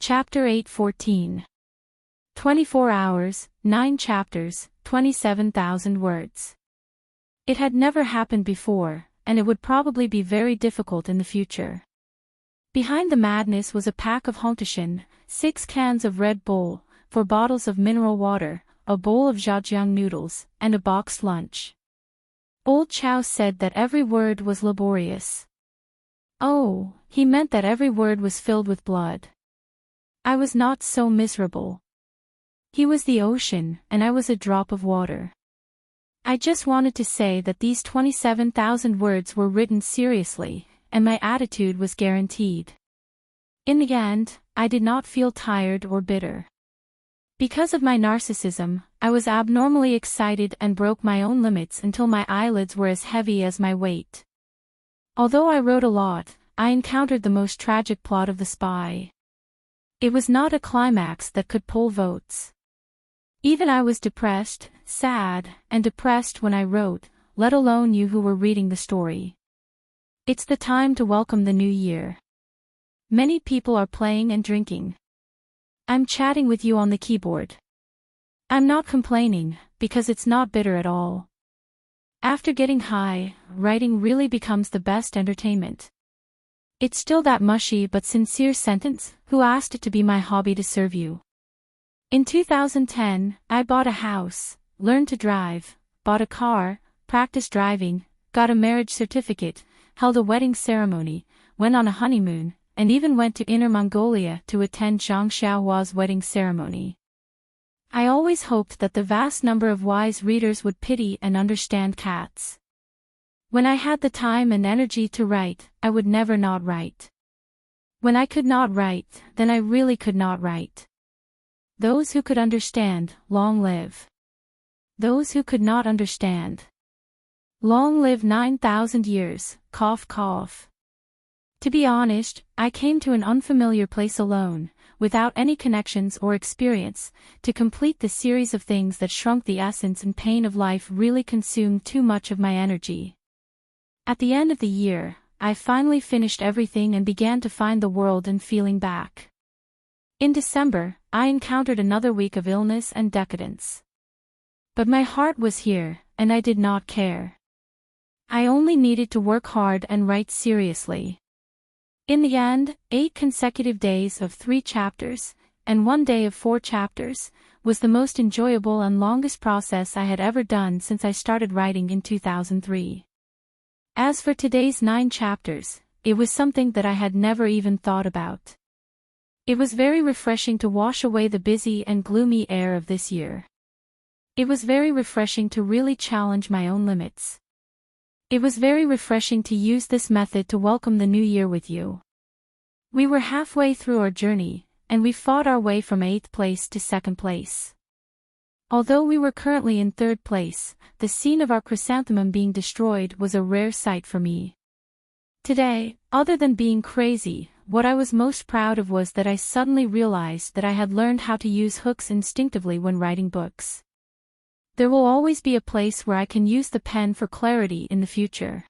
Chapter 8:14. 24 hours, 9 chapters, 27,000 words. It had never happened before, and it would probably be very difficult in the future. Behind the madness was a pack of Hontashin, 6 cans of Red Bull, 4 bottles of mineral water, a bowl of jajang noodles, and a boxed lunch. Old Chow said that every word was laborious. Oh, he meant that every word was filled with blood. I was not so miserable. He was the ocean, and I was a drop of water. I just wanted to say that these 27,000 words were written seriously, and my attitude was guaranteed. In the end, I did not feel tired or bitter. Because of my narcissism, I was abnormally excited and broke my own limits until my eyelids were as heavy as my weight. Although I wrote a lot, I encountered the most tragic plot of The Spy. It was not a climax that could pull votes. Even I was depressed, sad, and depressed when I wrote, let alone you who were reading the story. It's the time to welcome the new year. Many people are playing and drinking. I'm chatting with you on the keyboard. I'm not complaining, because it's not bitter at all. After getting high, writing really becomes the best entertainment. It's still that mushy but sincere sentence, who asked it to be my hobby to serve you. In 2010, I bought a house, learned to drive, bought a car, practiced driving, got a marriage certificate, held a wedding ceremony, went on a honeymoon, and even went to Inner Mongolia to attend Zhang Xiaohua's wedding ceremony. I always hoped that the vast number of wise readers would pity and understand cats. When I had the time and energy to write, I would never not write. When I could not write, then I really could not write. Those who could understand, long live. Those who could not understand. Long live 9,000 years, cough cough. To be honest, I came to an unfamiliar place alone, without any connections or experience, to complete the series of things that shrunk the essence and pain of life really consumed too much of my energy. At the end of the year, I finally finished everything and began to find the world and feeling back. In December, I encountered another week of illness and decadence. But my heart was here, and I did not care. I only needed to work hard and write seriously. In the end, 8 consecutive days of 3 chapters, and 1 day of 4 chapters, was the most enjoyable and longest process I had ever done since I started writing in 2003. As for today's 9 chapters, it was something that I had never even thought about. It was very refreshing to wash away the busy and gloomy air of this year. It was very refreshing to really challenge my own limits. It was very refreshing to use this method to welcome the new year with you. We were halfway through our journey, and we fought our way from 8th place to 2nd place. Although we were currently in 3rd place, the scene of our chrysanthemum being destroyed was a rare sight for me. Today, other than being crazy, what I was most proud of was that I suddenly realized that I had learned how to use hooks instinctively when writing books. There will always be a place where I can use the pen for clarity in the future.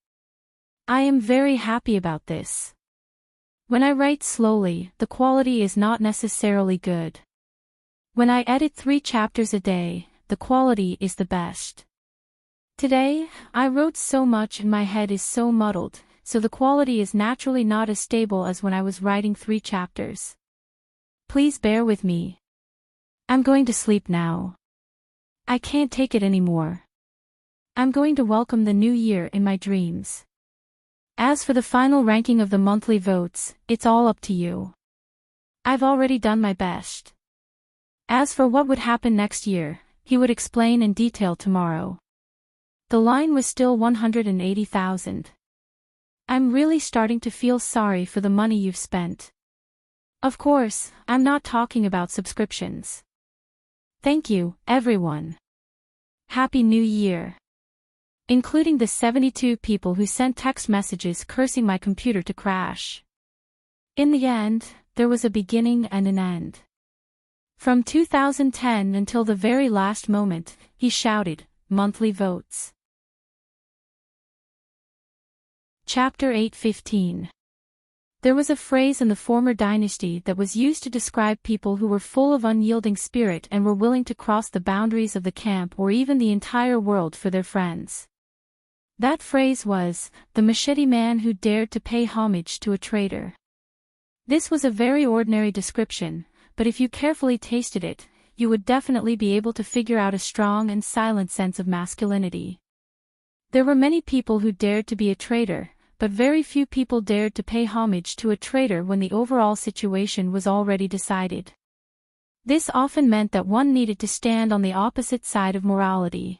I am very happy about this. When I write slowly, the quality is not necessarily good. When I edit 3 chapters a day, the quality is the best. Today, I wrote so much and my head is so muddled, so the quality is naturally not as stable as when I was writing 3 chapters. Please bear with me. I'm going to sleep now. I can't take it anymore. I'm going to welcome the new year in my dreams. As for the final ranking of the monthly votes, it's all up to you. I've already done my best. As for what would happen next year, he would explain in detail tomorrow. The line was still 180,000. I'm really starting to feel sorry for the money you've spent. Of course, I'm not talking about subscriptions. Thank you, everyone. Happy New Year. Including the 72 people who sent text messages cursing my computer to crash. In the end, there was a beginning and an end. From 2010 until the very last moment, he shouted, monthly votes. Chapter 8:15. There was a phrase in the former dynasty that was used to describe people who were full of unyielding spirit and were willing to cross the boundaries of the camp or even the entire world for their friends. That phrase was, the machete man who dared to pay homage to a traitor. This was a very ordinary description, but if you carefully tasted it, you would definitely be able to figure out a strong and silent sense of masculinity. There were many people who dared to be a traitor, but very few people dared to pay homage to a traitor when the overall situation was already decided. This often meant that one needed to stand on the opposite side of morality.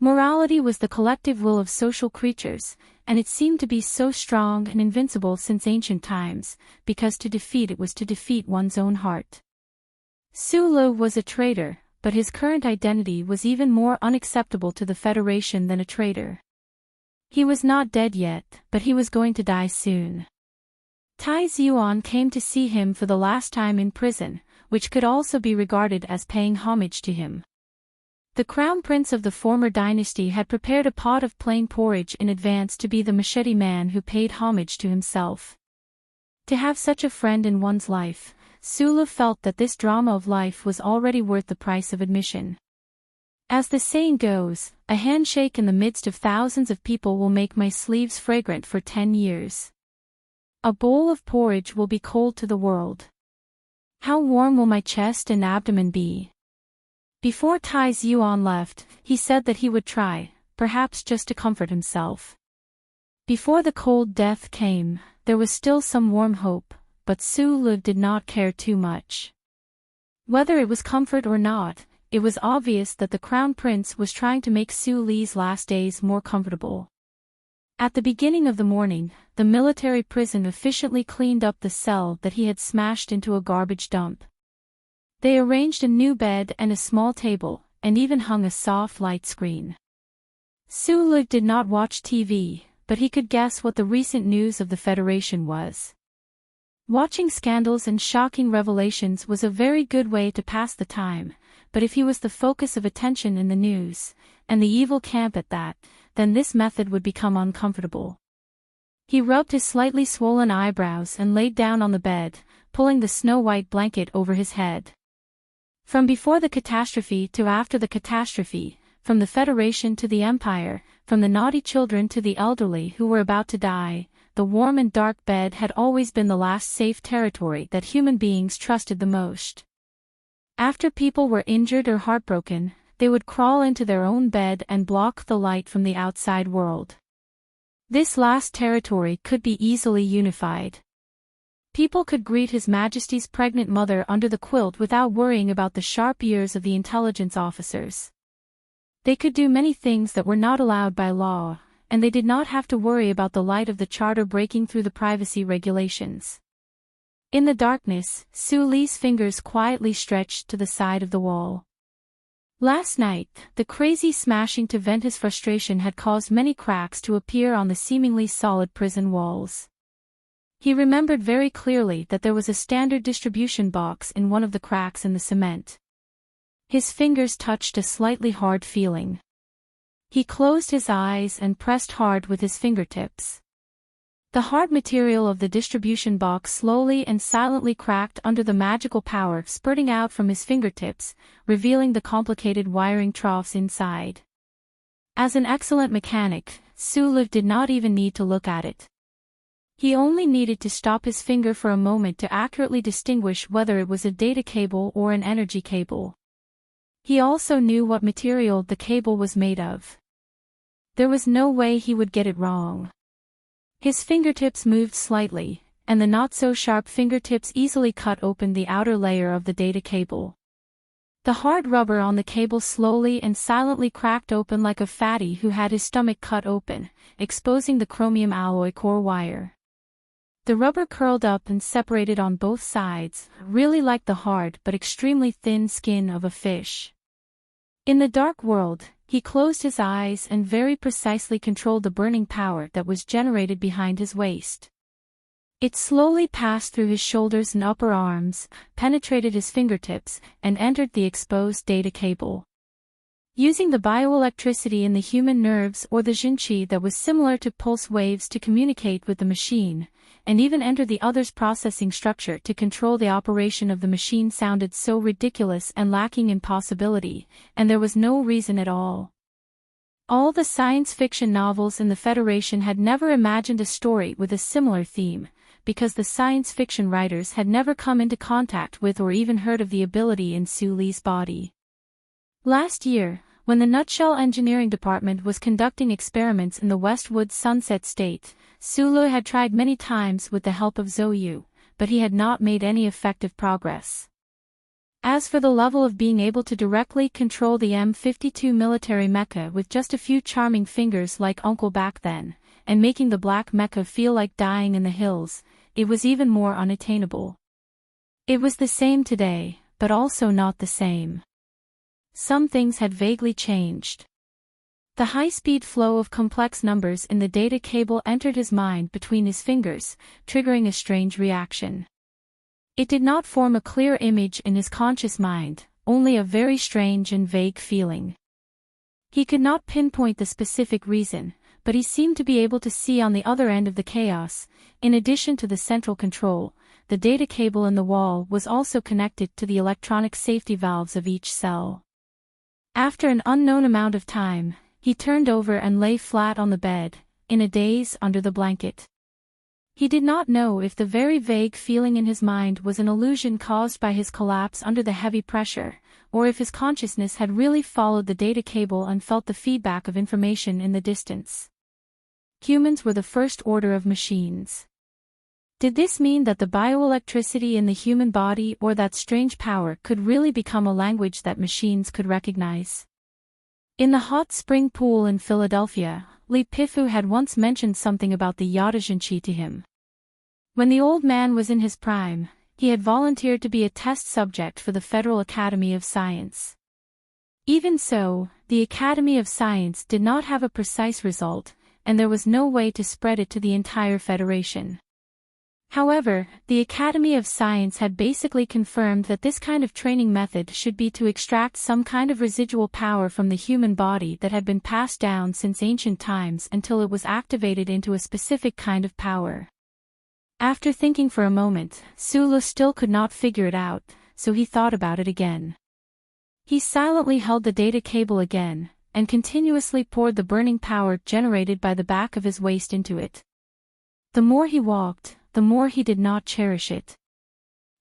Morality was the collective will of social creatures, and it seemed to be so strong and invincible since ancient times, because to defeat it was to defeat one's own heart. Sulu was a traitor, but his current identity was even more unacceptable to the Federation than a traitor. He was not dead yet, but he was going to die soon. Tai Xuan came to see him for the last time in prison, which could also be regarded as paying homage to him. The crown prince of the former dynasty had prepared a pot of plain porridge in advance to be the machete man who paid homage to himself. To have such a friend in one's life, Sulu felt that this drama of life was already worth the price of admission. As the saying goes, a handshake in the midst of thousands of people will make my sleeves fragrant for 10 years. A bowl of porridge will be cold to the world. How warm will my chest and abdomen be? Before Tai Xuan left, he said that he would try, perhaps just to comfort himself. Before the cold death came, there was still some warm hope, but Sulu did not care too much. Whether it was comfort or not, it was obvious that the crown prince was trying to make Su Li's last days more comfortable. At the beginning of the morning, the military prison efficiently cleaned up the cell that he had smashed into a garbage dump. They arranged a new bed and a small table, and even hung a soft light screen. Sulu did not watch TV, but he could guess what the recent news of the Federation was. Watching scandals and shocking revelations was a very good way to pass the time, but if he was the focus of attention in the news, and the evil camp at that, then this method would become uncomfortable. He rubbed his slightly swollen eyebrows and laid down on the bed, pulling the snow-white blanket over his head. From before the catastrophe to after the catastrophe, from the Federation to the Empire, from the naughty children to the elderly who were about to die, the warm and dark bed had always been the last safe territory that human beings trusted the most. After people were injured or heartbroken, they would crawl into their own bed and block the light from the outside world. This last territory could be easily unified. People could greet His Majesty's pregnant mother under the quilt without worrying about the sharp ears of the intelligence officers. They could do many things that were not allowed by law, and they did not have to worry about the light of the charter breaking through the privacy regulations. In the darkness, Su Li's fingers quietly stretched to the side of the wall. Last night, the crazy smashing to vent his frustration had caused many cracks to appear on the seemingly solid prison walls. He remembered very clearly that there was a standard distribution box in one of the cracks in the cement. His fingers touched a slightly hard feeling. He closed his eyes and pressed hard with his fingertips. The hard material of the distribution box slowly and silently cracked under the magical power spurting out from his fingertips, revealing the complicated wiring troughs inside. As an excellent mechanic, Sulu did not even need to look at it. He only needed to stop his finger for a moment to accurately distinguish whether it was a data cable or an energy cable. He also knew what material the cable was made of. There was no way he would get it wrong. His fingertips moved slightly, and the not-so-sharp fingertips easily cut open the outer layer of the data cable. The hard rubber on the cable slowly and silently cracked open like a fatty who had his stomach cut open, exposing the chromium alloy core wire. The rubber curled up and separated on both sides, really like the hard but extremely thin skin of a fish. In the dark world, he closed his eyes and very precisely controlled the burning power that was generated behind his waist. It slowly passed through his shoulders and upper arms, penetrated his fingertips, and entered the exposed data cable. Using the bioelectricity in the human nerves or the Jinqi that was similar to pulse waves to communicate with the machine, and even enter the other's processing structure to control the operation of the machine sounded so ridiculous and lacking in possibility, and there was no reason at all. All the science fiction novels in the Federation had never imagined a story with a similar theme, because the science fiction writers had never come into contact with or even heard of the ability in Su Li's body. Last year, when the Nutshell Engineering Department was conducting experiments in the Westwood Sunset State, Su Li had tried many times with the help of Zhou, but he had not made any effective progress. As for the level of being able to directly control the M52 military mecha with just a few charming fingers like Uncle back then, and making the black mecha feel like dying in the hills, it was even more unattainable. It was the same today, but also not the same. Some things had vaguely changed. The high-speed flow of complex numbers in the data cable entered his mind between his fingers, triggering a strange reaction. It did not form a clear image in his conscious mind, only a very strange and vague feeling. He could not pinpoint the specific reason, but he seemed to be able to see on the other end of the chaos. In addition to the central control, the data cable in the wall was also connected to the electronic safety valves of each cell. After an unknown amount of time, he turned over and lay flat on the bed, in a daze under the blanket. He did not know if the very vague feeling in his mind was an illusion caused by his collapse under the heavy pressure, or if his consciousness had really followed the data cable and felt the feedback of information in the distance. Humans were the first order of machines. Did this mean that the bioelectricity in the human body or that strange power could really become a language that machines could recognize? In the hot spring pool in Philadelphia, Li Pifu had once mentioned something about the Yadajanchi to him. When the old man was in his prime, he had volunteered to be a test subject for the Federal Academy of Science. Even so, the Academy of Science did not have a precise result, and there was no way to spread it to the entire Federation. However, the Academy of Science had basically confirmed that this kind of training method should be to extract some kind of residual power from the human body that had been passed down since ancient times until it was activated into a specific kind of power. After thinking for a moment, Su Li still could not figure it out, so he thought about it again. He silently held the data cable again, and continuously poured the burning power generated by the back of his waist into it. The more he walked, the more he did not cherish it.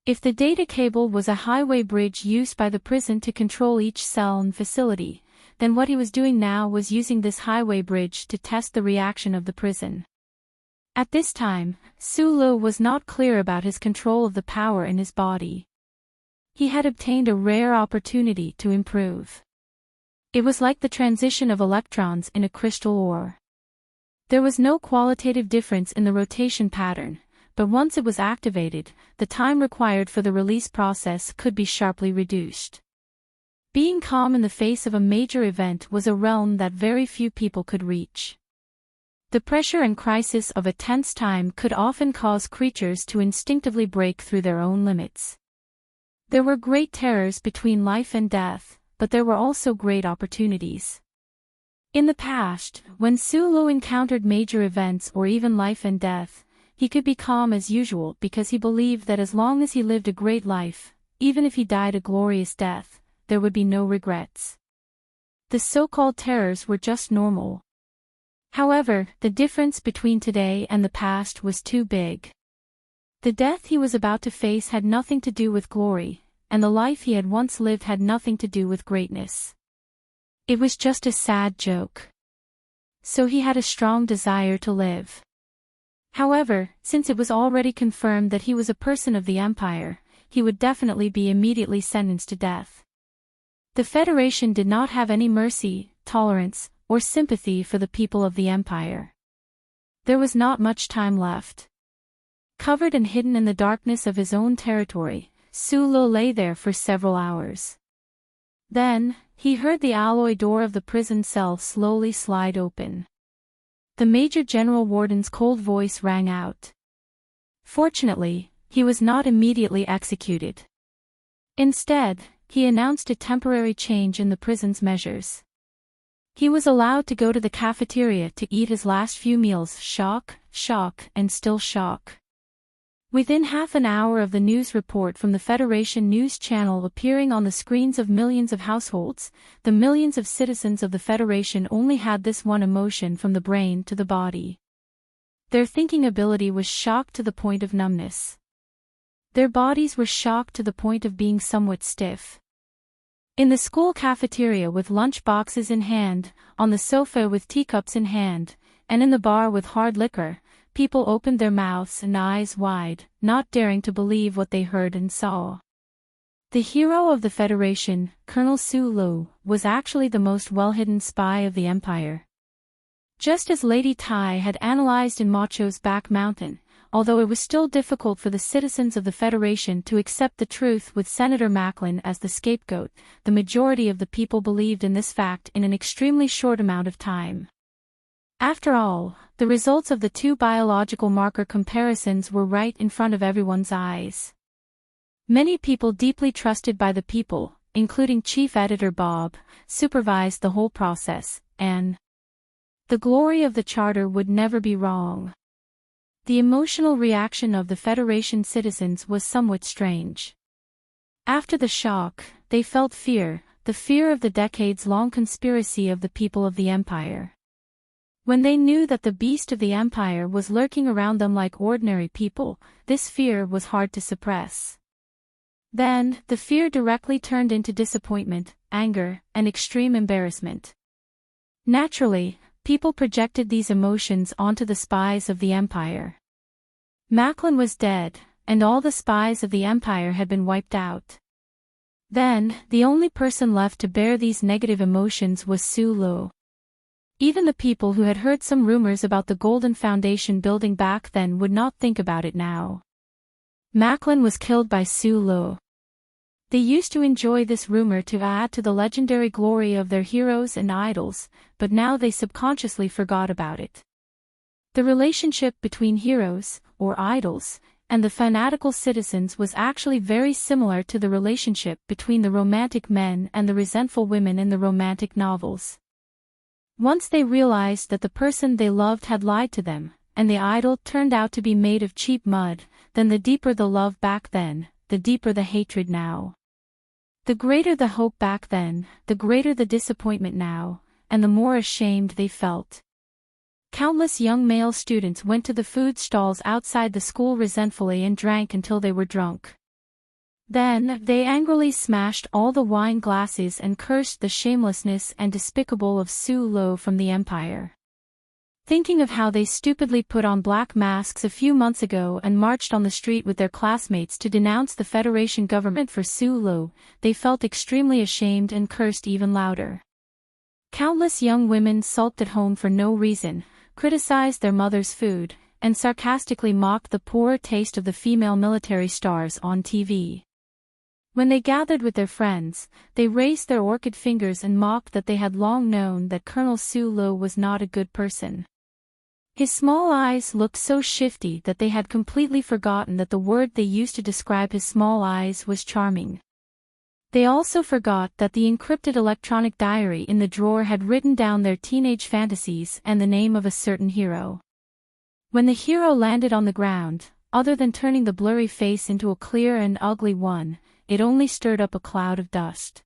If the data cable was a highway bridge used by the prison to control each cell and facility, then what he was doing now was using this highway bridge to test the reaction of the prison. At this time, Su Li was not clear about his control of the power in his body. He had obtained a rare opportunity to improve. It was like the transition of electrons in a crystal ore. There was no qualitative difference in the rotation pattern, but once it was activated, the time required for the release process could be sharply reduced. Being calm in the face of a major event was a realm that very few people could reach. The pressure and crisis of a tense time could often cause creatures to instinctively break through their own limits. There were great terrors between life and death, but there were also great opportunities. In the past, when Su Li encountered major events or even life and death, he could be calm as usual because he believed that as long as he lived a great life, even if he died a glorious death, there would be no regrets. The so-called terrors were just normal. However, the difference between today and the past was too big. The death he was about to face had nothing to do with glory, and the life he had once lived had nothing to do with greatness. It was just a sad joke. So he had a strong desire to live. However, since it was already confirmed that he was a person of the Empire, he would definitely be immediately sentenced to death. The Federation did not have any mercy, tolerance, or sympathy for the people of the Empire. There was not much time left. Covered and hidden in the darkness of his own territory, Su Li lay there for several hours. Then, he heard the alloy door of the prison cell slowly slide open. The Major General Warden's cold voice rang out. Fortunately, he was not immediately executed. Instead, he announced a temporary change in the prison's measures. He was allowed to go to the cafeteria to eat his last few meals. Shock, shock, and still shock. Within half an hour of the news report from the Federation News Channel appearing on the screens of millions of households, the millions of citizens of the Federation only had this one emotion from the brain to the body. Their thinking ability was shocked to the point of numbness. Their bodies were shocked to the point of being somewhat stiff. In the school cafeteria with lunch boxes in hand, on the sofa with teacups in hand, and in the bar with hard liquor, people opened their mouths and eyes wide, not daring to believe what they heard and saw. The hero of the Federation, Colonel Sulu, was actually the most well-hidden spy of the Empire. Just as Lady Tai had analyzed in Macho's Back Mountain, although it was still difficult for the citizens of the Federation to accept the truth with Senator Macklin as the scapegoat, the majority of the people believed in this fact in an extremely short amount of time. After all, the results of the two biological marker comparisons were right in front of everyone's eyes. Many people deeply trusted by the people, including Chief Editor Bob, supervised the whole process, and the glory of the charter would never be wrong. The emotional reaction of the Federation citizens was somewhat strange. After the shock, they felt fear, the fear of the decades-long conspiracy of the people of the Empire. When they knew that the beast of the Empire was lurking around them like ordinary people, this fear was hard to suppress. Then, the fear directly turned into disappointment, anger, and extreme embarrassment. Naturally, people projected these emotions onto the spies of the Empire. Macklin was dead, and all the spies of the Empire had been wiped out. Then, the only person left to bear these negative emotions was Sulu. Even the people who had heard some rumors about the Golden Foundation building back then would not think about it now. Macklin was killed by Sulu. They used to enjoy this rumor to add to the legendary glory of their heroes and idols, but now they subconsciously forgot about it. The relationship between heroes, or idols, and the fanatical citizens was actually very similar to the relationship between the romantic men and the resentful women in the romantic novels. Once they realized that the person they loved had lied to them, and the idol turned out to be made of cheap mud, then the deeper the love back then, the deeper the hatred now. The greater the hope back then, the greater the disappointment now, and the more ashamed they felt. Countless young male students went to the food stalls outside the school resentfully and drank until they were drunk. Then, they angrily smashed all the wine glasses and cursed the shamelessness and despicable of Sulu from the Empire. Thinking of how they stupidly put on black masks a few months ago and marched on the street with their classmates to denounce the Federation government for Sulu, they felt extremely ashamed and cursed even louder. Countless young women sulked at home for no reason, criticized their mother's food, and sarcastically mocked the poor taste of the female military stars on TV. When they gathered with their friends, they raised their orchid fingers and mocked that they had long known that Colonel Sulu was not a good person. His small eyes looked so shifty that they had completely forgotten that the word they used to describe his small eyes was charming. They also forgot that the encrypted electronic diary in the drawer had written down their teenage fantasies and the name of a certain hero. When the hero landed on the ground, other than turning the blurry face into a clear and ugly one, it only stirred up a cloud of dust.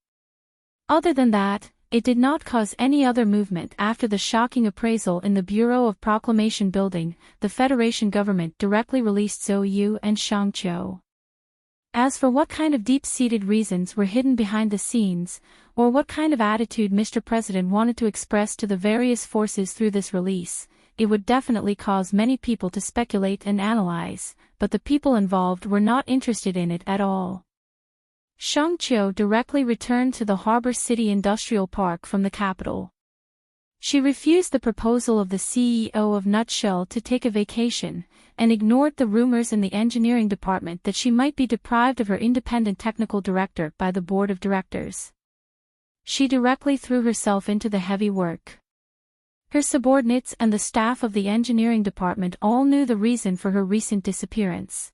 Other than that, it did not cause any other movement. After the shocking appraisal in the Bureau of Proclamation building, the Federation government directly released Zhou Yu and Shang Qiu. As for what kind of deep-seated reasons were hidden behind the scenes, or what kind of attitude Mr. President wanted to express to the various forces through this release, it would definitely cause many people to speculate and analyze, but the people involved were not interested in it at all. Shang Qiu directly returned to the Harbor City Industrial Park from the capital. She refused the proposal of the CEO of Nutshell to take a vacation, and ignored the rumors in the engineering department that she might be deprived of her independent technical director by the board of directors. She directly threw herself into the heavy work. Her subordinates and the staff of the engineering department all knew the reason for her recent disappearance.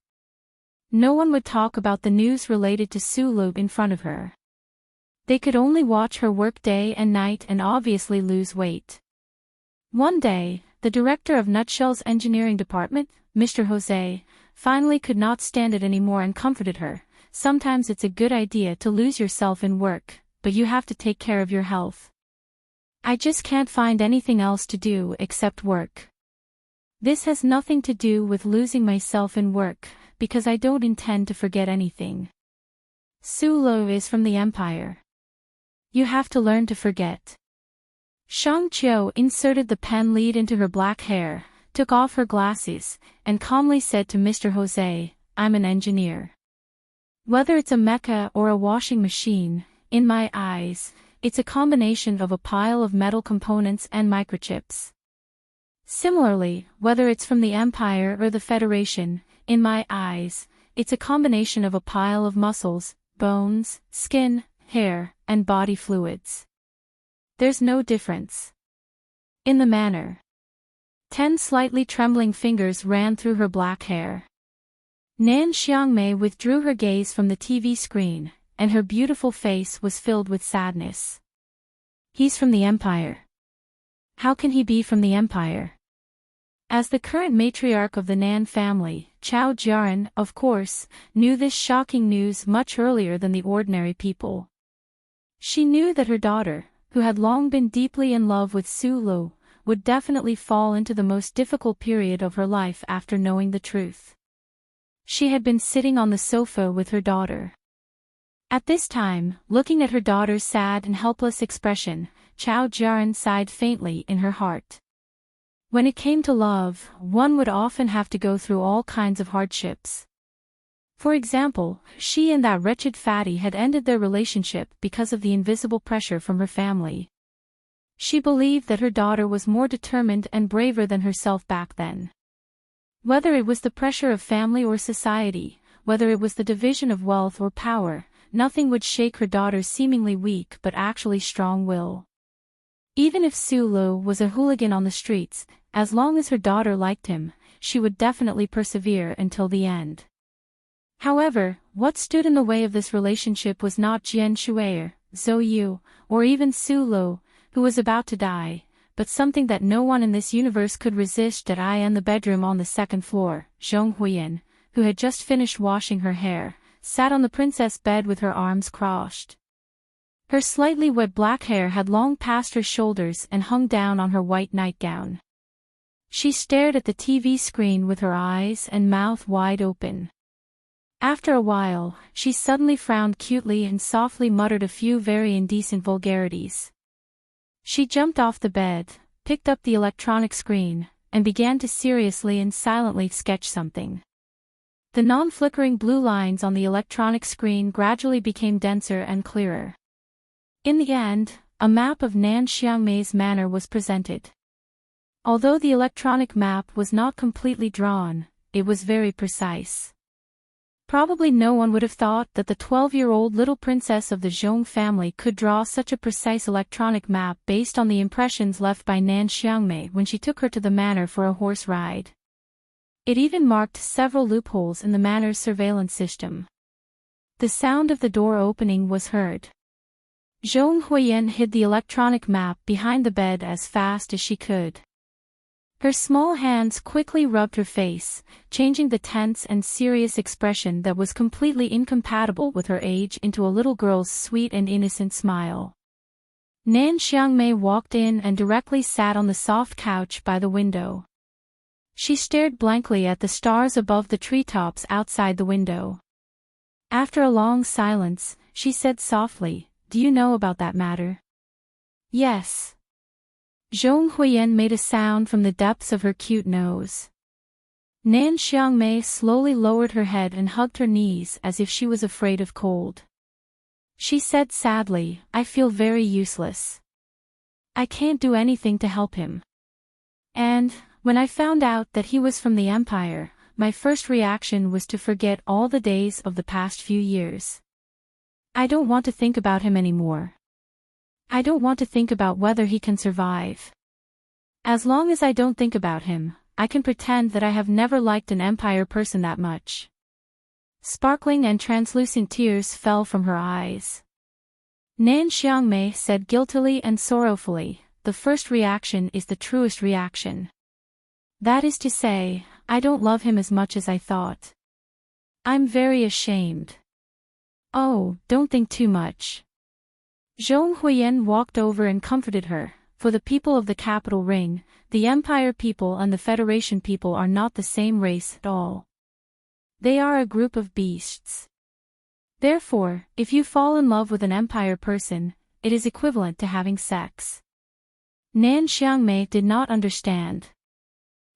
No one would talk about the news related to Sulu in front of her. They could only watch her work day and night and obviously lose weight. One day, the director of Nutshell's engineering department, Mr. Jose, finally could not stand it anymore and comforted her. Sometimes it's a good idea to lose yourself in work, but you have to take care of your health. I just can't find anything else to do except work. This has nothing to do with losing myself in work, because I don't intend to forget anything. Sulo is from the Empire. You have to learn to forget. Shang Qiu inserted the pen lead into her black hair, took off her glasses, and calmly said to Mr. Jose, I'm an engineer. Whether it's a mecha or a washing machine, in my eyes, it's a combination of a pile of metal components and microchips. Similarly, whether it's from the Empire or the Federation, in my eyes, it's a combination of a pile of muscles, bones, skin, hair, and body fluids. There's no difference. In the manner. 10 slightly trembling fingers ran through her black hair. Nan Xiangmei withdrew her gaze from the TV screen, and her beautiful face was filled with sadness. He's from the Empire. How can he be from the Empire? As the current matriarch of the Nan family, Chao Jiaran, of course, knew this shocking news much earlier than the ordinary people. She knew that her daughter, who had long been deeply in love with Su Lu, would definitely fall into the most difficult period of her life after knowing the truth. She had been sitting on the sofa with her daughter. At this time, looking at her daughter's sad and helpless expression, Chao Jiaran sighed faintly in her heart. When it came to love, one would often have to go through all kinds of hardships. For example, she and that wretched fatty had ended their relationship because of the invisible pressure from her family. She believed that her daughter was more determined and braver than herself back then. Whether it was the pressure of family or society, whether it was the division of wealth or power, nothing would shake her daughter's seemingly weak but actually strong will. Even if Su Lu was a hooligan on the streets, as long as her daughter liked him, she would definitely persevere until the end. However, what stood in the way of this relationship was not Jian Shuier, Zhou Yu, or even Su Lu, who was about to die, but something that no one in this universe could resist. That I in the bedroom on the second floor, Zhong Huiyan, who had just finished washing her hair, sat on the princess bed with her arms crossed. Her slightly wet black hair had long passed her shoulders and hung down on her white nightgown. She stared at the TV screen with her eyes and mouth wide open. After a while, she suddenly frowned cutely and softly muttered a few very indecent vulgarities. She jumped off the bed, picked up the electronic screen, and began to seriously and silently sketch something. The non-flickering blue lines on the electronic screen gradually became denser and clearer. In the end, a map of Nan Xiangmei's manor was presented. Although the electronic map was not completely drawn, it was very precise. Probably no one would have thought that the 12-year-old little princess of the Zhong family could draw such a precise electronic map based on the impressions left by Nan Xiangmei when she took her to the manor for a horse ride. It even marked several loopholes in the manor's surveillance system. The sound of the door opening was heard. Zhong Huiyan hid the electronic map behind the bed as fast as she could. Her small hands quickly rubbed her face, changing the tense and serious expression that was completely incompatible with her age into a little girl's sweet and innocent smile. Nan Xiangmei walked in and directly sat on the soft couch by the window. She stared blankly at the stars above the treetops outside the window. After a long silence, she said softly, "Do you know about that matter?" "Yes." Zhong Huiyan made a sound from the depths of her cute nose. Nan Xiangmei slowly lowered her head and hugged her knees as if she was afraid of cold. She said sadly, "I feel very useless. I can't do anything to help him. And, when I found out that he was from the Empire, my first reaction was to forget all the days of the past few years. I don't want to think about him anymore. I don't want to think about whether he can survive. As long as I don't think about him, I can pretend that I have never liked an Empire person that much." Sparkling and translucent tears fell from her eyes. Nan Xiangmei said guiltily and sorrowfully, "The first reaction is the truest reaction. That is to say, I don't love him as much as I thought. I'm very ashamed. Oh, don't think too much. Zhong Huiyan walked over and comforted her. For the people of the capital ring, the Empire people and the Federation people are not the same race at all. They are a group of beasts. Therefore, if you fall in love with an Empire person, it is equivalent to having sex. Nan Xiangmei did not understand.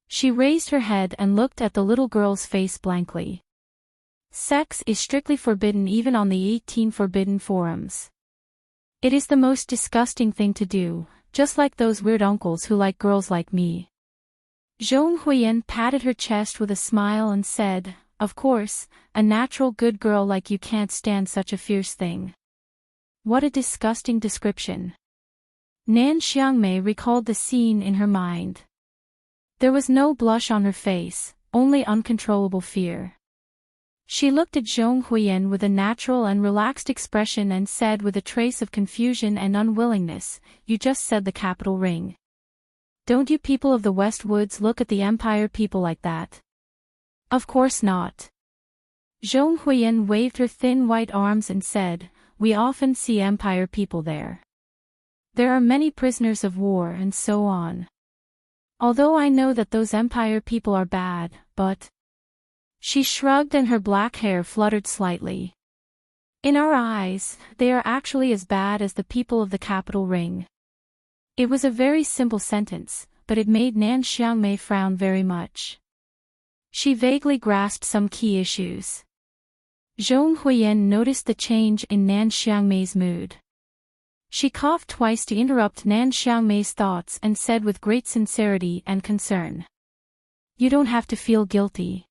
She raised her head and looked at the little girl's face blankly. Sex is strictly forbidden even on the 18 forbidden forums. It is the most disgusting thing to do, just like those weird uncles who like girls like me. Zhong Huiyan patted her chest with a smile and said, of course, a natural good girl like you can't stand such a fierce thing. What a disgusting description. Nan Xiangmei recalled the scene in her mind. There was no blush on her face, only uncontrollable fear. She looked at Zhong Huiyan with a natural and relaxed expression and said with a trace of confusion and unwillingness, you just said the capital ring. Don't you people of the West Woods look at the Empire people like that? Of course not. Zhong Huiyan waved her thin white arms and said, we often see Empire people there. There are many prisoners of war and so on. Although I know that those Empire people are bad, but... She shrugged and her black hair fluttered slightly. In our eyes, they are actually as bad as the people of the capital ring. It was a very simple sentence, but it made Nan Xiangmei frown very much. She vaguely grasped some key issues. Zhong Huiyan noticed the change in Nan Xiangmei's mood. She coughed twice to interrupt Nan Xiangmei's thoughts and said with great sincerity and concern. You don't have to feel guilty.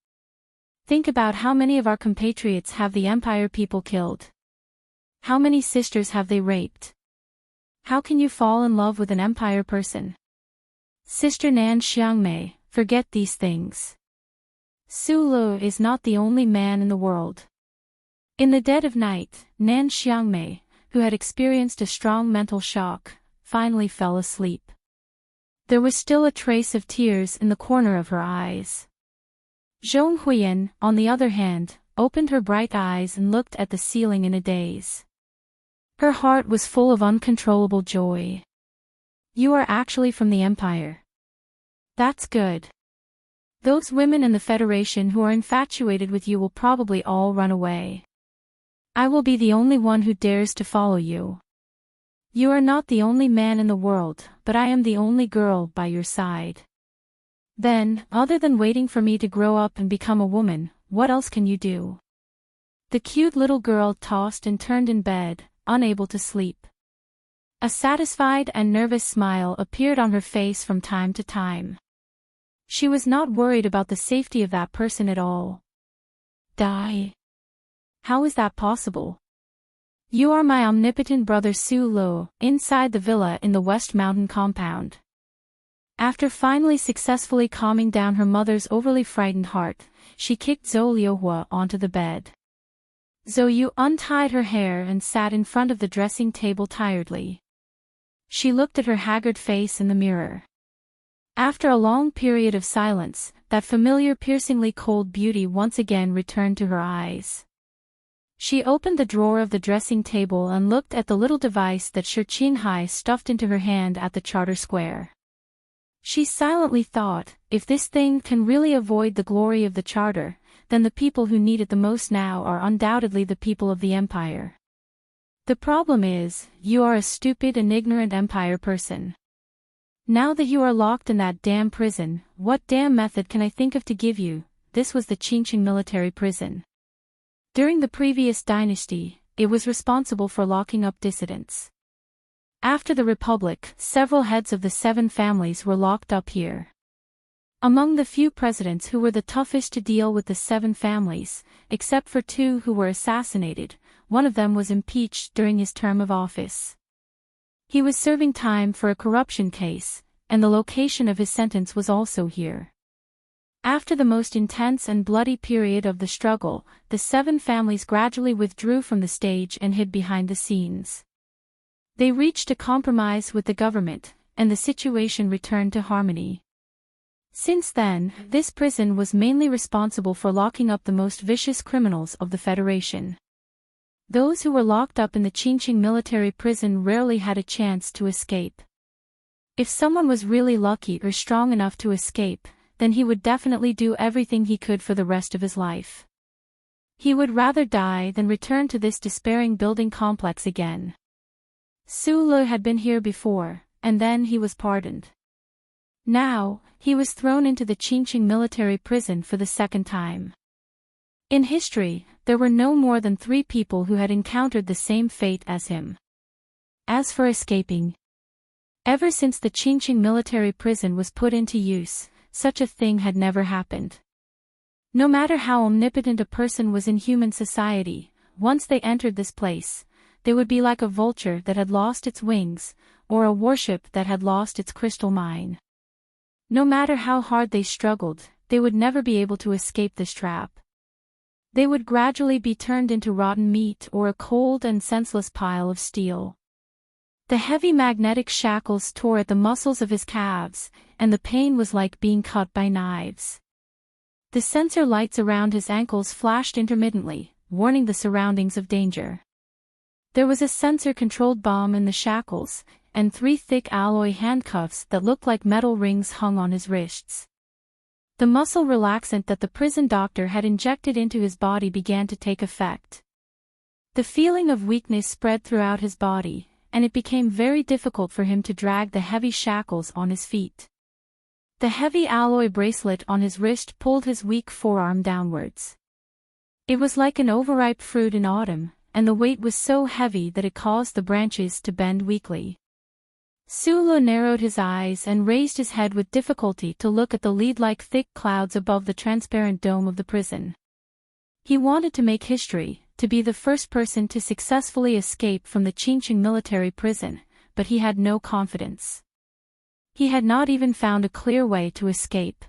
Think about how many of our compatriots have the Empire people killed. How many sisters have they raped? How can you fall in love with an Empire person? Sister Nan Xiangmei, forget these things. Su Lu is not the only man in the world. In the dead of night, Nan Xiangmei, who had experienced a strong mental shock, finally fell asleep. There was still a trace of tears in the corner of her eyes. Zhong Huiyan, on the other hand, opened her bright eyes and looked at the ceiling in a daze. Her heart was full of uncontrollable joy. You are actually from the Empire. That's good. Those women in the Federation who are infatuated with you will probably all run away. I will be the only one who dares to follow you. You are not the only man in the world, but I am the only girl by your side. Then, other than waiting for me to grow up and become a woman, what else can you do? The cute little girl tossed and turned in bed, unable to sleep. A satisfied and nervous smile appeared on her face from time to time. She was not worried about the safety of that person at all. Die? How is that possible? You are my omnipotent brother Su Lu, inside the villa in the West Mountain compound. After finally successfully calming down her mother's overly frightened heart, she kicked Zhou Liuhua onto the bed. Zhou Yu untied her hair and sat in front of the dressing table tiredly. She looked at her haggard face in the mirror. After a long period of silence, that familiar piercingly cold beauty once again returned to her eyes. She opened the drawer of the dressing table and looked at the little device that Shi Qinghai stuffed into her hand at the charter square. She silently thought, if this thing can really avoid the glory of the charter, then the people who need it the most now are undoubtedly the people of the Empire. The problem is, you are a stupid and ignorant Empire person. Now that you are locked in that damn prison, what damn method can I think of to give you? This was the Qingqing military prison. During the previous dynasty, it was responsible for locking up dissidents. After the Republic, several heads of the 7 families were locked up here. Among the few presidents who were the toughest to deal with the 7 families, except for 2 who were assassinated, one of them was impeached during his term of office. He was serving time for a corruption case, and the location of his sentence was also here. After the most intense and bloody period of the struggle, the 7 families gradually withdrew from the stage and hid behind the scenes. They reached a compromise with the government, and the situation returned to harmony. Since then, this prison was mainly responsible for locking up the most vicious criminals of the Federation. Those who were locked up in the Qingqing military prison rarely had a chance to escape. If someone was really lucky or strong enough to escape, then he would definitely do everything he could for the rest of his life. He would rather die than return to this despairing building complex again. Su Le had been here before, and then he was pardoned. Now, he was thrown into the Qingqing military prison for the second time. In history, there were no more than 3 people who had encountered the same fate as him. As for escaping, ever since the Qingqing military prison was put into use, such a thing had never happened. No matter how omnipotent a person was in human society, once they entered this place, they would be like a vulture that had lost its wings, or a warship that had lost its crystal mine. No matter how hard they struggled, they would never be able to escape this trap. They would gradually be turned into rotten meat or a cold and senseless pile of steel. The heavy magnetic shackles tore at the muscles of his calves, and the pain was like being cut by knives. The sensor lights around his ankles flashed intermittently, warning the surroundings of danger. There was a sensor-controlled bomb in the shackles, and 3 thick alloy handcuffs that looked like metal rings hung on his wrists. The muscle relaxant that the prison doctor had injected into his body began to take effect. The feeling of weakness spread throughout his body, and it became very difficult for him to drag the heavy shackles on his feet. The heavy alloy bracelet on his wrist pulled his weak forearm downwards. It was like an overripe fruit in autumn, and the weight was so heavy that it caused the branches to bend weakly. Su Le narrowed his eyes and raised his head with difficulty to look at the lead-like thick clouds above the transparent dome of the prison. He wanted to make history, to be the first person to successfully escape from the Qingqing military prison, but he had no confidence. He had not even found a clear way to escape.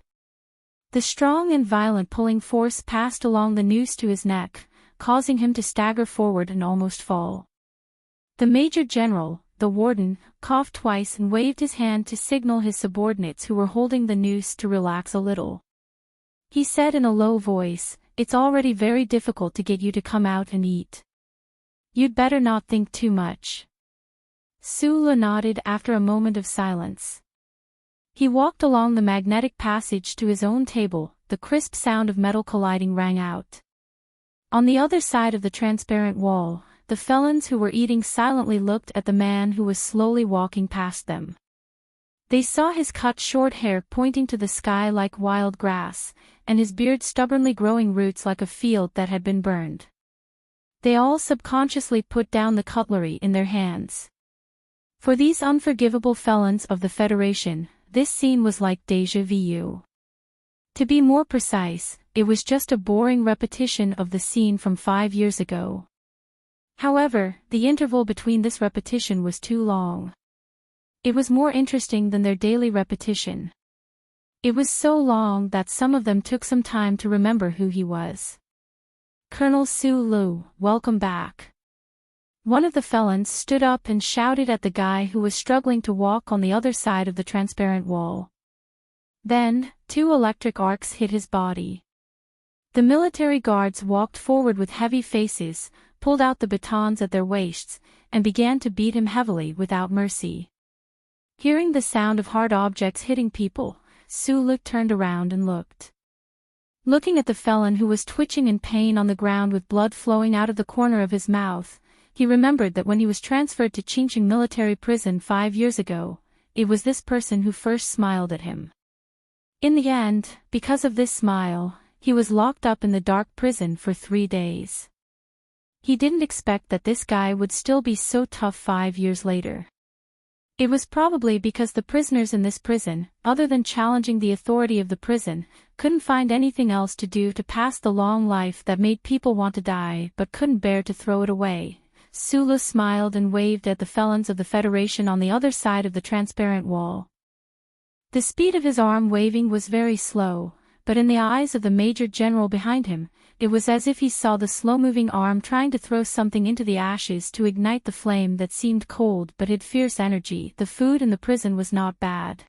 The strong and violent pulling force passed along the noose to his neck, causing him to stagger forward and almost fall. The Major General, the warden, coughed twice and waved his hand to signal his subordinates who were holding the noose to relax a little. He said in a low voice, "It's already very difficult to get you to come out and eat. You'd better not think too much." Su Le nodded after a moment of silence. He walked along the magnetic passage to his own table. The crisp sound of metal colliding rang out. On the other side of the transparent wall, the felons who were eating silently looked at the man who was slowly walking past them. They saw his cut short hair pointing to the sky like wild grass, and his beard stubbornly growing roots like a field that had been burned. They all subconsciously put down the cutlery in their hands. For these unforgivable felons of the Federation, this scene was like déjà vu. To be more precise, it was just a boring repetition of the scene from 5 years ago. However, the interval between this repetition was too long. It was more interesting than their daily repetition. It was so long that some of them took some time to remember who he was. "Colonel Su Lu, welcome back." One of the felons stood up and shouted at the guy who was struggling to walk on the other side of the transparent wall. Then, 2 electric arcs hit his body. The military guards walked forward with heavy faces, pulled out the batons at their waists, and began to beat him heavily without mercy. Hearing the sound of hard objects hitting people, Su Le turned around and looked. Looking at the felon who was twitching in pain on the ground with blood flowing out of the corner of his mouth, he remembered that when he was transferred to Qingqing military prison 5 years ago, it was this person who first smiled at him. In the end, because of this smile, he was locked up in the dark prison for 3 days. He didn't expect that this guy would still be so tough 5 years later. It was probably because the prisoners in this prison, other than challenging the authority of the prison, couldn't find anything else to do to pass the long life that made people want to die but couldn't bear to throw it away. Su Le smiled and waved at the felons of the Federation on the other side of the transparent wall. The speed of his arm waving was very slow, but in the eyes of the Major General behind him, it was as if he saw the slow-moving arm trying to throw something into the ashes to ignite the flame that seemed cold but had fierce energy. The food in the prison was not bad.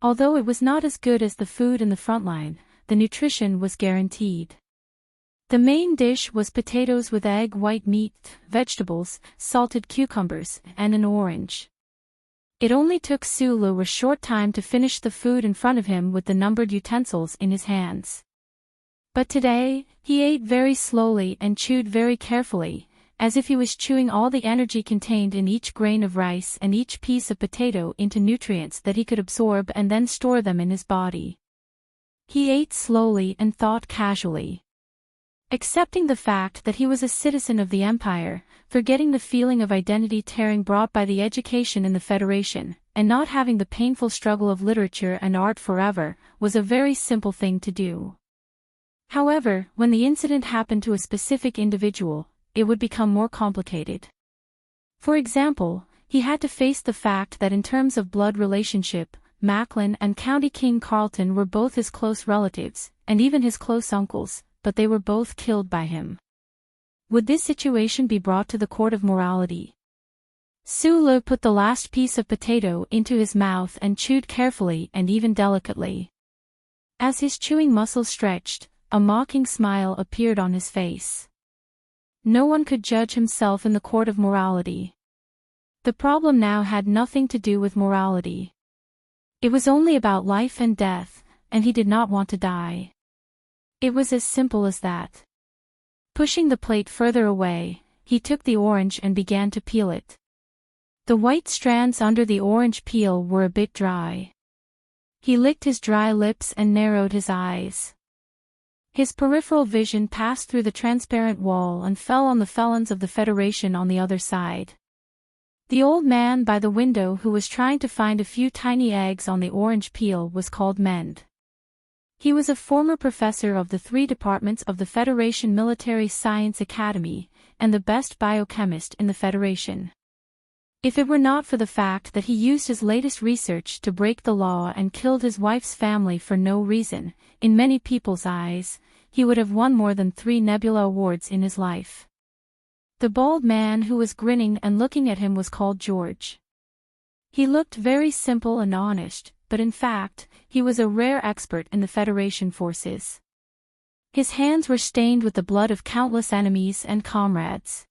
Although it was not as good as the food in the front line, the nutrition was guaranteed. The main dish was potatoes with egg white meat, vegetables, salted cucumbers, and an orange. It only took Sulu a short time to finish the food in front of him with the numbered utensils in his hands. But today, he ate very slowly and chewed very carefully, as if he was chewing all the energy contained in each grain of rice and each piece of potato into nutrients that he could absorb and then store them in his body. He ate slowly and thought casually. Accepting the fact that he was a citizen of the Empire, forgetting the feeling of identity tearing brought by the education in the Federation, and not having the painful struggle of literature and art forever, was a very simple thing to do. However, when the incident happened to a specific individual, it would become more complicated. For example, he had to face the fact that in terms of blood relationship, Macklin and County King Carleton were both his close relatives, and even his close uncles, but they were both killed by him. Would this situation be brought to the court of morality? Sulu put the last piece of potato into his mouth and chewed carefully and even delicately. As his chewing muscles stretched, a mocking smile appeared on his face. No one could judge himself in the court of morality. The problem now had nothing to do with morality. It was only about life and death, and he did not want to die. It was as simple as that. Pushing the plate further away, he took the orange and began to peel it. The white strands under the orange peel were a bit dry. He licked his dry lips and narrowed his eyes. His peripheral vision passed through the transparent wall and fell on the felons of the Federation on the other side. The old man by the window who was trying to find a few tiny eggs on the orange peel was called Mend. He was a former professor of the 3 departments of the Federation Military Science Academy, and the best biochemist in the Federation. If it were not for the fact that he used his latest research to break the law and killed his wife's family for no reason, in many people's eyes, he would have won more than 3 Nebula Awards in his life. The bald man who was grinning and looking at him was called George. He looked very simple and honest, but in fact, he was a rare expert in the Federation forces. His hands were stained with the blood of countless enemies and comrades.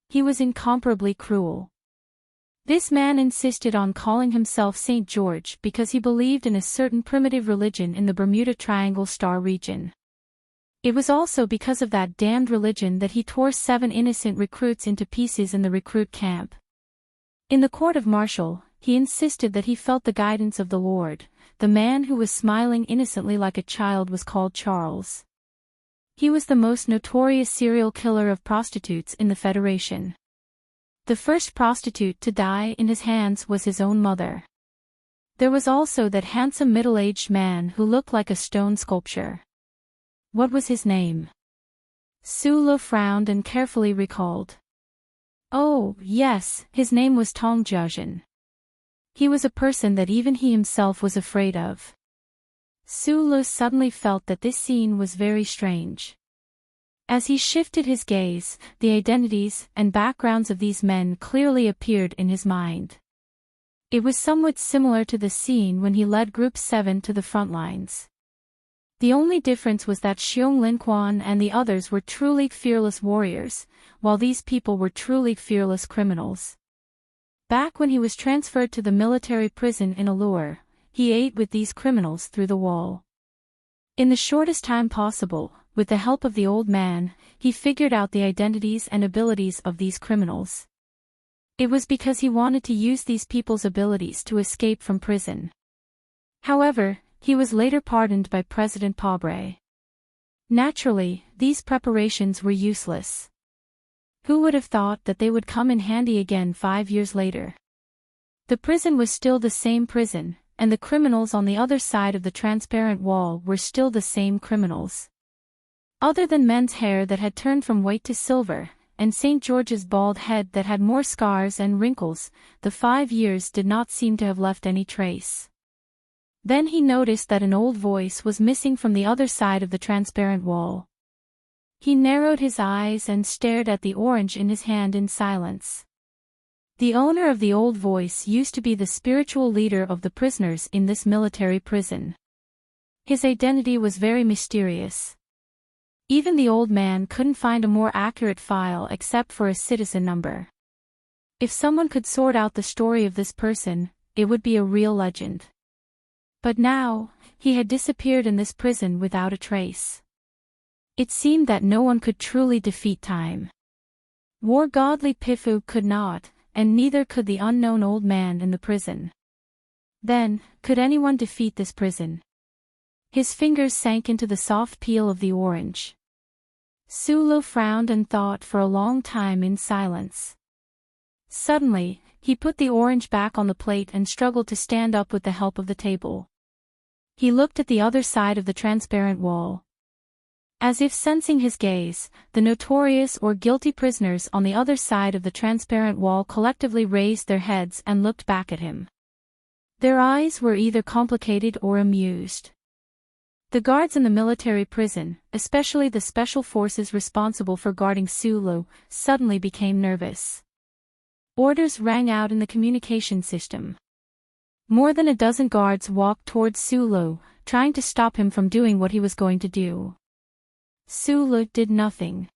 He was incomparably cruel. This man insisted on calling himself St. George because he believed in a certain primitive religion in the Bermuda Triangle star region. It was also because of that damned religion that he tore 7 innocent recruits into pieces in the recruit camp. In the court of martial, he insisted that he felt the guidance of the Lord. The man who was smiling innocently like a child was called Charles. He was the most notorious serial killer of prostitutes in the Federation. The first prostitute to die in his hands was his own mother. There was also that handsome middle-aged man who looked like a stone sculpture. What was his name? Sulu frowned and carefully recalled. Oh, yes, his name was Tong Jiajin. He was a person that even he himself was afraid of. Sulu suddenly felt that this scene was very strange. As he shifted his gaze, the identities and backgrounds of these men clearly appeared in his mind. It was somewhat similar to the scene when he led Group 7 to the front lines. The only difference was that Xiong Linquan and the others were truly fearless warriors, while these people were truly fearless criminals. Back when he was transferred to the military prison in Allure, he ate with these criminals through the wall. In the shortest time possible, with the help of the old man, he figured out the identities and abilities of these criminals. It was because he wanted to use these people's abilities to escape from prison. However, he was later pardoned by President Pobre. Naturally, these preparations were useless. Who would have thought that they would come in handy again 5 years later? The prison was still the same prison, and the criminals on the other side of the transparent wall were still the same criminals. Other than men's hair that had turned from white to silver, and St. George's bald head that had more scars and wrinkles, the 5 years did not seem to have left any trace. Then he noticed that an old voice was missing from the other side of the transparent wall. He narrowed his eyes and stared at the orange in his hand in silence. The owner of the old voice used to be the spiritual leader of the prisoners in this military prison. His identity was very mysterious. Even the old man couldn't find a more accurate file except for a citizen number. If someone could sort out the story of this person, it would be a real legend. But now, he had disappeared in this prison without a trace. It seemed that no one could truly defeat time. War godly Pifu could not, and neither could the unknown old man in the prison. Then, could anyone defeat this prison? His fingers sank into the soft peel of the orange. Sulu frowned and thought for a long time in silence. Suddenly, he put the orange back on the plate and struggled to stand up with the help of the table. He looked at the other side of the transparent wall. As if sensing his gaze, the notorious or guilty prisoners on the other side of the transparent wall collectively raised their heads and looked back at him. Their eyes were either complicated or amused. The guards in the military prison, especially the special forces responsible for guarding Sulu, suddenly became nervous. Orders rang out in the communication system. More than a dozen guards walked towards Sulu, trying to stop him from doing what he was going to do. Sulu did nothing.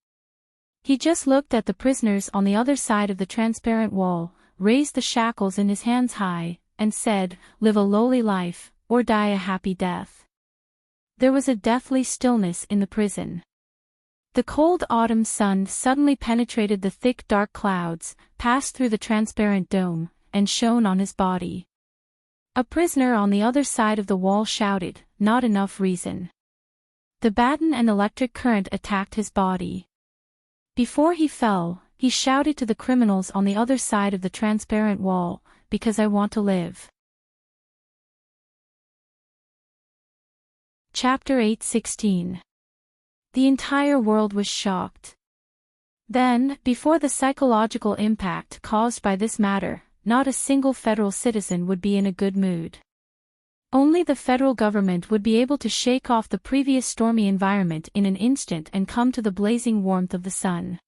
He just looked at the prisoners on the other side of the transparent wall, raised the shackles in his hands high, and said, "Live a lowly life, or die a happy death." There was a deathly stillness in the prison. The cold autumn sun suddenly penetrated the thick dark clouds, passed through the transparent dome, and shone on his body. A prisoner on the other side of the wall shouted, "Not enough reason." The baton and electric current attacked his body. Before he fell, he shouted to the criminals on the other side of the transparent wall, "Because I want to live." Chapter 8:16. The entire world was shocked. Then, before the psychological impact caused by this matter, not a single federal citizen would be in a good mood. Only the federal government would be able to shake off the previous stormy environment in an instant and come to the blazing warmth of the sun.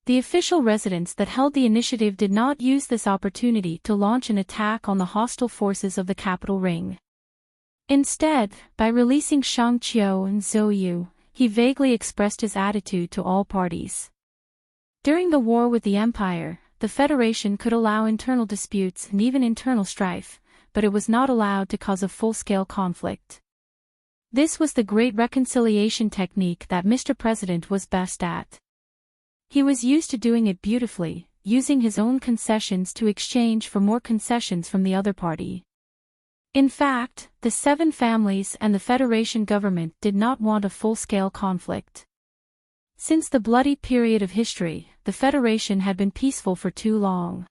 The official residents that held the initiative did not use this opportunity to launch an attack on the hostile forces of the capital ring. Instead, by releasing Shang Qiu and Zhou Yu, he vaguely expressed his attitude to all parties. During the war with the Empire, the Federation could allow internal disputes and even internal strife, but it was not allowed to cause a full-scale conflict. This was the great reconciliation technique that Mr. President was best at. He was used to doing it beautifully, using his own concessions to exchange for more concessions from the other party. In fact, the seven families and the Federation government did not want a full-scale conflict. Since the bloody period of history, the Federation had been peaceful for too long.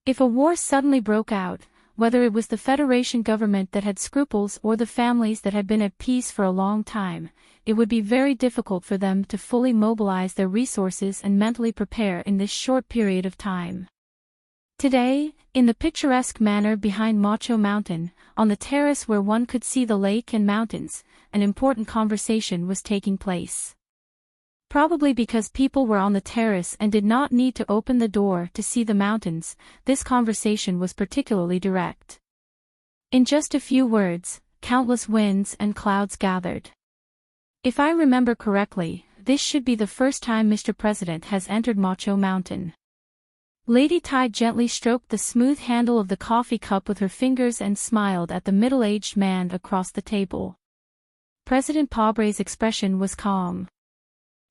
If a war suddenly broke out, whether it was the Federation government that had scruples or the families that had been at peace for a long time, it would be very difficult for them to fully mobilize their resources and mentally prepare in this short period of time. Today, in the picturesque manor behind Macho Mountain, on the terrace where one could see the lake and mountains, an important conversation was taking place. Probably because people were on the terrace and did not need to open the door to see the mountains, this conversation was particularly direct. In just a few words, countless winds and clouds gathered. If I remember correctly, this should be the first time Mr. President has entered Macho Mountain. Lady Tai gently stroked the smooth handle of the coffee cup with her fingers and smiled at the middle-aged man across the table. President Pobre's expression was calm.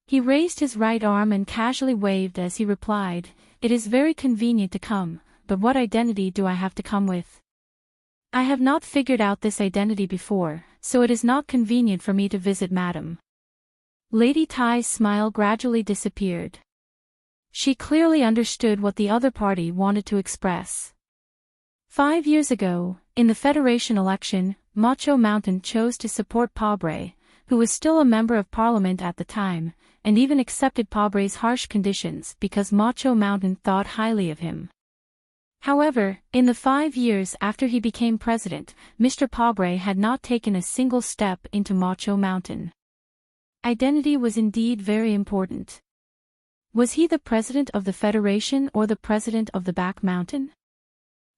He raised his right arm and casually waved as he replied, "It is very convenient to come, but what identity do I have to come with? I have not figured out this identity before, so it is not convenient for me to visit Madam." Lady Tai's smile gradually disappeared. She clearly understood what the other party wanted to express. 5 years ago, in the Federation election, Macho Mountain chose to support Pobre, who was still a member of parliament at the time, and even accepted Pobre's harsh conditions because Macho Mountain thought highly of him. However, in the 5 years after he became president, Mr. Pobre had not taken a single step into Macho Mountain. Identity was indeed very important. Was he the president of the Federation or the president of the back mountain?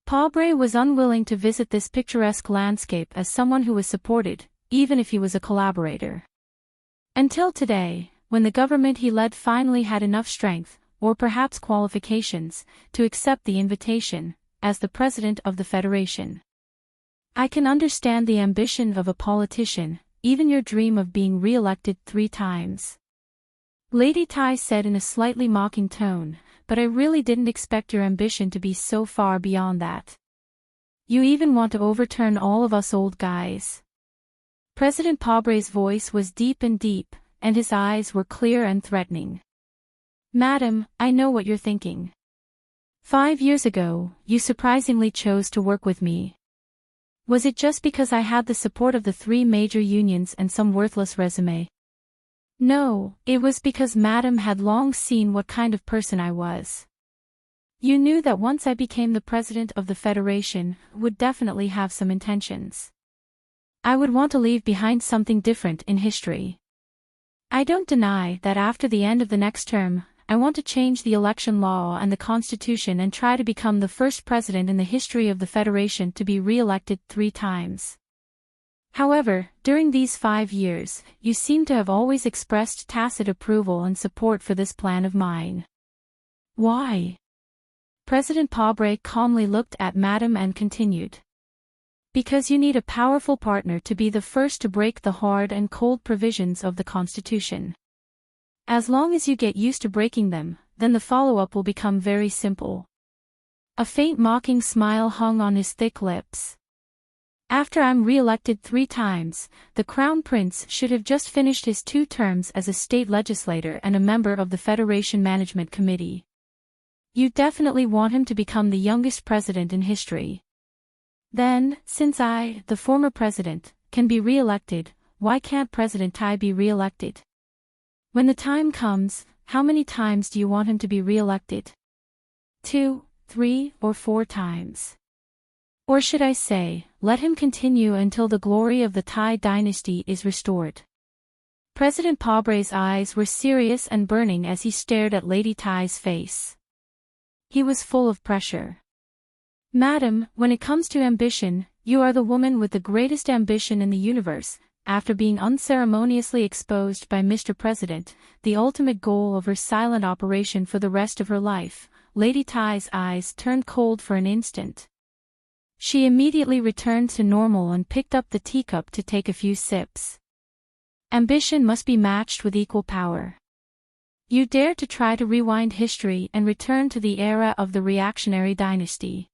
Paubrey was unwilling to visit this picturesque landscape as someone who was supported, even if he was a collaborator. Until today, when the government he led finally had enough strength, or perhaps qualifications, to accept the invitation, as the president of the Federation. I can understand the ambition of a politician, even your dream of being re-elected 3 times. Lady Tai said in a slightly mocking tone, but I really didn't expect your ambition to be so far beyond that. You even want to overturn all of us old guys. President Paubrey's voice was deep, and his eyes were clear and threatening. Madam, I know what you're thinking. 5 years ago, you surprisingly chose to work with me. Was it just because I had the support of the 3 major unions and some worthless resume? No, it was because Madam had long seen what kind of person I was. You knew that once I became the president of the Federation, would definitely have some intentions. I would want to leave behind something different in history. I don't deny that after the end of the next term, I want to change the election law and the Constitution and try to become the first president in the history of the Federation to be re-elected 3 times. However, during these 5 years, you seem to have always expressed tacit approval and support for this plan of mine. Why? President Paubrey calmly looked at Madam and continued. Because you need a powerful partner to be the first to break the hard and cold provisions of the Constitution. As long as you get used to breaking them, then the follow-up will become very simple. A faint mocking smile hung on his thick lips. After I'm re-elected 3 times, the Crown Prince should have just finished his 2 terms as a state legislator and a member of the Federation Management Committee. You definitely want him to become the youngest president in history. Then, since I, the former president, can be re-elected, why can't President Tai be re-elected? When the time comes, how many times do you want him to be re-elected? 2, 3, or 4 times? Or should I say, let him continue until the glory of the Tai dynasty is restored. President Paubrey's eyes were serious and burning as he stared at Lady Tai's face. He was full of pressure. Madam, when it comes to ambition, you are the woman with the greatest ambition in the universe. After being unceremoniously exposed by Mr. President, the ultimate goal of her silent operation for the rest of her life, Lady Tai's eyes turned cold for an instant. She immediately returned to normal and picked up the teacup to take a few sips. Ambition must be matched with equal power. You dare to try to rewind history and return to the era of the reactionary dynasty.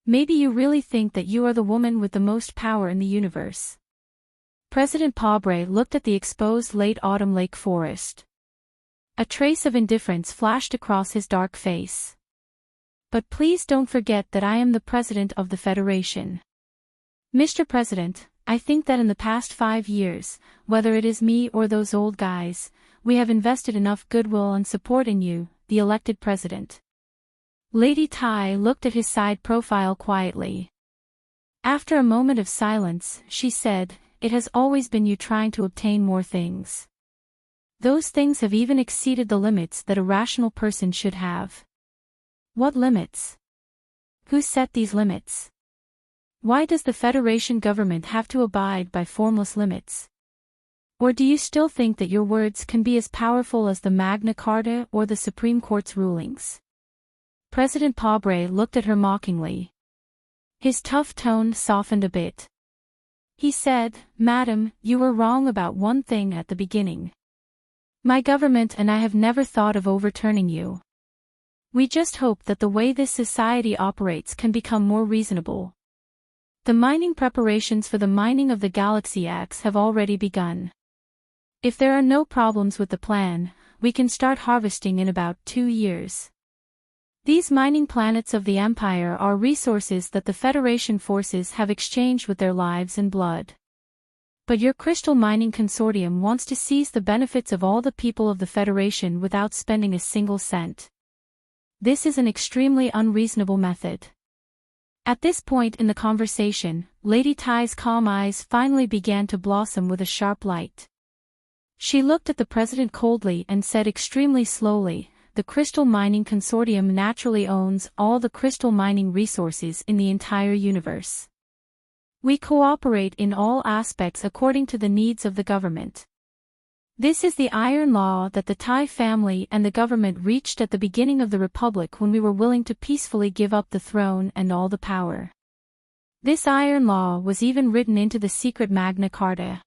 Maybe you really think that you are the woman with the most power in the universe. President Paubrey looked at the exposed late autumn lake forest. A trace of indifference flashed across his dark face. But please don't forget that I am the president of the Federation. Mr. President, I think that in the past 5 years, whether it is me or those old guys, we have invested enough goodwill and support in you, the elected president. Lady Tai looked at his side profile quietly. After a moment of silence, she said, "It has always been you trying to obtain more things. Those things have even exceeded the limits that a rational person should have." What limits? Who set these limits? Why does the Federation government have to abide by formless limits? Or do you still think that your words can be as powerful as the Magna Carta or the Supreme Court's rulings? President Paubrey looked at her mockingly. His tough tone softened a bit. He said, "Madam, you were wrong about one thing at the beginning. My government and I have never thought of overturning you. We just hope that the way this society operates can become more reasonable. The mining preparations for the mining of the Galaxy X have already begun. If there are no problems with the plan, we can start harvesting in about 2 years. These mining planets of the Empire are resources that the Federation forces have exchanged with their lives and blood. But your crystal mining consortium wants to seize the benefits of all the people of the Federation without spending a single cent. This is an extremely unreasonable method." At this point in the conversation, Lady Tai's calm eyes finally began to blossom with a sharp light. She looked at the president coldly and said extremely slowly, the Crystal Mining Consortium naturally owns all the crystal mining resources in the entire universe. We cooperate in all aspects according to the needs of the government. This is the iron law that the Tai family and the government reached at the beginning of the Republic when we were willing to peacefully give up the throne and all the power. This iron law was even written into the secret Magna Carta.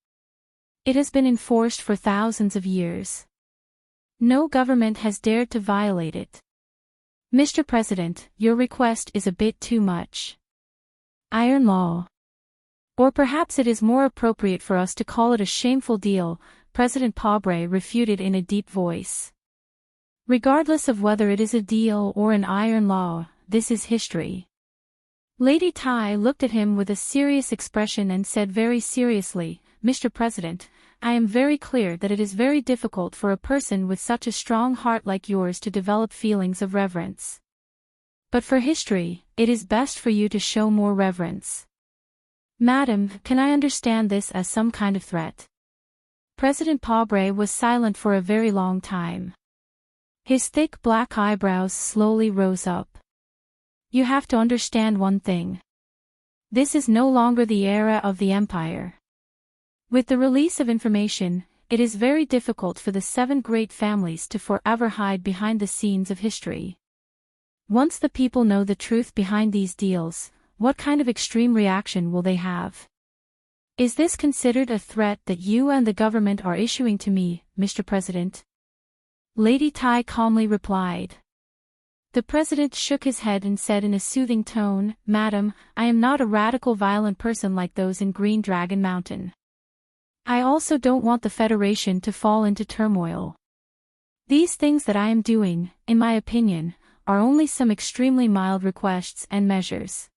It has been enforced for thousands of years. No government has dared to violate it. Mr. President, your request is a bit too much. Iron law. Or perhaps it is more appropriate for us to call it a shameful deal, President Pobre refuted in a deep voice. Regardless of whether it is a deal or an iron law, this is history. Lady Tai looked at him with a serious expression and said very seriously, Mr. President, I am very clear that it is very difficult for a person with such a strong heart like yours to develop feelings of reverence. But for history, it is best for you to show more reverence. Madam, can I understand this as some kind of threat? President Pobre was silent for a very long time. His thick black eyebrows slowly rose up. You have to understand one thing. This is no longer the era of the Empire. With the release of information, it is very difficult for the 7 great families to forever hide behind the scenes of history. Once the people know the truth behind these deals, what kind of extreme reaction will they have? Is this considered a threat that you and the government are issuing to me, Mr. President? Lady Tai calmly replied. The president shook his head and said in a soothing tone, Madam, I am not a radical violent person like those in Green Dragon Mountain. I also don't want the Federation to fall into turmoil. These things that I am doing, in my opinion, are only some extremely mild requests and measures.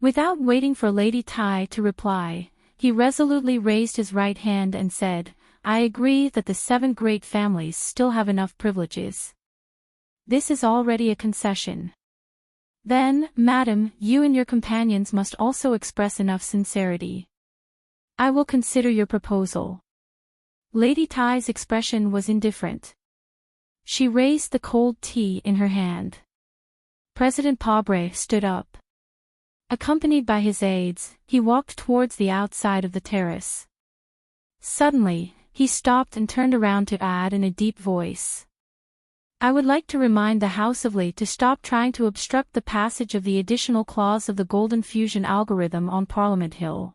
Without waiting for Lady Tai to reply, he resolutely raised his right hand and said, I agree that the 7 great families still have enough privileges. This is already a concession. Then, Madam, you and your companions must also express enough sincerity. I will consider your proposal. Lady Tai's expression was indifferent. She raised the cold tea in her hand. President Pobre stood up. Accompanied by his aides, he walked towards the outside of the terrace. Suddenly, he stopped and turned around to add in a deep voice. I would like to remind the House of Li to stop trying to obstruct the passage of the additional clause of the Golden Fusion algorithm on Parliament Hill.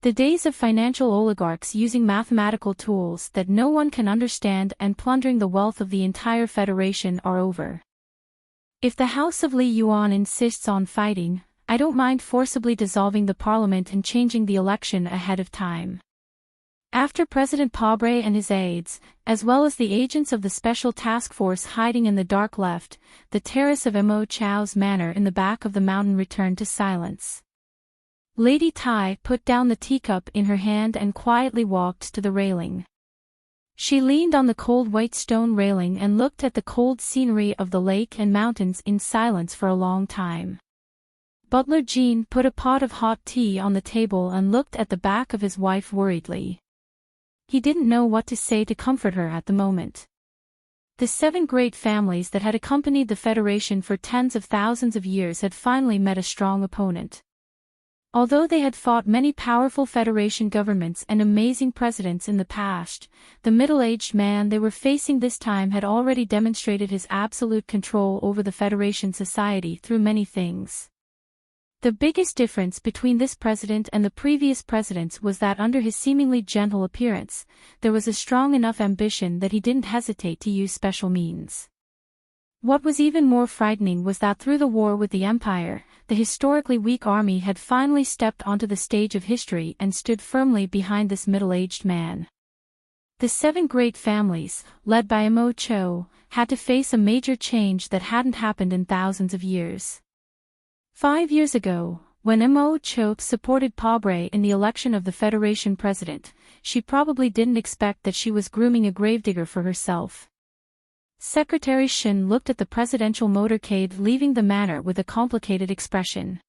The days of financial oligarchs using mathematical tools that no one can understand and plundering the wealth of the entire Federation are over. If the House of Li Yuan insists on fighting, I don't mind forcibly dissolving the parliament and changing the election ahead of time. After President Pobre and his aides, as well as the agents of the Special Task Force hiding in the dark left, the terrace of Mo Chao's manor in the back of the mountain returned to silence. Lady Tai put down the teacup in her hand and quietly walked to the railing. She leaned on the cold white stone railing and looked at the cold scenery of the lake and mountains in silence for a long time. Butler Jean put a pot of hot tea on the table and looked at the back of his wife worriedly. He didn't know what to say to comfort her at the moment. The 7 great families that had accompanied the Federation for tens of thousands of years had finally met a strong opponent. Although they had fought many powerful Federation governments and amazing presidents in the past, the middle-aged man they were facing this time had already demonstrated his absolute control over the Federation society through many things. The biggest difference between this president and the previous presidents was that under his seemingly gentle appearance, there was a strong enough ambition that he didn't hesitate to use special means. What was even more frightening was that through the war with the Empire, the historically weak army had finally stepped onto the stage of history and stood firmly behind this middle-aged man. The 7 great families, led by Mo Cho, had to face a major change that hadn't happened in thousands of years. 5 years ago, when Mo Cho supported Pobre in the election of the Federation president, she probably didn't expect that she was grooming a gravedigger for herself. Secretary Shin looked at the presidential motorcade leaving the manor with a complicated expression.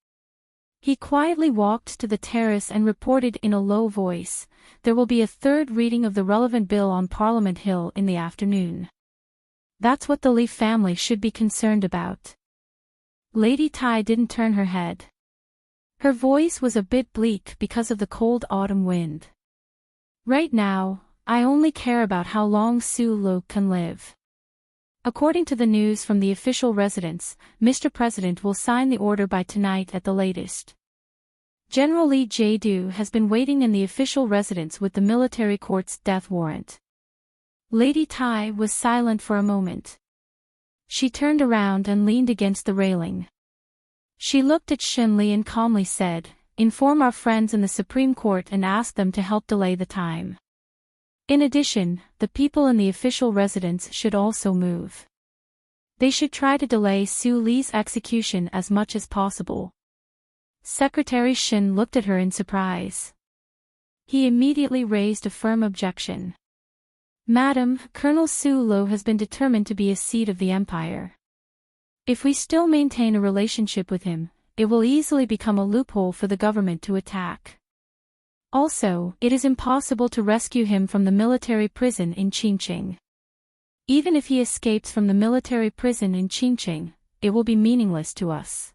He quietly walked to the terrace and reported in a low voice, "There will be a 3rd reading of the relevant bill on Parliament Hill in the afternoon. That's what the Li family should be concerned about. Lady Tai didn't turn her head. Her voice was a bit bleak because of the cold autumn wind. Right now, I only care about how long Su Lo can live. According to the news from the official residence, Mr. President will sign the order by tonight at the latest. General Li Jiedu has been waiting in the official residence with the military court's death warrant. Lady Tai was silent for a moment. She turned around and leaned against the railing. She looked at Shen Li and calmly said, "Inform our friends in the Supreme Court and ask them to help delay the time. In addition, the people in the official residence should also move. They should try to delay Su Li's execution as much as possible." Secretary Shen looked at her in surprise. He immediately raised a firm objection. "Madam, Colonel Su Lo has been determined to be a seat of the empire. If we still maintain a relationship with him, it will easily become a loophole for the government to attack. Also, it is impossible to rescue him from the military prison in Qingqing. Even if he escapes from the military prison in Qingqing, it will be meaningless to us.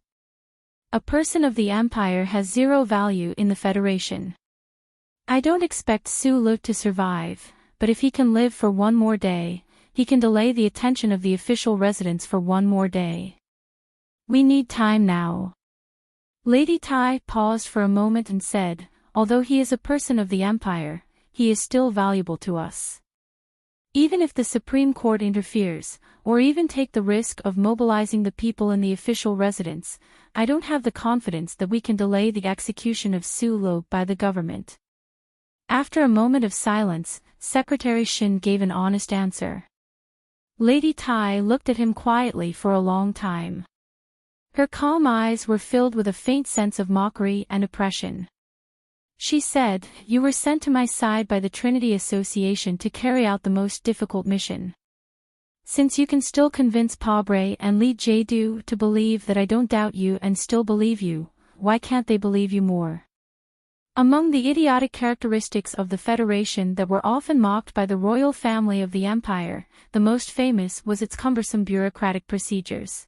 A person of the empire has zero value in the Federation. I don't expect Su Lo to survive, but if he can live for one more day, he can delay the attention of the official residence for one more day. We need time now." Lady Tai paused for a moment and said, "Although he is a person of the empire, he is still valuable to us. Even if the Supreme Court interferes, or even take the risk of mobilizing the people in the official residence, I don't have the confidence that we can delay the execution of Su Lo by the government." After a moment of silence, Secretary Shen gave an honest answer. Lady Tai looked at him quietly for a long time. Her calm eyes were filled with a faint sense of mockery and oppression. She said, "You were sent to my side by the Trinity Association to carry out the most difficult mission. Since you can still convince Pabre and Li Jiedu to believe that I don't doubt you and still believe you, why can't they believe you more?" Among the idiotic characteristics of the Federation that were often mocked by the royal family of the empire, the most famous was its cumbersome bureaucratic procedures.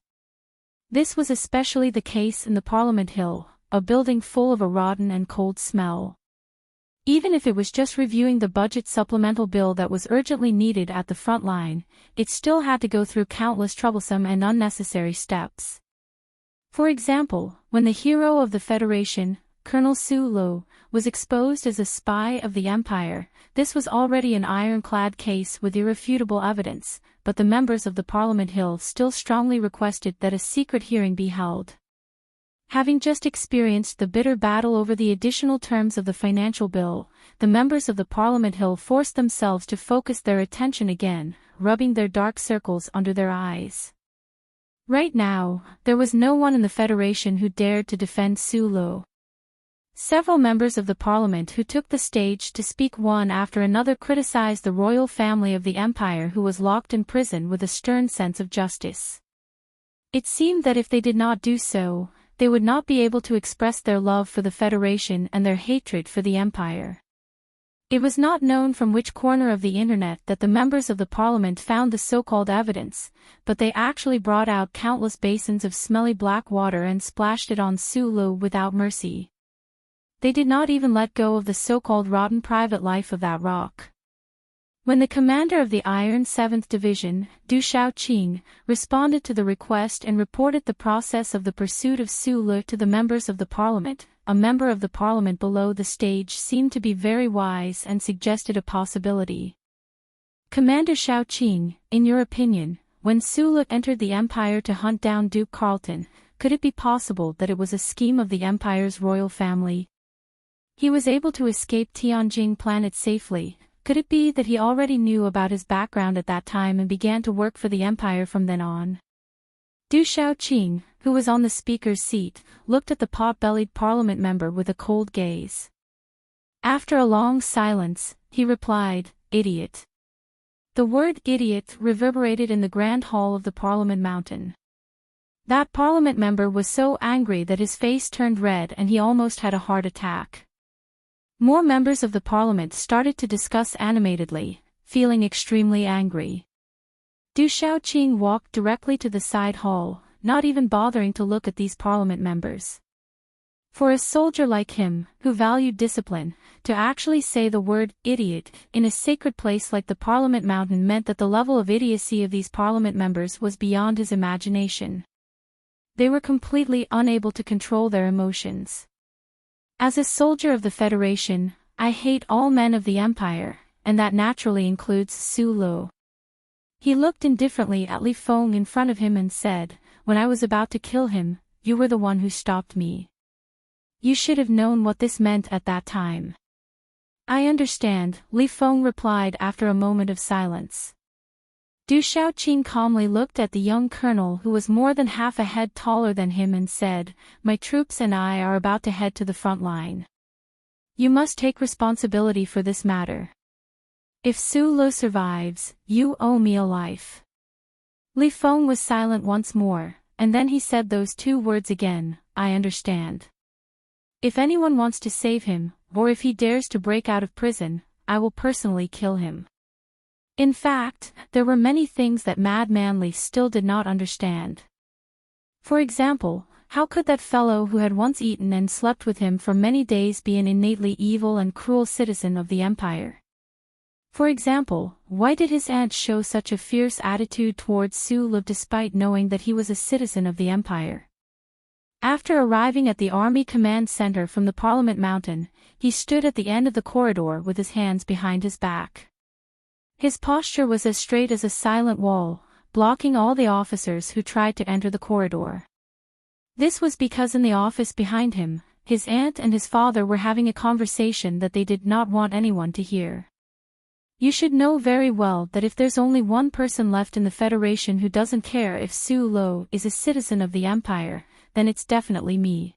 This was especially the case in the Parliament Hill, a building full of a rotten and cold smell. Even if it was just reviewing the budget supplemental bill that was urgently needed at the front line, it still had to go through countless troublesome and unnecessary steps. For example, when the hero of the Federation, Colonel Su Lo, was exposed as a spy of the empire, this was already an ironclad case with irrefutable evidence, but the members of the Parliament Hill still strongly requested that a secret hearing be held. Having just experienced the bitter battle over the additional terms of the financial bill, the members of the Parliament Hill forced themselves to focus their attention again, rubbing their dark circles under their eyes. Right now, there was no one in the Federation who dared to defend Su Lo. Several members of the parliament who took the stage to speak one after another criticized the royal family of the empire who was locked in prison with a stern sense of justice. It seemed that if they did not do so, they would not be able to express their love for the Federation and their hatred for the empire. It was not known from which corner of the internet that the members of the parliament found the so-called evidence, but they actually brought out countless basins of smelly black water and splashed it on Su Lo without mercy. They did not even let go of the so-called rotten private life of that rock. When the commander of the Iron 7th Division, Du Shaoqing, responded to the request and reported the process of the pursuit of Su Lo to the members of the parliament, a member of the parliament below the stage seemed to be very wise and suggested a possibility. "Commander Shaoqing, in your opinion, when Su Lo entered the empire to hunt down Duke Carlton, could it be possible that it was a scheme of the empire's royal family? He was able to escape Tianjing planet safely. Could it be that he already knew about his background at that time and began to work for the empire from then on?" Du Shaoqing, who was on the speaker's seat, looked at the pot-bellied parliament member with a cold gaze. After a long silence, he replied, "Idiot." The word idiot reverberated in the grand hall of the Parliament Mountain. That parliament member was so angry that his face turned red and he almost had a heart attack. More members of the parliament started to discuss animatedly, feeling extremely angry. Du Shaoqing walked directly to the side hall, not even bothering to look at these parliament members. For a soldier like him, who valued discipline, to actually say the word idiot in a sacred place like the Parliament Mountain meant that the level of idiocy of these parliament members was beyond his imagination. They were completely unable to control their emotions. As a soldier of the Federation, I hate all men of the Empire, and that naturally includes Su Lo. He looked indifferently at Li Feng in front of him and said, "When I was about to kill him, you were the one who stopped me. You should have known what this meant at that time." "I understand," Li Feng replied after a moment of silence. Du Shaoqing calmly looked at the young colonel who was more than half a head taller than him and said, "My troops and I are about to head to the front line. You must take responsibility for this matter. If Su Lo survives, you owe me a life." Li Feng was silent once more, and then he said those two words again, "I understand. If anyone wants to save him, or if he dares to break out of prison, I will personally kill him." In fact, there were many things that Madman Li still did not understand. For example, how could that fellow who had once eaten and slept with him for many days be an innately evil and cruel citizen of the Empire? For example, why did his aunt show such a fierce attitude towards Su Lo despite knowing that he was a citizen of the Empire? After arriving at the Army Command Center from the Parliament Mountain, he stood at the end of the corridor with his hands behind his back. His posture was as straight as a silent wall, blocking all the officers who tried to enter the corridor. This was because in the office behind him, his aunt and his father were having a conversation that they did not want anyone to hear. You should know very well that if there's only one person left in the Federation who doesn't care if Su Lo is a citizen of the Empire, then it's definitely me.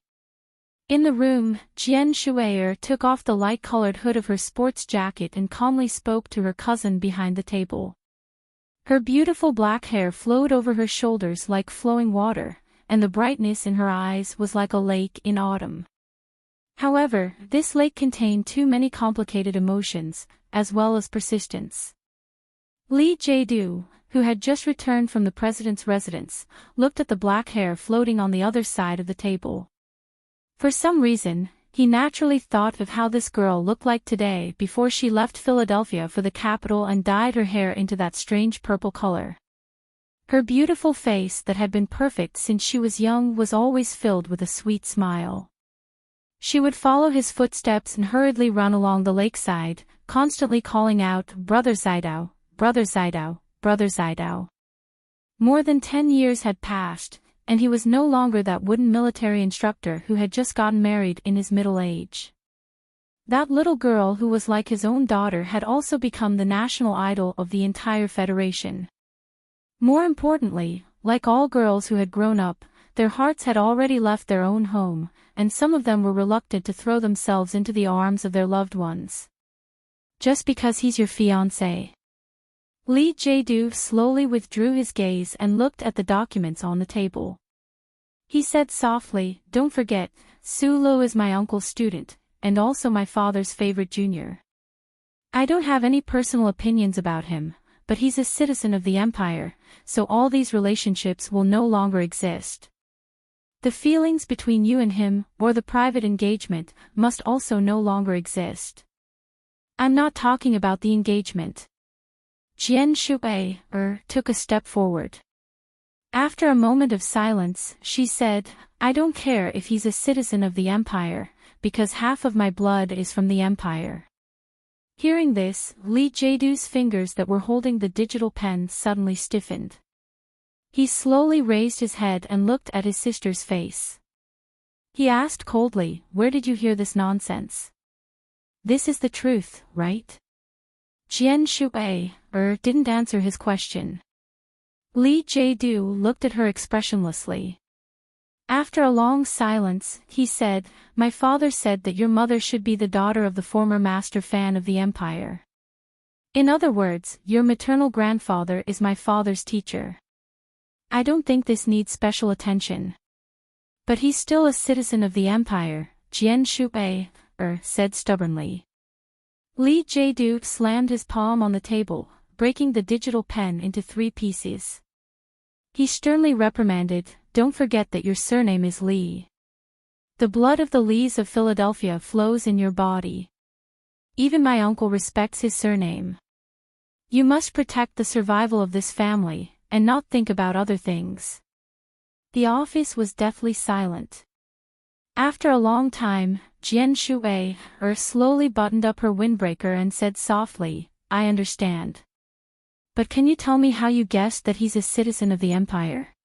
In the room, Jian Shuier took off the light-colored hood of her sports jacket and calmly spoke to her cousin behind the table. Her beautiful black hair flowed over her shoulders like flowing water, and the brightness in her eyes was like a lake in autumn. However, this lake contained too many complicated emotions, as well as persistence. Li Jiedu, who had just returned from the president's residence, looked at the black hair floating on the other side of the table. For some reason, he naturally thought of how this girl looked like today before she left Philadelphia for the capital and dyed her hair into that strange purple color. Her beautiful face that had been perfect since she was young was always filled with a sweet smile. She would follow his footsteps and hurriedly run along the lakeside, constantly calling out, "Brother Zidao, Brother Zidao, Brother Zidao." More than 10 years had passed, and he was no longer that wooden military instructor who had just gotten married in his middle age. That little girl who was like his own daughter had also become the national idol of the entire Federation. More importantly, like all girls who had grown up, their hearts had already left their own home, and some of them were reluctant to throw themselves into the arms of their loved ones. "Just because he's your fiancé." Li Jiedu slowly withdrew his gaze and looked at the documents on the table. He said softly, "Don't forget, Su Lo is my uncle's student, and also my father's favorite junior. I don't have any personal opinions about him, but he's a citizen of the Empire, so all these relationships will no longer exist. The feelings between you and him, or the private engagement, must also no longer exist." "I'm not talking about the engagement." Jian Shuier took a step forward. After a moment of silence, she said, "I don't care if he's a citizen of the Empire, because half of my blood is from the Empire." Hearing this, Li Jiedu's fingers that were holding the digital pen suddenly stiffened. He slowly raised his head and looked at his sister's face. He asked coldly, "Where did you hear this nonsense? This is the truth, right?" Jian Shuier didn't answer his question. Li Jiedu looked at her expressionlessly. After a long silence, he said, "My father said that your mother should be the daughter of the former master fan of the Empire. In other words, your maternal grandfather is my father's teacher. I don't think this needs special attention." "But he's still a citizen of the Empire," Jian Shuier said stubbornly. Li Jiedu slammed his palm on the table, breaking the digital pen into 3 pieces. He sternly reprimanded, "Don't forget that your surname is Lee. The blood of the Lees of Philadelphia flows in your body. Even my uncle respects his surname. You must protect the survival of this family, and not think about other things." The office was deathly silent. After a long time, Jian Shui slowly buttoned up her windbreaker and said softly, "I understand. But can you tell me how you guessed that he's a citizen of the Empire?"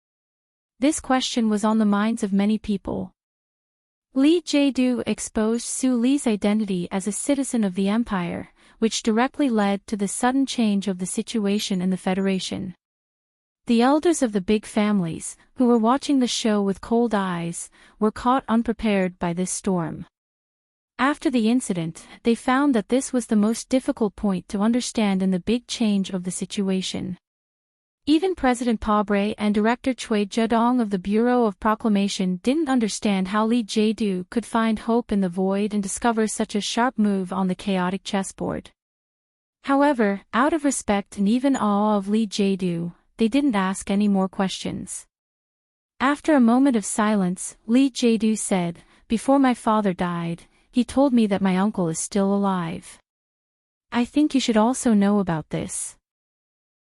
This question was on the minds of many people. Li Jiedu exposed Su Li's identity as a citizen of the Empire, which directly led to the sudden change of the situation in the Federation. The elders of the big families, who were watching the show with cold eyes, were caught unprepared by this storm. After the incident, they found that this was the most difficult point to understand in the big change of the situation. Even President Pabre and Director Cui Zedong of the Bureau of Proclamation didn't understand how Li Jiedu could find hope in the void and discover such a sharp move on the chaotic chessboard. However, out of respect and even awe of Li Jiedu, they didn't ask any more questions. After a moment of silence, Li Jiedu said, "Before my father died, he told me that my uncle is still alive. I think you should also know about this."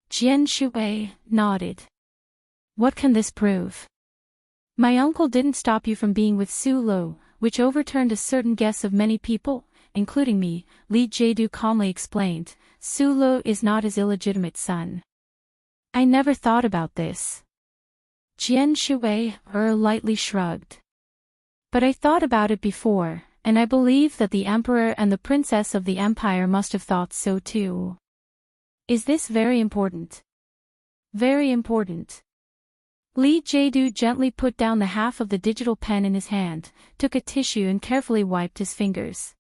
Jian Shui nodded. "What can this prove?" "My uncle didn't stop you from being with Su Lo, which overturned a certain guess of many people, including me," Li Jiedu calmly explained. "Su Lo is not his illegitimate son." "I never thought about this." Jian Shui lightly shrugged. "But I thought about it before, and I believe that the Emperor and the Princess of the Empire must have thought so too." "Is this very important?" "Very important." Li Jiedu gently put down the half of the digital pen in his hand, took a tissue and carefully wiped his fingers.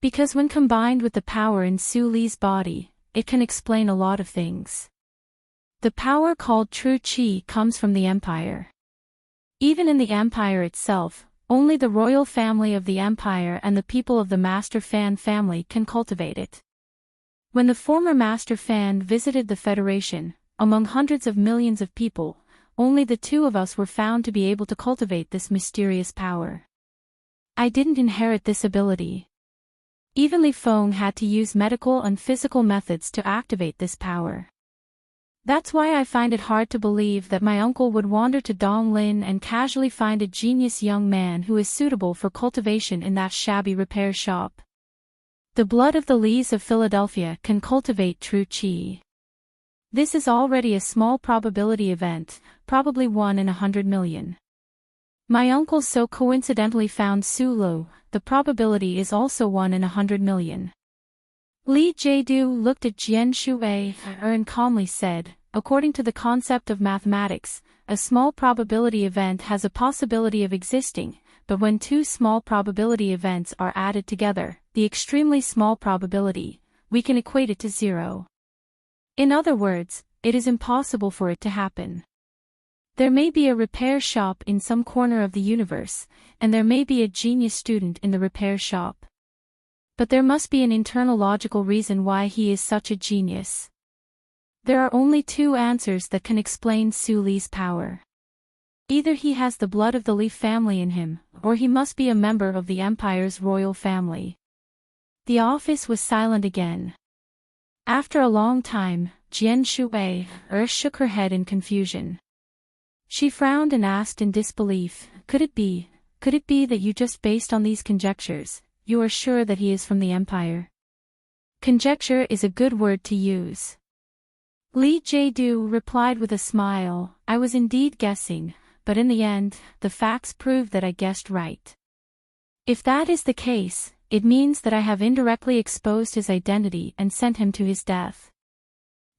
"Because when combined with the power in Su Li's body, it can explain a lot of things. The power called true qi comes from the Empire. Even in the Empire itself, only the royal family of the Empire and the people of the Master Fan family can cultivate it. When the former Master Fan visited the Federation, among hundreds of millions of people, only the 2 of us were found to be able to cultivate this mysterious power. I didn't inherit this ability. Even Li Feng had to use medical and physical methods to activate this power. That's why I find it hard to believe that my uncle would wander to Donglin and casually find a genius young man who is suitable for cultivation in that shabby repair shop. The blood of the Lees of Philadelphia can cultivate true qi. This is already a small probability event, probably 1 in 100 million. My uncle so coincidentally found Su Lo, the probability is also 1 in 100 million. Li Jiedu looked at Jian Shui and calmly said, "According to the concept of mathematics, a small probability event has a possibility of existing, but when 2 small probability events are added together, the extremely small probability, we can equate it to 0. In other words, it is impossible for it to happen. There may be a repair shop in some corner of the universe, and there may be a genius student in the repair shop. But there must be an internal logical reason why he is such a genius. There are only 2 answers that can explain Su Li's power. Either he has the blood of the Li family in him, or he must be a member of the Empire's royal family." The office was silent again. After a long time, Jian Shui shook her head in confusion. She frowned and asked in disbelief, Could it be that you just based on these conjectures, you are sure that he is from the Empire?" "Conjecture is a good word to use." Li Jiedu replied with a smile, "I was indeed guessing, but in the end, the facts prove that I guessed right. If that is the case, it means that I have indirectly exposed his identity and sent him to his death."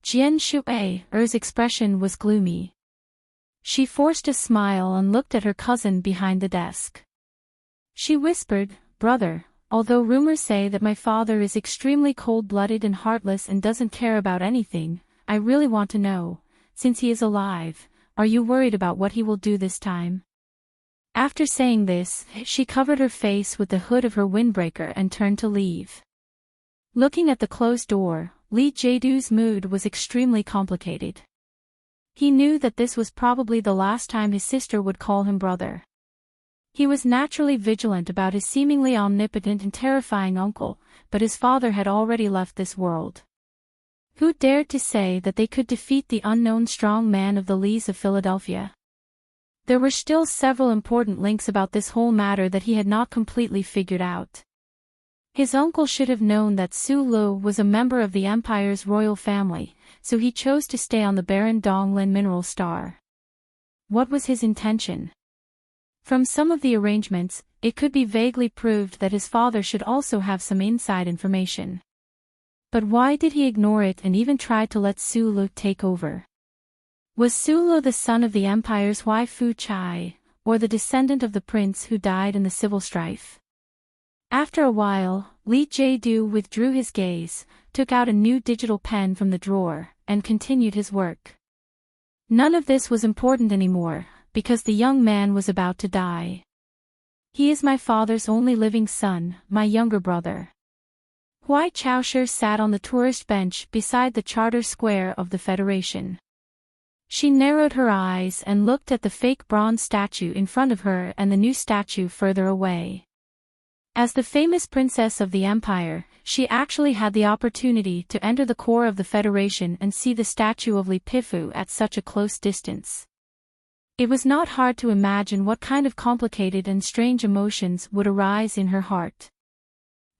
Jian Shui's expression was gloomy. She forced a smile and looked at her cousin behind the desk. She whispered, "Brother, although rumors say that my father is extremely cold-blooded and heartless and doesn't care about anything, I really want to know, since he is alive, are you worried about what he will do this time?" After saying this, she covered her face with the hood of her windbreaker and turned to leave. Looking at the closed door, Li Jiedu's mood was extremely complicated. He knew that this was probably the last time his sister would call him brother. He was naturally vigilant about his seemingly omnipotent and terrifying uncle, but his father had already left this world. Who dared to say that they could defeat the unknown strong man of the Lees of Philadelphia? There were still several important links about this whole matter that he had not completely figured out. His uncle should have known that Su Lu was a member of the Empire's royal family, so he chose to stay on the Baron Donglin mineral star. What was his intention? From some of the arrangements, it could be vaguely proved that his father should also have some inside information. But why did he ignore it and even try to let Su Lu take over? Was Su Lu the son of the Empire's Hui Fu Chai, or the descendant of the prince who died in the civil strife? After a while, Li Jiedu withdrew his gaze, took out a new digital pen from the drawer, and continued his work. None of this was important anymore, because the young man was about to die. He is my father's only living son, my younger brother. Hui Chaoshi sat on the tourist bench beside the Charter Square of the Federation. She narrowed her eyes and looked at the fake bronze statue in front of her and the new statue further away. As the famous princess of the Empire, she actually had the opportunity to enter the core of the Federation and see the statue of Li Pifu at such a close distance. It was not hard to imagine what kind of complicated and strange emotions would arise in her heart.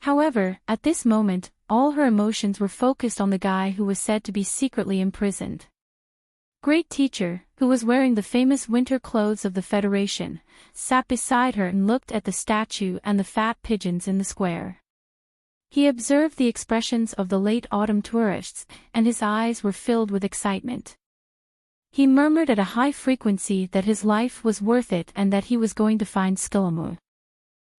However, at this moment, all her emotions were focused on the guy who was said to be secretly imprisoned. Great Teacher, who was wearing the famous winter clothes of the Federation, sat beside her and looked at the statue and the fat pigeons in the square. He observed the expressions of the late autumn tourists, and his eyes were filled with excitement. He murmured at a high frequency that his life was worth it and that he was going to find Skillamu.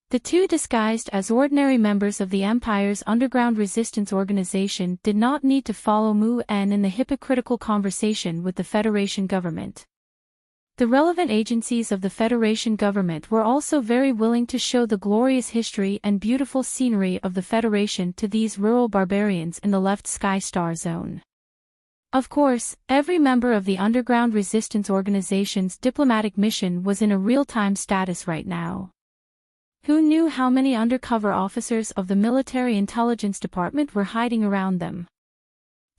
The two, disguised as ordinary members of the Empire's underground resistance organization, did not need to follow Mu En in the hypocritical conversation with the Federation government. The relevant agencies of the Federation government were also very willing to show the glorious history and beautiful scenery of the Federation to these rural barbarians in the left Sky Star Zone. Of course, every member of the underground resistance organization's diplomatic mission was in a real-time status right now. Who knew how many undercover officers of the military intelligence department were hiding around them?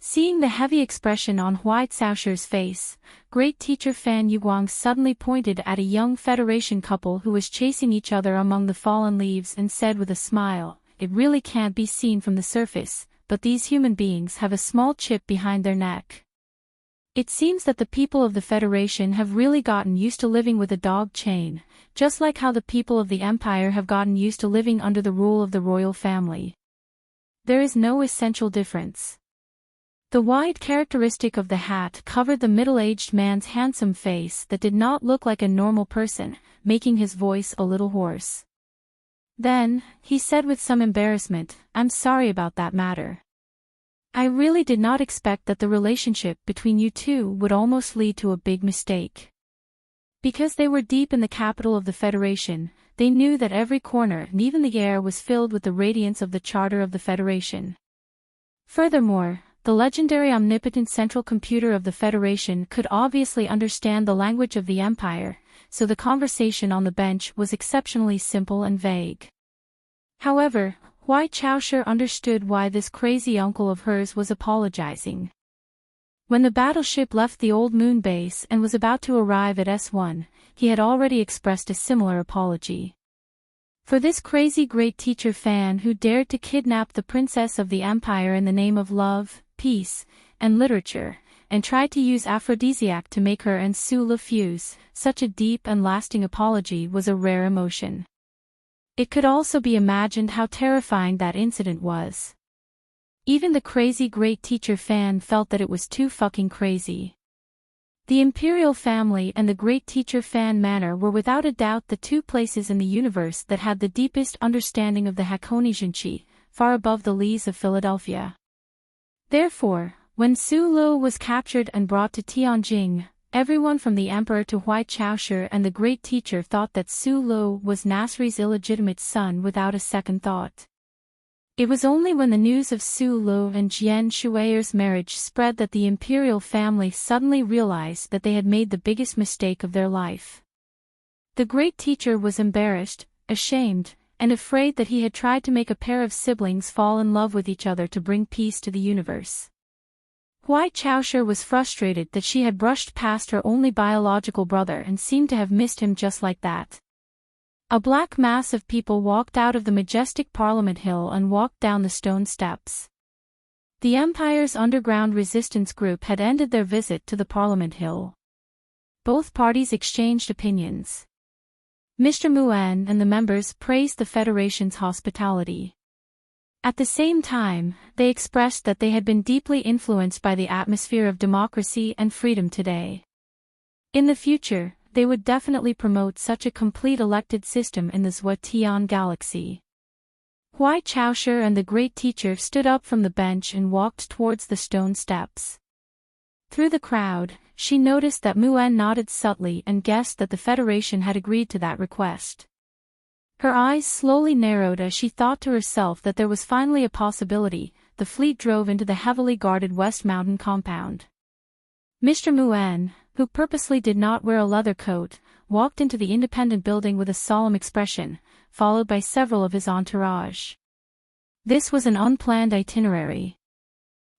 Seeing the heavy expression on Hui Caoshir's face, Great Teacher Fan Yuguang suddenly pointed at a young Federation couple who was chasing each other among the fallen leaves and said with a smile, "It really can't be seen from the surface, but these human beings have a small chip behind their neck." It seems that the people of the Federation have really gotten used to living with a dog chain, just like how the people of the Empire have gotten used to living under the rule of the royal family. There is no essential difference. The wide characteristic of the hat covered the middle-aged man's handsome face that did not look like a normal person, making his voice a little hoarse. Then, he said with some embarrassment, "I'm sorry about that matter. I really did not expect that the relationship between you two would almost lead to a big mistake." Because they were deep in the capital of the Federation, they knew that every corner and even the air was filled with the radiance of the Charter of the Federation. Furthermore, the legendary omnipotent central computer of the Federation could obviously understand the language of the Empire, so the conversation on the bench was exceptionally simple and vague. However, Hui Chaoshi understood why this crazy uncle of hers was apologizing. When the battleship left the old moon base and was about to arrive at S1, he had already expressed a similar apology. For this crazy Great Teacher Fan who dared to kidnap the princess of the Empire in the name of love, peace, and literature, and tried to use aphrodisiac to make her and Su Lu fuse, such a deep and lasting apology was a rare emotion. It could also be imagined how terrifying that incident was. Even the crazy Great Teacher Fan felt that it was too fucking crazy. The Imperial family and the Great Teacher Fan Manor were without a doubt the two places in the universe that had the deepest understanding of the Hakone Jinchi, far above the Lees of Philadelphia. Therefore, when Su Lu was captured and brought to Tianjing, everyone from the Emperor to Hui Chaoshi and the Great Teacher thought that Su Lu was Nasri's illegitimate son without a second thought. It was only when the news of Su Lu and Jian Shui's marriage spread that the imperial family suddenly realized that they had made the biggest mistake of their life. The great teacher was embarrassed, ashamed, and afraid that he had tried to make a pair of siblings fall in love with each other to bring peace to the universe. Huai Chaoshi was frustrated that she had brushed past her only biological brother and seemed to have missed him just like that. A black mass of people walked out of the majestic Parliament Hill and walked down the stone steps. The Empire's underground resistance group had ended their visit to the Parliament Hill. Both parties exchanged opinions. Mr. Muan and the members praised the Federation's hospitality. At the same time, they expressed that they had been deeply influenced by the atmosphere of democracy and freedom today. In the future, they would definitely promote such a complete elected system in the Zhuotian galaxy. Huai Chaoshi and the great teacher stood up from the bench and walked towards the stone steps. Through the crowd, she noticed that Muan nodded subtly and guessed that the Federation had agreed to that request. Her eyes slowly narrowed as she thought to herself that there was finally a possibility. The fleet drove into the heavily guarded West Mountain compound. Mr. Muan, who purposely did not wear a leather coat, walked into the independent building with a solemn expression, followed by several of his entourage. This was an unplanned itinerary.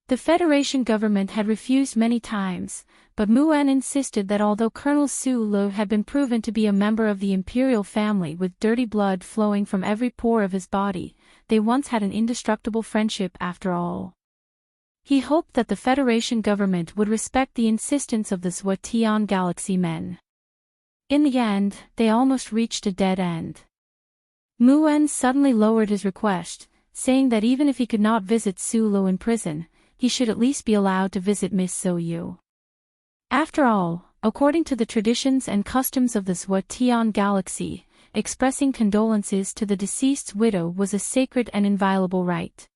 The Federation government had refused many times, but Muan insisted that although Colonel Su Lu had been proven to be a member of the imperial family with dirty blood flowing from every pore of his body, they once had an indestructible friendship after all. He hoped that the Federation government would respect the insistence of the Zhuotian galaxy men. In the end, they almost reached a dead end. Muan suddenly lowered his request, saying that even if he could not visit Su Lu in prison, he should at least be allowed to visit Miss So Yu. After all, according to the traditions and customs of the Zhuotian galaxy, expressing condolences to the deceased's widow was a sacred and inviolable right.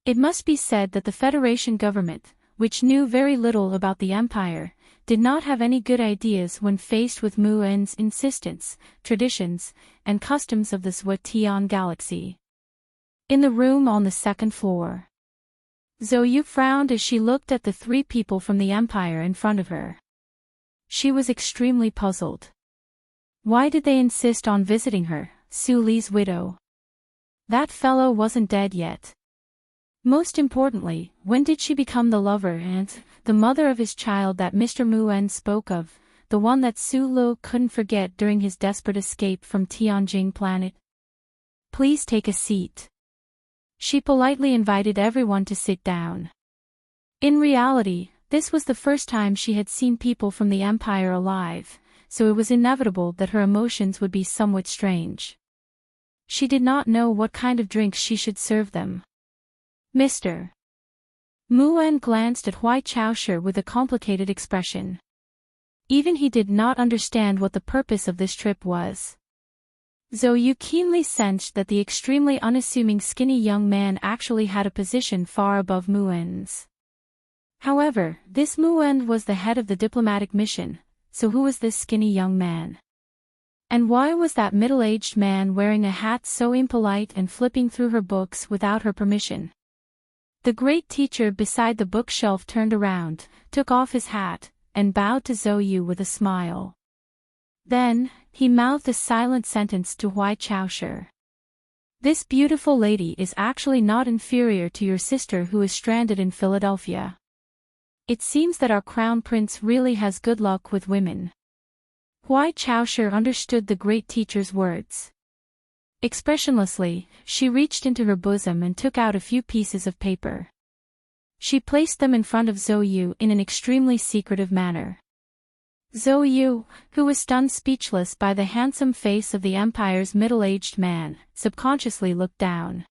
It must be said that the Federation government, which knew very little about the Empire, did not have any good ideas when faced with Muan's insistence, traditions, and customs of the Zhuotian galaxy. In the room on the second floor, Zhou Yu frowned as she looked at the three people from the Empire in front of her. She was extremely puzzled. Why did they insist on visiting her, Su Li's widow? That fellow wasn't dead yet. Most importantly, when did she become the lover and the mother of his child that Mr. Muan spoke of, the one that Su Lu couldn't forget during his desperate escape from Tianjing planet? Please take a seat. She politely invited everyone to sit down. In reality, this was the first time she had seen people from the Empire alive, so it was inevitable that her emotions would be somewhat strange. She did not know what kind of drinks she should serve them. Mr. Muan glanced at Huai Chaoshi with a complicated expression. Even he did not understand what the purpose of this trip was. Zhou Yu keenly sensed that the extremely unassuming skinny young man actually had a position far above Muan's. However, this Muan was the head of the diplomatic mission, so who was this skinny young man? And why was that middle-aged man wearing a hat so impolite and flipping through her books without her permission? The great teacher beside the bookshelf turned around, took off his hat, and bowed to Zhou Yu with a smile. Then, he mouthed a silent sentence to Huai Chaoshi. This beautiful lady is actually not inferior to your sister who is stranded in Philadelphia. It seems that our crown prince really has good luck with women. Huai Chaoshi understood the great teacher's words. Expressionlessly, she reached into her bosom and took out a few pieces of paper. She placed them in front of Zhou Yu in an extremely secretive manner. Zhou Yu, who was stunned speechless by the handsome face of the Empire's middle-aged man, subconsciously looked down.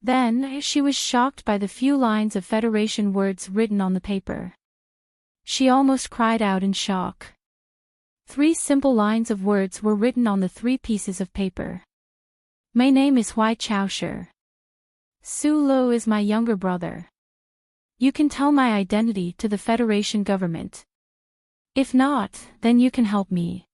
Then, she was shocked by the few lines of Federation words written on the paper. She almost cried out in shock. 3 simple lines of words were written on the 3 pieces of paper. My name is Huai Chaoshi. Su Lu is my younger brother. You can tell my identity to the Federation government. If not, then you can help me.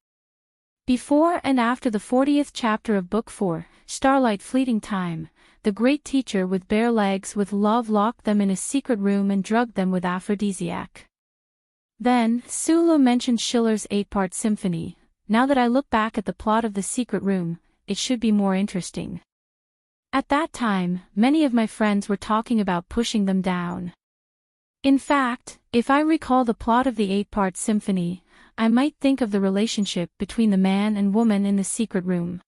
Before and after the 40th chapter of Book 4, Starlight Fleeting Time, the great teacher with bare legs with love locked them in a secret room and drugged them with aphrodisiac. Then, Sulu mentioned Schiller's 8-part symphony. Now that I look back at the plot of The Secret Room, it should be more interesting. At that time, many of my friends were talking about pushing them down. In fact, if I recall the plot of the 8-part symphony, I might think of the relationship between the man and woman in the secret room.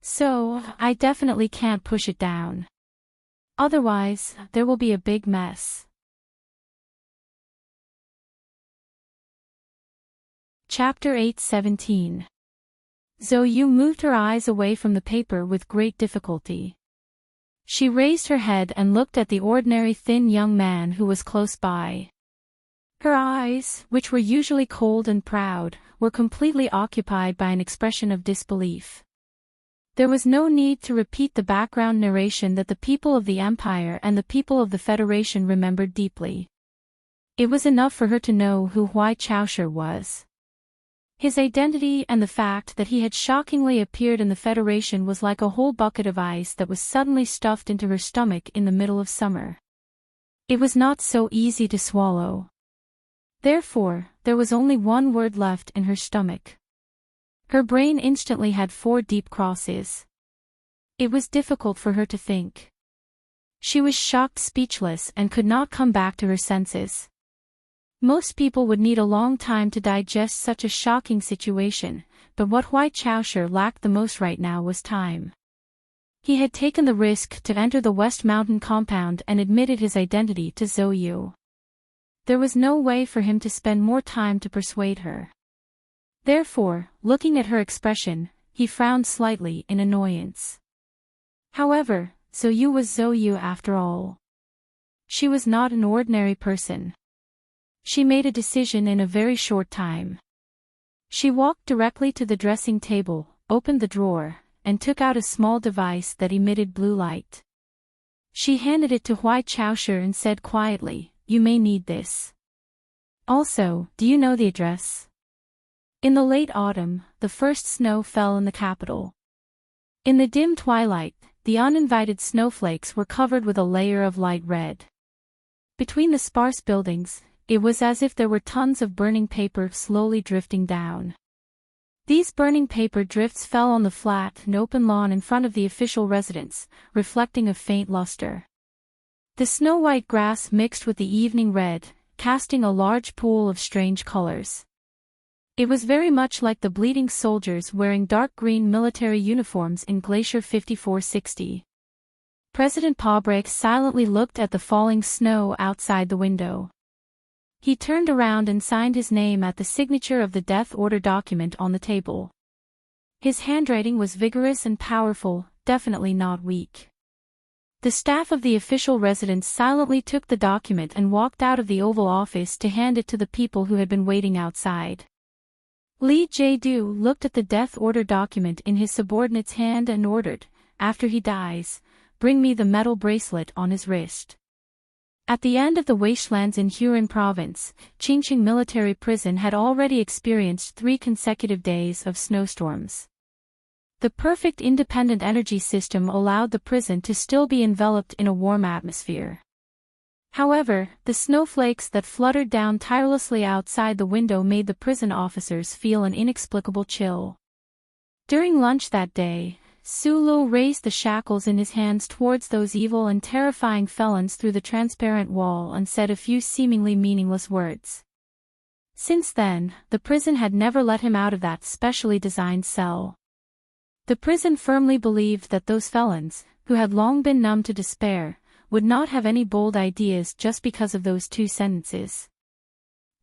So, I definitely can't push it down. Otherwise, there will be a big mess. Chapter 8:17. Zhou moved her eyes away from the paper with great difficulty. She raised her head and looked at the ordinary thin young man who was close by. Her eyes, which were usually cold and proud, were completely occupied by an expression of disbelief. There was no need to repeat the background narration that the people of the Empire and the people of the Federation remembered deeply. It was enough for her to know who Huai Chaoshi was. His identity and the fact that he had shockingly appeared in the Federation was like a whole bucket of ice that was suddenly stuffed into her stomach in the middle of summer. It was not so easy to swallow. Therefore, there was only one word left in her stomach. Her brain instantly had 4 deep crosses. It was difficult for her to think. She was shocked, speechless, and could not come back to her senses. Most people would need a long time to digest such a shocking situation, but what Huai Chaoshi lacked the most right now was time. He had taken the risk to enter the West Mountain compound and admitted his identity to Zhou. There was no way for him to spend more time to persuade her. Therefore, looking at her expression, he frowned slightly in annoyance. However, Zhou was Zhou after all. She was not an ordinary person. She made a decision in a very short time. She walked directly to the dressing table, opened the drawer, and took out a small device that emitted blue light. She handed it to Huai Chaoshi and said quietly, "You may need this. Also, do you know the address?" In the late autumn, the first snow fell in the capital. In the dim twilight, the uninvited snowflakes were covered with a layer of light red. Between the sparse buildings, it was as if there were tons of burning paper slowly drifting down. These burning paper drifts fell on the flat and open lawn in front of the official residence, reflecting a faint luster. The snow-white grass mixed with the evening red, casting a large pool of strange colors. It was very much like the bleeding soldiers wearing dark green military uniforms in Glacier 5460. President Pabrak silently looked at the falling snow outside the window. He turned around and signed his name at the signature of the death order document on the table. His handwriting was vigorous and powerful, definitely not weak. The staff of the official residence silently took the document and walked out of the Oval Office to hand it to the people who had been waiting outside. Li Jiedu looked at the death order document in his subordinate's hand and ordered, "After he dies, bring me the metal bracelet on his wrist." At the end of the wastelands in Huron Province, Qingqing military prison had already experienced 3 consecutive days of snowstorms. The perfect independent energy system allowed the prison to still be enveloped in a warm atmosphere. However, the snowflakes that fluttered down tirelessly outside the window made the prison officers feel an inexplicable chill. During lunch that day, Sulu raised the shackles in his hands towards those evil and terrifying felons through the transparent wall and said a few seemingly meaningless words. Since then, the prison had never let him out of that specially designed cell. The prison firmly believed that those felons, who had long been numb to despair, would not have any bold ideas just because of those 2 sentences.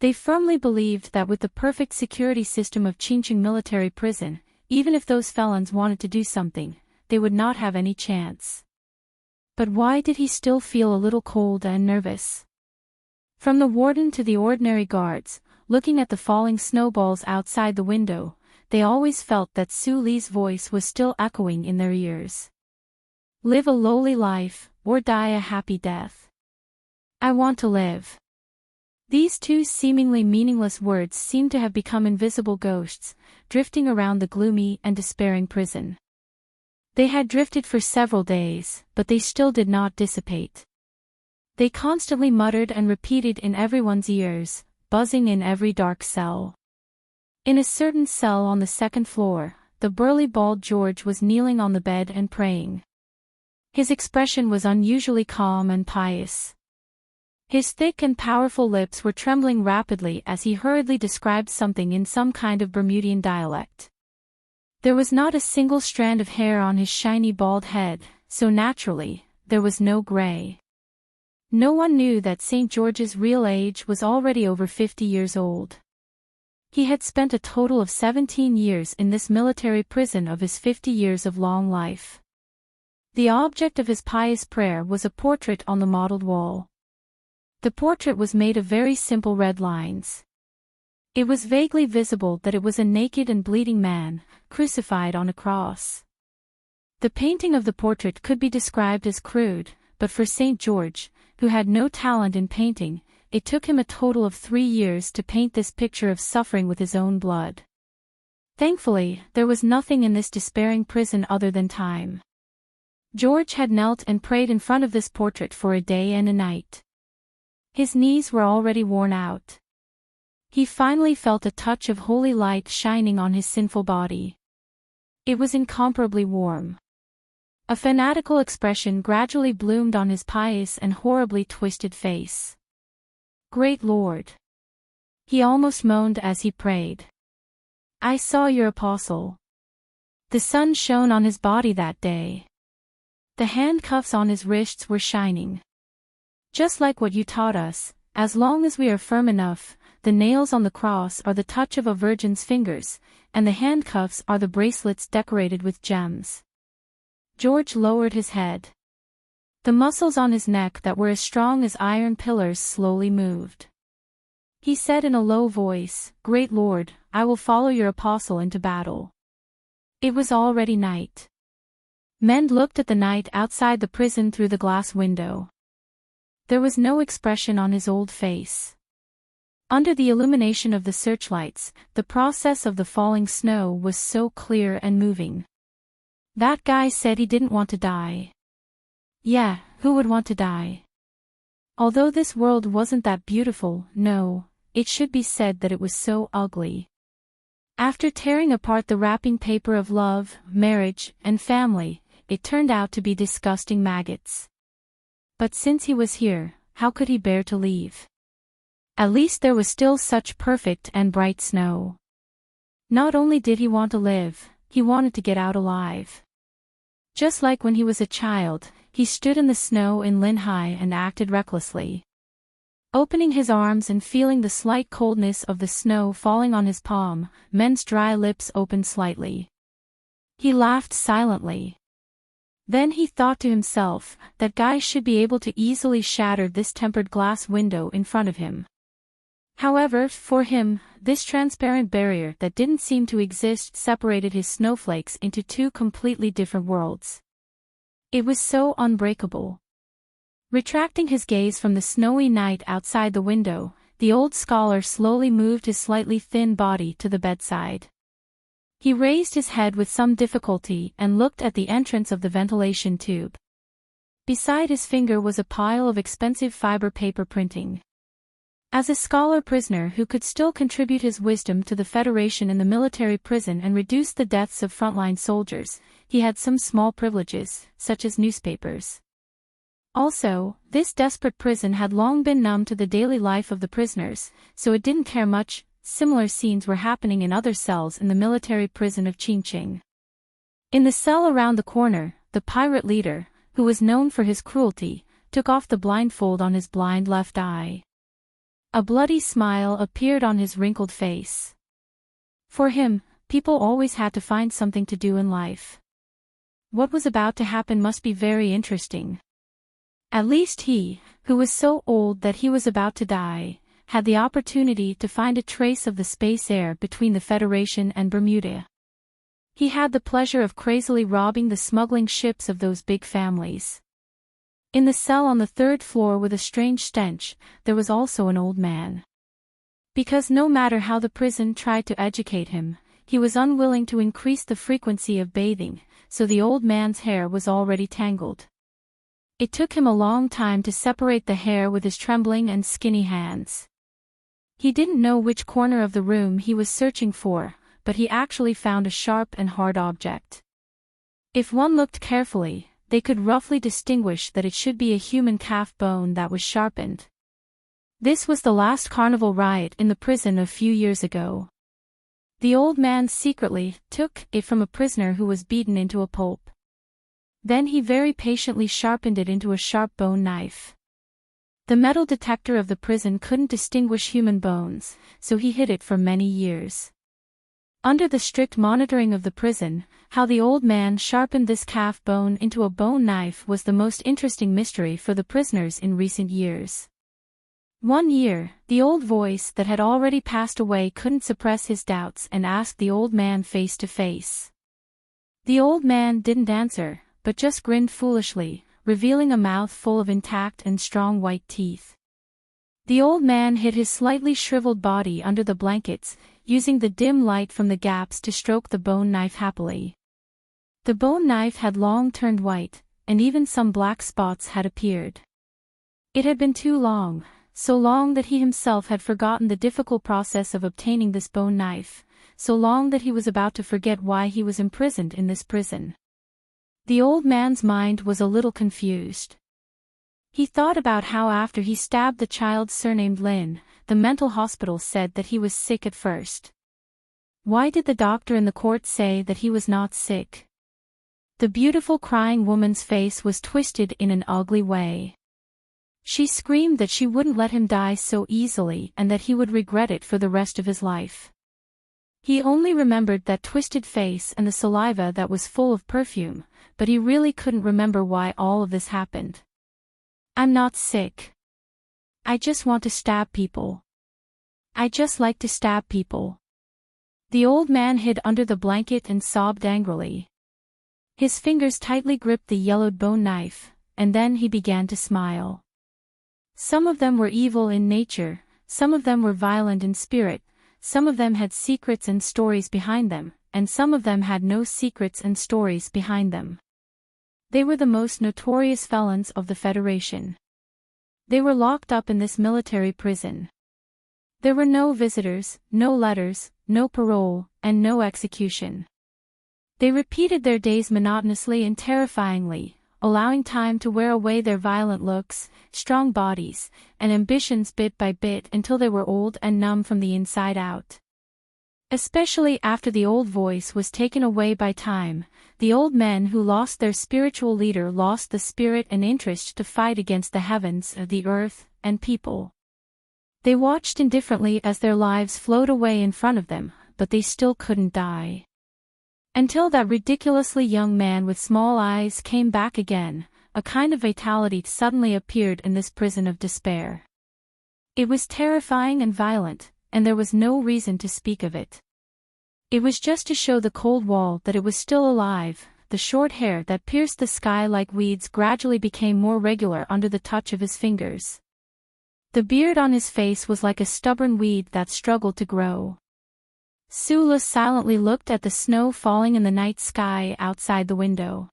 They firmly believed that with the perfect security system of Qingqing military prison, even if those felons wanted to do something, they would not have any chance. But why did he still feel a little cold and nervous? From the warden to the ordinary guards, looking at the falling snowballs outside the window, they always felt that Su Li's voice was still echoing in their ears. "Live a lowly life, or die a happy death. I want to live." These 2 seemingly meaningless words seemed to have become invisible ghosts, drifting around the gloomy and despairing prison. They had drifted for several days, but they still did not dissipate. They constantly muttered and repeated in everyone's ears, buzzing in every dark cell. In a certain cell on the second floor, the burly bald George was kneeling on the bed and praying. His expression was unusually calm and pious. His thick and powerful lips were trembling rapidly as he hurriedly described something in some kind of Bermudian dialect. There was not a single strand of hair on his shiny bald head, so naturally, there was no gray. No one knew that St. George's real age was already over 50 years old. He had spent a total of 17 years in this military prison of his 50 years of long life. The object of his pious prayer was a portrait on the mottled wall. The portrait was made of very simple red lines. It was vaguely visible that it was a naked and bleeding man, crucified on a cross. The painting of the portrait could be described as crude, but for St. George, who had no talent in painting, it took him a total of 3 years to paint this picture of suffering with his own blood. Thankfully, there was nothing in this despairing prison other than time. George had knelt and prayed in front of this portrait for a day and a night. His knees were already worn out. He finally felt a touch of holy light shining on his sinful body. It was incomparably warm. A fanatical expression gradually bloomed on his pious and horribly twisted face. Great Lord! He almost moaned as he prayed. I saw your apostle. The sun shone on his body that day. The handcuffs on his wrists were shining. Just like what you taught us, as long as we are firm enough, the nails on the cross are the touch of a virgin's fingers, and the handcuffs are the bracelets decorated with gems. George lowered his head. The muscles on his neck that were as strong as iron pillars slowly moved. He said in a low voice, Great Lord, I will follow your apostle into battle. It was already night. Men looked at the night outside the prison through the glass window. There was no expression on his old face. Under the illumination of the searchlights, the process of the falling snow was so clear and moving. That guy said he didn't want to die. Yeah, who would want to die? Although this world wasn't that beautiful, no, it should be said that it was so ugly. After tearing apart the wrapping paper of love, marriage, and family, it turned out to be disgusting maggots. But since he was here, how could he bear to leave? At least there was still such perfect and bright snow. Not only did he want to live, he wanted to get out alive. Just like when he was a child, he stood in the snow in Linhai and acted recklessly. Opening his arms and feeling the slight coldness of the snow falling on his palm, Men's dry lips opened slightly. He laughed silently. Then he thought to himself that guys should be able to easily shatter this tempered glass window in front of him. However, for him, this transparent barrier that didn't seem to exist separated his snowflakes into two completely different worlds. It was so unbreakable. Retracting his gaze from the snowy night outside the window, the old scholar slowly moved his slightly thin body to the bedside. He raised his head with some difficulty and looked at the entrance of the ventilation tube. Beside his finger was a pile of expensive fiber paper printing. As a scholar prisoner who could still contribute his wisdom to the Federation in the military prison and reduce the deaths of frontline soldiers, he had some small privileges, such as newspapers. Also, this desperate prison had long been numb to the daily life of the prisoners, so it didn't care much. Similar scenes were happening in other cells in the military prison of Qingqing. In the cell around the corner, the pirate leader, who was known for his cruelty, took off the blindfold on his blind left eye. A bloody smile appeared on his wrinkled face. For him, people always had to find something to do in life. What was about to happen must be very interesting. At least he, who was so old that he was about to die, had the opportunity to find a trace of the space air between the Federation and Bermuda. He had the pleasure of crazily robbing the smuggling ships of those big families. In the cell on the third floor with a strange stench, there was also an old man. Because no matter how the prison tried to educate him, he was unwilling to increase the frequency of bathing, so the old man's hair was already tangled. It took him a long time to separate the hair with his trembling and skinny hands. He didn't know which corner of the room he was searching for, but he actually found a sharp and hard object. If one looked carefully, they could roughly distinguish that it should be a human calf bone that was sharpened. This was the last carnival riot in the prison a few years ago. The old man secretly took it from a prisoner who was beaten into a pulp. Then he very patiently sharpened it into a sharp bone knife. The metal detector of the prison couldn't distinguish human bones, so he hid it for many years. Under the strict monitoring of the prison, how the old man sharpened this calf bone into a bone knife was the most interesting mystery for the prisoners in recent years. One year, the old voice that had already passed away couldn't suppress his doubts and asked the old man face to face. The old man didn't answer, but just grinned foolishly, revealing a mouth full of intact and strong white teeth. The old man hid his slightly shriveled body under the blankets, using the dim light from the gaps to stroke the bone knife happily. The bone knife had long turned white, and even some black spots had appeared. It had been too long, so long that he himself had forgotten the difficult process of obtaining this bone knife, so long that he was about to forget why he was imprisoned in this prison. The old man's mind was a little confused. He thought about how after he stabbed the child surnamed Lynn, the mental hospital said that he was sick at first. Why did the doctor in the court say that he was not sick? The beautiful crying woman's face was twisted in an ugly way. She screamed that she wouldn't let him die so easily and that he would regret it for the rest of his life. He only remembered that twisted face and the saliva that was full of perfume, but he really couldn't remember why all of this happened. "I'm not sick. I just want to stab people. I just like to stab people." The old man hid under the blanket and sobbed angrily. His fingers tightly gripped the yellowed bone knife, and then he began to smile. Some of them were evil in nature, some of them were violent in spirit, some of them had secrets and stories behind them, and some of them had no secrets and stories behind them. They were the most notorious felons of the Federation. They were locked up in this military prison. There were no visitors, no letters, no parole, and no execution. They repeated their days monotonously and terrifyingly, allowing time to wear away their violent looks, strong bodies, and ambitions bit by bit until they were old and numb from the inside out. Especially after the old voice was taken away by time, the old men who lost their spiritual leader lost the spirit and interest to fight against the heavens, the earth, and people. They watched indifferently as their lives flowed away in front of them, but they still couldn't die. Until that ridiculously young man with small eyes came back again, a kind of vitality suddenly appeared in this prison of despair. It was terrifying and violent, and there was no reason to speak of it. It was just to show the cold wall that it was still alive. The short hair that pierced the sky like weeds gradually became more regular under the touch of his fingers. The beard on his face was like a stubborn weed that struggled to grow. Sula silently looked at the snow falling in the night sky outside the window.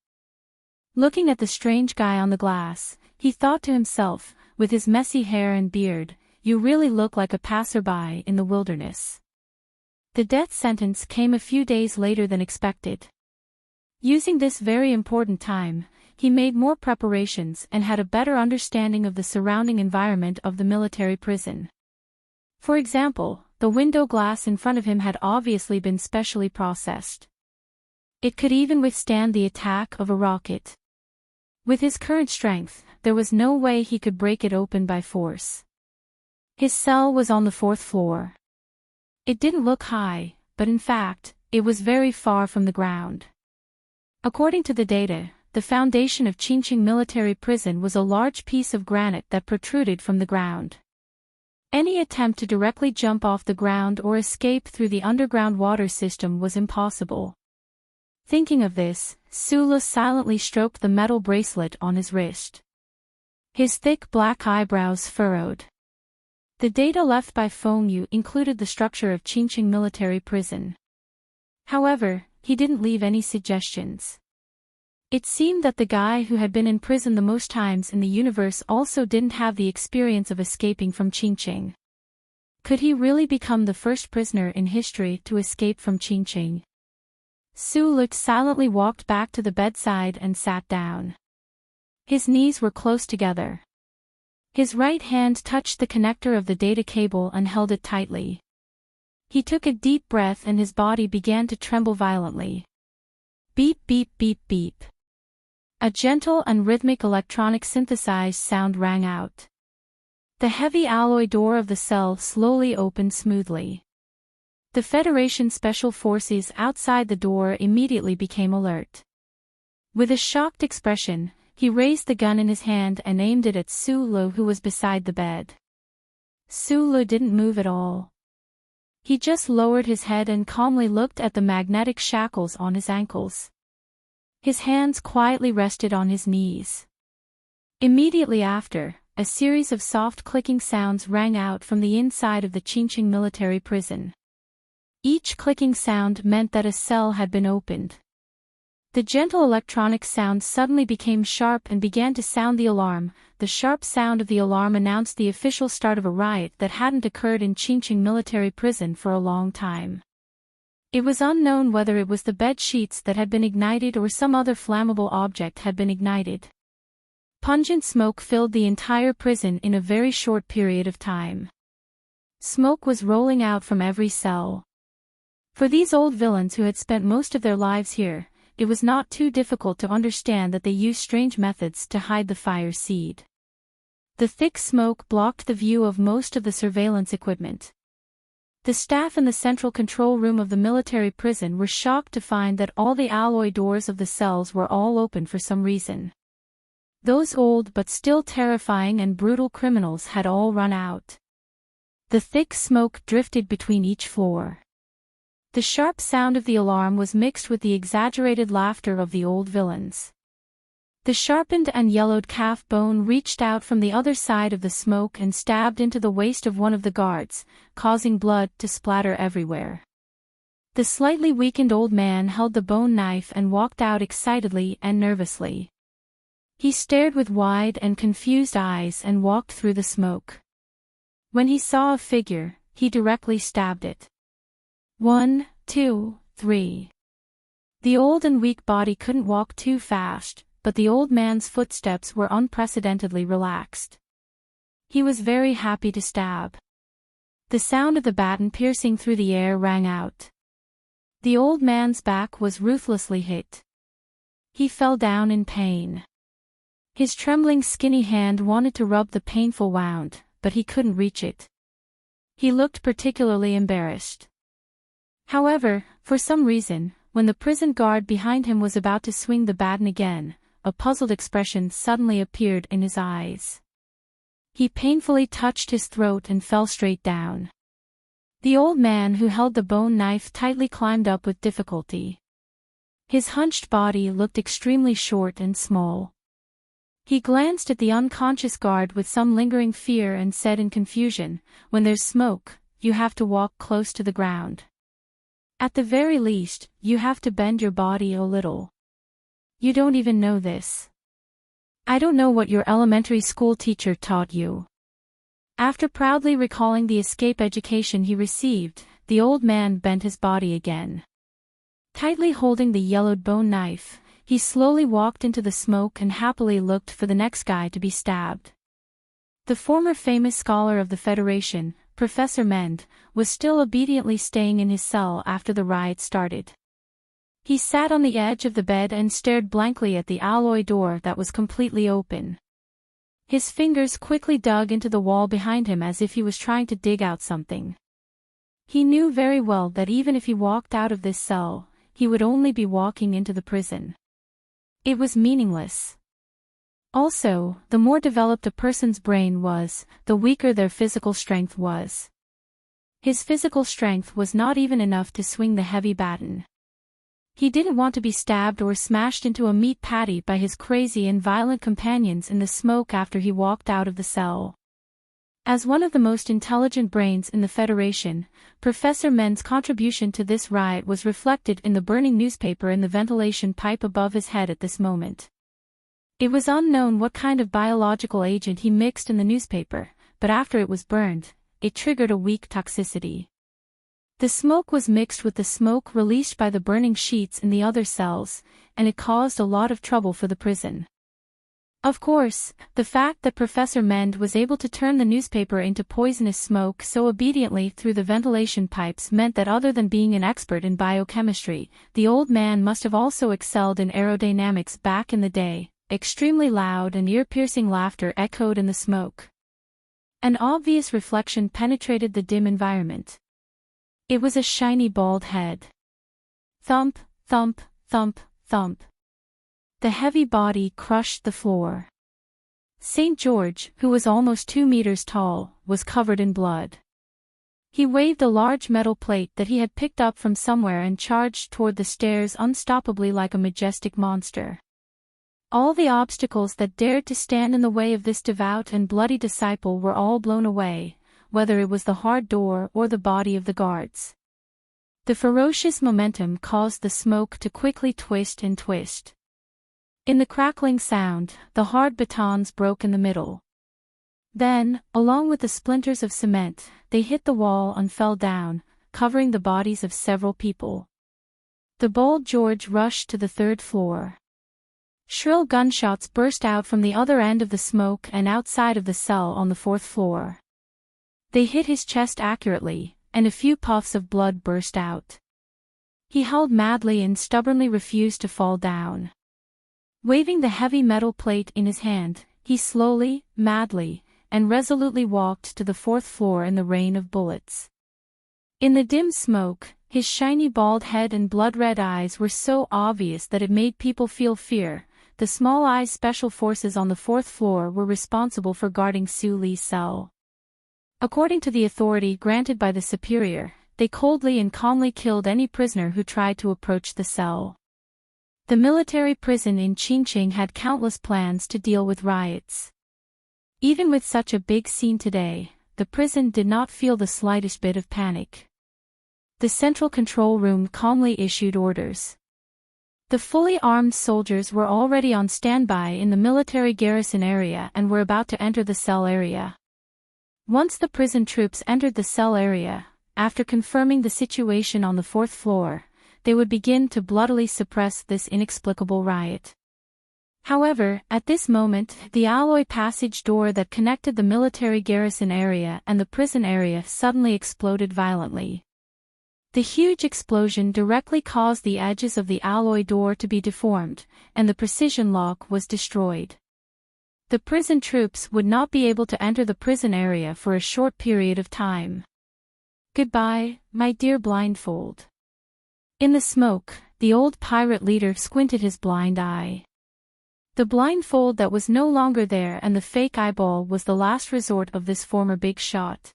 Looking at the strange guy on the glass, he thought to himself, with his messy hair and beard, "You really look like a passerby in the wilderness." The death sentence came a few days later than expected. Using this very important time, he made more preparations and had a better understanding of the surrounding environment of the military prison. For example, the window glass in front of him had obviously been specially processed. It could even withstand the attack of a rocket. With his current strength, there was no way he could break it open by force. His cell was on the 4th floor. It didn't look high, but in fact, it was very far from the ground. According to the data, the foundation of Enchanting military prison was a large piece of granite that protruded from the ground. Any attempt to directly jump off the ground or escape through the underground water system was impossible. Thinking of this, Sula silently stroked the metal bracelet on his wrist. His thick black eyebrows furrowed. The data left by Feng Yu included the structure of Enchanting military prison. However, he didn't leave any suggestions. It seemed that the guy who had been in prison the most times in the universe also didn't have the experience of escaping from Qingqing. Could he really become the first prisoner in history to escape from Qingqing? Su Lu silently walked back to the bedside and sat down. His knees were close together. His right hand touched the connector of the data cable and held it tightly. He took a deep breath and his body began to tremble violently. Beep beep beep beep. A gentle and rhythmic electronic synthesized sound rang out. The heavy alloy door of the cell slowly opened smoothly. The Federation Special Forces outside the door immediately became alert. With a shocked expression, he raised the gun in his hand and aimed it at Su Lu, who was beside the bed. Su Lu didn't move at all. He just lowered his head and calmly looked at the magnetic shackles on his ankles. His hands quietly rested on his knees. Immediately after, a series of soft clicking sounds rang out from the inside of the Qingqing military prison. Each clicking sound meant that a cell had been opened. The gentle electronic sound suddenly became sharp and began to sound the alarm. The sharp sound of the alarm announced the official start of a riot that hadn't occurred in Qingqing military prison for a long time. It was unknown whether it was the bed sheets that had been ignited or some other flammable object had been ignited. Pungent smoke filled the entire prison in a very short period of time. Smoke was rolling out from every cell. For these old villains who had spent most of their lives here, it was not too difficult to understand that they used strange methods to hide the fire seed. The thick smoke blocked the view of most of the surveillance equipment. The staff in the central control room of the military prison were shocked to find that all the alloy doors of the cells were all open for some reason. Those old but still terrifying and brutal criminals had all run out. The thick smoke drifted between each floor. The sharp sound of the alarm was mixed with the exaggerated laughter of the old villains. The sharpened and yellowed calf bone reached out from the other side of the smoke and stabbed into the waist of one of the guards, causing blood to splatter everywhere. The slightly weakened old man held the bone knife and walked out excitedly and nervously. He stared with wide and confused eyes and walked through the smoke. When he saw a figure, he directly stabbed it. 1, 2, 3. The old and weak body couldn't walk too fast, but the old man's footsteps were unprecedentedly relaxed. He was very happy to stab. The sound of the baton piercing through the air rang out. The old man's back was ruthlessly hit. He fell down in pain. His trembling skinny hand wanted to rub the painful wound, but he couldn't reach it. He looked particularly embarrassed. However, for some reason, when the prison guard behind him was about to swing the baton again, a puzzled expression suddenly appeared in his eyes. He painfully touched his throat and fell straight down. The old man who held the bone knife tightly climbed up with difficulty. His hunched body looked extremely short and small. He glanced at the unconscious guard with some lingering fear and said in confusion, "When there's smoke, you have to walk close to the ground. At the very least, you have to bend your body a little. You don't even know this. I don't know what your elementary school teacher taught you." After proudly recalling the escape education he received, the old man bent his body again. Tightly holding the yellowed bone knife, he slowly walked into the smoke and happily looked for the next guy to be stabbed. The former famous scholar of the Federation, Professor Mend, was still obediently staying in his cell after the riot started. He sat on the edge of the bed and stared blankly at the alloy door that was completely open. His fingers quickly dug into the wall behind him as if he was trying to dig out something. He knew very well that even if he walked out of this cell, he would only be walking into the prison. It was meaningless. Also, the more developed a person's brain was, the weaker their physical strength was. His physical strength was not even enough to swing the heavy baton. He didn't want to be stabbed or smashed into a meat patty by his crazy and violent companions in the smoke after he walked out of the cell. As one of the most intelligent brains in the Federation, Professor Mend's contribution to this riot was reflected in the burning newspaper in the ventilation pipe above his head at this moment. It was unknown what kind of biological agent he mixed in the newspaper, but after it was burned, it triggered a weak toxicity. The smoke was mixed with the smoke released by the burning sheets in the other cells, and it caused a lot of trouble for the prison. Of course, the fact that Professor Mend was able to turn the newspaper into poisonous smoke so obediently through the ventilation pipes meant that other than being an expert in biochemistry, the old man must have also excelled in aerodynamics back in the day. Extremely loud and ear-piercing laughter echoed in the smoke. An obvious reflection penetrated the dim environment. It was a shiny bald head. Thump, thump, thump, thump. The heavy body crushed the floor. St. George, who was almost 2 meters tall, was covered in blood. He waved a large metal plate that he had picked up from somewhere and charged toward the stairs unstoppably like a majestic monster. All the obstacles that dared to stand in the way of this devout and bloody disciple were all blown away, whether it was the hard door or the body of the guards. The ferocious momentum caused the smoke to quickly twist and twist. In the crackling sound, the hard batons broke in the middle. Then, along with the splinters of cement, they hit the wall and fell down, covering the bodies of several people. The bold George rushed to the 3rd floor. Shrill gunshots burst out from the other end of the smoke and outside of the cell on the 4th floor. They hit his chest accurately, and a few puffs of blood burst out. He howled madly and stubbornly refused to fall down. Waving the heavy metal plate in his hand, he slowly, madly, and resolutely walked to the 4th floor in the rain of bullets. In the dim smoke, his shiny bald head and blood-red eyes were so obvious that it made people feel fear. The Small Eyes Special Forces on the 4th floor were responsible for guarding Sue Lee's cell. According to the authority granted by the superior, they coldly and calmly killed any prisoner who tried to approach the cell. The military prison in Qingqing had countless plans to deal with riots. Even with such a big scene today, the prison did not feel the slightest bit of panic. The central control room calmly issued orders. The fully armed soldiers were already on standby in the military garrison area and were about to enter the cell area. Once the prison troops entered the cell area, after confirming the situation on the 4th floor, they would begin to bloodily suppress this inexplicable riot. However, at this moment, the alloy passage door that connected the military garrison area and the prison area suddenly exploded violently. The huge explosion directly caused the edges of the alloy door to be deformed, and the precision lock was destroyed. The prison troops would not be able to enter the prison area for a short period of time. Goodbye, my dear blindfold. In the smoke, the old pirate leader squinted his blind eye. The blindfold that was no longer there and the fake eyeball was the last resort of this former big shot.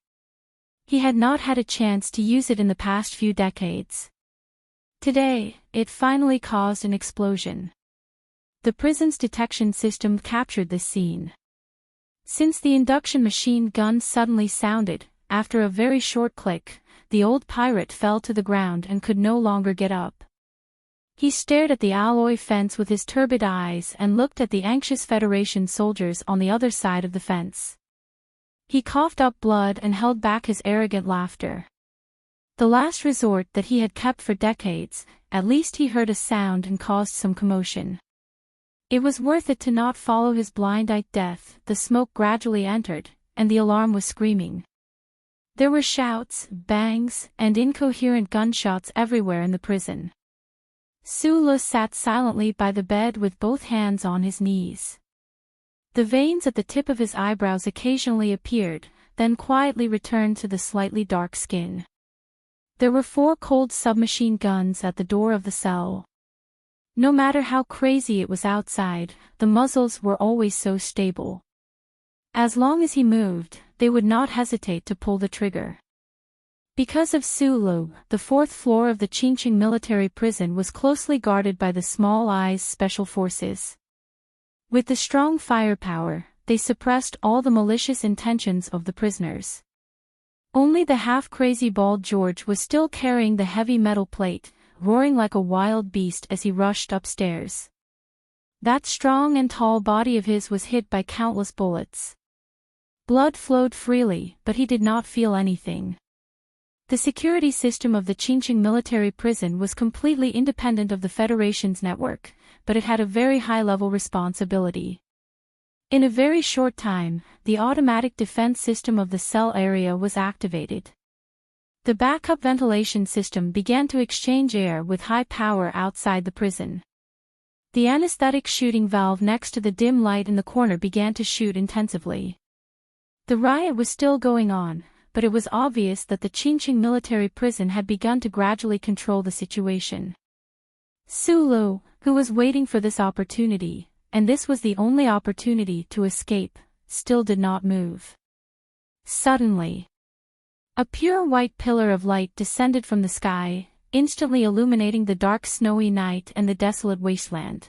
He had not had a chance to use it in the past few decades. Today, it finally caused an explosion. The prison's detection system captured this scene. Since the induction machine gun suddenly sounded, after a very short click, the old pirate fell to the ground and could no longer get up. He stared at the alloy fence with his turbid eyes and looked at the anxious Federation soldiers on the other side of the fence. He coughed up blood and held back his arrogant laughter. The last resort that he had kept for decades, at least he heard a sound and caused some commotion. It was worth it to not follow his blind-eyed death. The smoke gradually entered, and the alarm was screaming. There were shouts, bangs, and incoherent gunshots everywhere in the prison. Sue Lu sat silently by the bed with both hands on his knees. The veins at the tip of his eyebrows occasionally appeared, then quietly returned to the slightly dark skin. There were 4 cold submachine guns at the door of the cell. No matter how crazy it was outside, the muzzles were always so stable. As long as he moved, they would not hesitate to pull the trigger. Because of Sulu, the 4th floor of the Qingqing military prison was closely guarded by the Small Eyes Special Forces. With the strong firepower, they suppressed all the malicious intentions of the prisoners. Only the half-crazy bald George was still carrying the heavy metal plate, roaring like a wild beast as he rushed upstairs. That strong and tall body of his was hit by countless bullets. Blood flowed freely, but he did not feel anything. The security system of the Qingqing military prison was completely independent of the Federation's network, but it had a very high-level responsibility. In a very short time, the automatic defense system of the cell area was activated. The backup ventilation system began to exchange air with high power outside the prison. The anesthetic shooting valve next to the dim light in the corner began to shoot intensively. The riot was still going on, but it was obvious that the Qingqing military prison had begun to gradually control the situation. Sulu, who was waiting for this opportunity, and this was the only opportunity to escape, still did not move. Suddenly, a pure white pillar of light descended from the sky, instantly illuminating the dark snowy night and the desolate wasteland.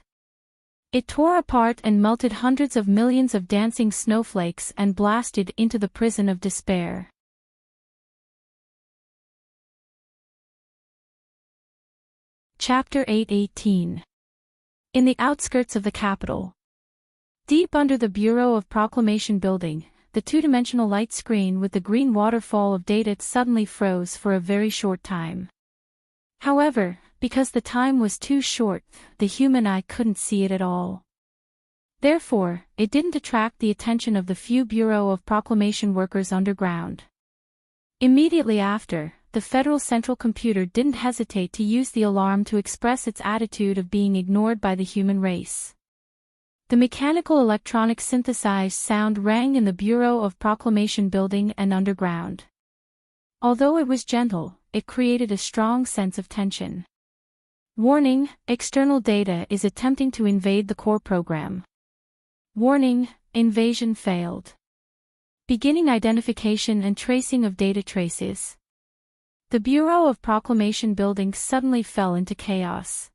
It tore apart and melted hundreds of millions of dancing snowflakes and blasted into the prison of despair. Chapter 8:18. In the outskirts of the capital. Deep under the Bureau of Proclamation building, the two-dimensional light screen with the green waterfall of data suddenly froze for a very short time. However, because the time was too short, the human eye couldn't see it at all. Therefore, it didn't attract the attention of the few Bureau of Proclamation workers underground. Immediately after, the Federal Central Computer didn't hesitate to use the alarm to express its attitude of being ignored by the human race. The mechanical electronic synthesized sound rang in the Bureau of Proclamation building and underground. Although it was gentle, it created a strong sense of tension. Warning: external data is attempting to invade the core program. Warning: invasion failed. Beginning identification and tracing of data traces. The Bureau of Proclamation building suddenly fell into chaos.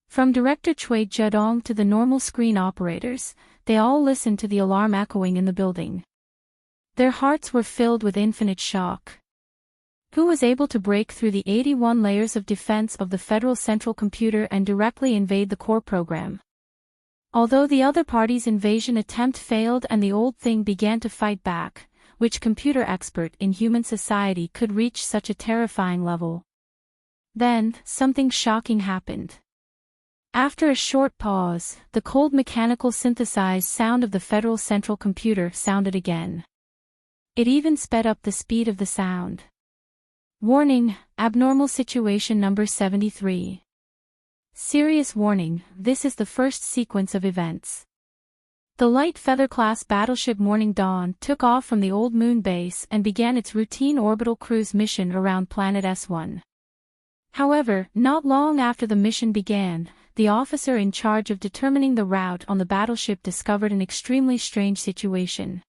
From Director Cui Zedong to the normal screen operators, they all listened to the alarm echoing in the building. Their hearts were filled with infinite shock. Who was able to break through the 81 layers of defense of the Federal Central Computer and directly invade the core program? Although the other party's invasion attempt failed and the old thing began to fight back, which computer expert in human society could reach such a terrifying level? Then, something shocking happened. After a short pause, the cold mechanical synthesized sound of the Federal Central Computer sounded again. It even sped up the speed of the sound. Warning: abnormal situation number 73. Serious warning: this is the first sequence of events. The light feather-class battleship Morning Dawn took off from the old moon base and began its routine orbital cruise mission around planet S1. However, not long after the mission began, the officer in charge of determining the route on the battleship discovered an extremely strange situation.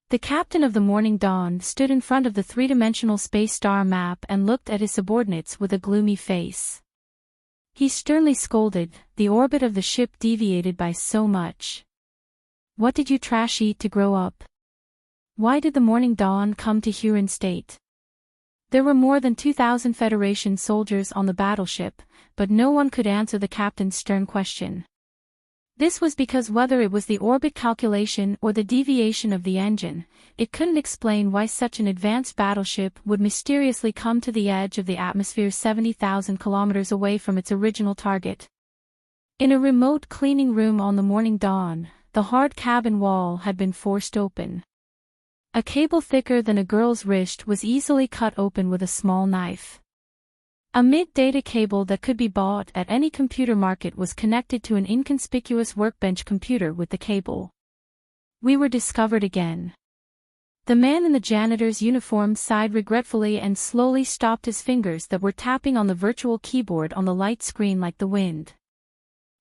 The captain of the Morning Dawn stood in front of the three-dimensional space star map and looked at his subordinates with a gloomy face. He sternly scolded, "The orbit of the ship deviated by so much. What did you trash eat to grow up? Why did the Morning Dawn come to Huron State?" There were more than 2,000 Federation soldiers on the battleship, but no one could answer the captain's stern question. This was because whether it was the orbit calculation or the deviation of the engine, it couldn't explain why such an advanced battleship would mysteriously come to the edge of the atmosphere 70,000 kilometers away from its original target. In a remote cleaning room on the Morning Dawn, the hard cabin wall had been forced open. A cable thicker than a girl's wrist was easily cut open with a small knife. A mid-data cable that could be bought at any computer market was connected to an inconspicuous workbench computer with the cable. We were discovered again. The man in the janitor's uniform sighed regretfully and slowly stopped his fingers that were tapping on the virtual keyboard on the light screen like the wind.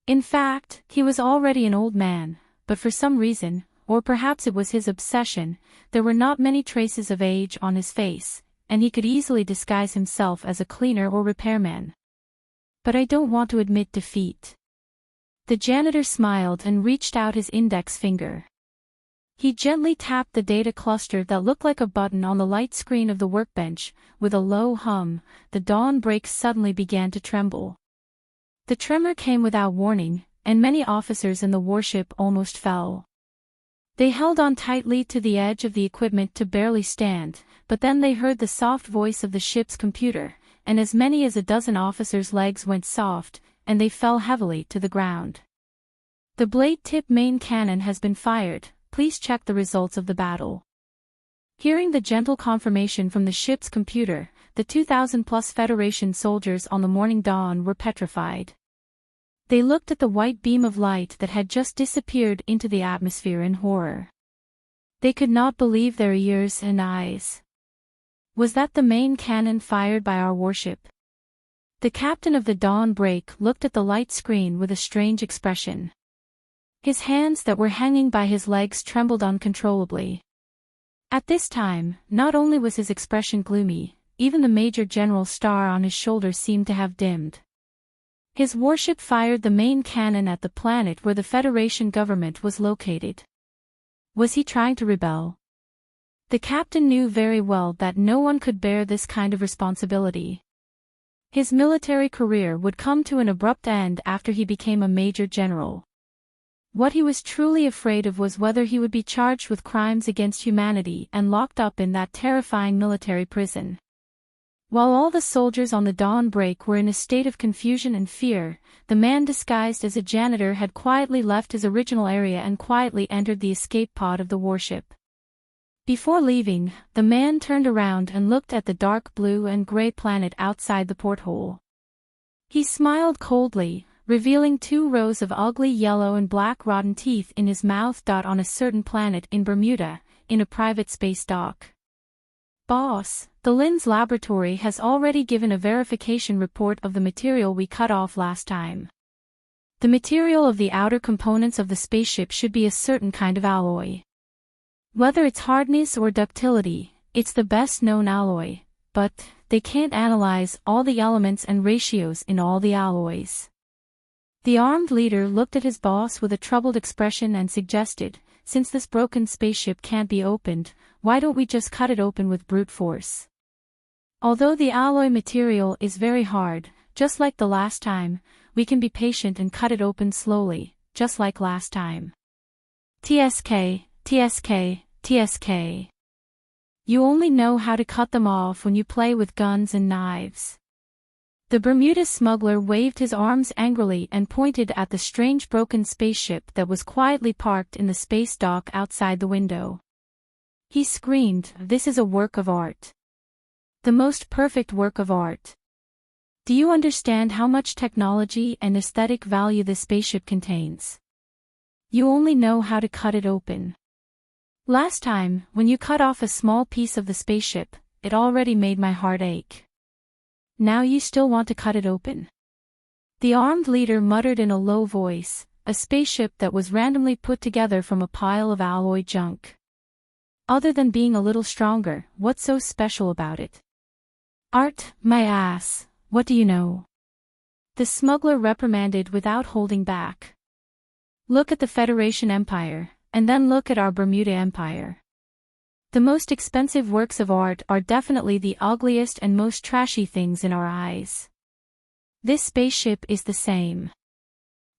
In fact, he was already an old man, but for some reason, or perhaps it was his obsession, there were not many traces of age on his face, and he could easily disguise himself as a cleaner or repairman. "But I don't want to admit defeat." The janitor smiled and reached out his index finger. He gently tapped the data cluster that looked like a button on the light screen of the workbench. With a low hum, the dawn brakes suddenly began to tremble. The tremor came without warning, and many officers in the warship almost fell. They held on tightly to the edge of the equipment to barely stand, but then they heard the soft voice of the ship's computer, and as many as a dozen officers' legs went soft, and they fell heavily to the ground. The blade-tip main cannon has been fired. Please check the results of the battle. Hearing the gentle confirmation from the ship's computer, the 2,000-plus Federation soldiers on the morning dawn were petrified. They looked at the white beam of light that had just disappeared into the atmosphere in horror. They could not believe their ears and eyes. Was that the main cannon fired by our warship? The captain of the dawn break looked at the light screen with a strange expression. His hands that were hanging by his legs trembled uncontrollably. At this time, not only was his expression gloomy, even the Major General star on his shoulder seemed to have dimmed. His warship fired the main cannon at the planet where the Federation government was located. Was he trying to rebel? The captain knew very well that no one could bear this kind of responsibility. His military career would come to an abrupt end after he became a Major General. What he was truly afraid of was whether he would be charged with crimes against humanity and locked up in that terrifying military prison. While all the soldiers on the dawn break were in a state of confusion and fear, the man disguised as a janitor had quietly left his original area and quietly entered the escape pod of the warship. Before leaving, the man turned around and looked at the dark blue and gray planet outside the porthole. He smiled coldly, revealing 2 rows of ugly yellow and black rotten teeth in his mouth. On a certain planet in Bermuda, in a private space dock. Boss, the Linz laboratory has already given a verification report of the material we cut off last time. The material of the outer components of the spaceship should be a certain kind of alloy. Whether it's hardness or ductility, it's the best known alloy, but they can't analyze all the elements and ratios in all the alloys. The armed leader looked at his boss with a troubled expression and suggested, since this broken spaceship can't be opened, why don't we just cut it open with brute force? Although the alloy material is very hard, just like the last time, we can be patient and cut it open slowly, just like last time. TSK, TSK, TSK. You only know how to cut them off when you play with guns and knives. The Bermuda smuggler waved his arms angrily and pointed at the strange broken spaceship that was quietly parked in the space dock outside the window. He screamed, "This is a work of art. The most perfect work of art. Do you understand how much technology and aesthetic value this spaceship contains? You only know how to cut it open. Last time, when you cut off a small piece of the spaceship, it already made my heart ache. Now you still want to cut it open?" The armed leader muttered in a low voice, "A spaceship that was randomly put together from a pile of alloy junk. Other than being a little stronger, what's so special about it?" "Art, my ass, what do you know?" The smuggler reprimanded without holding back. "Look at the Federation Empire, and then look at our Bermuda Empire. The most expensive works of art are definitely the ugliest and most trashy things in our eyes. This spaceship is the same."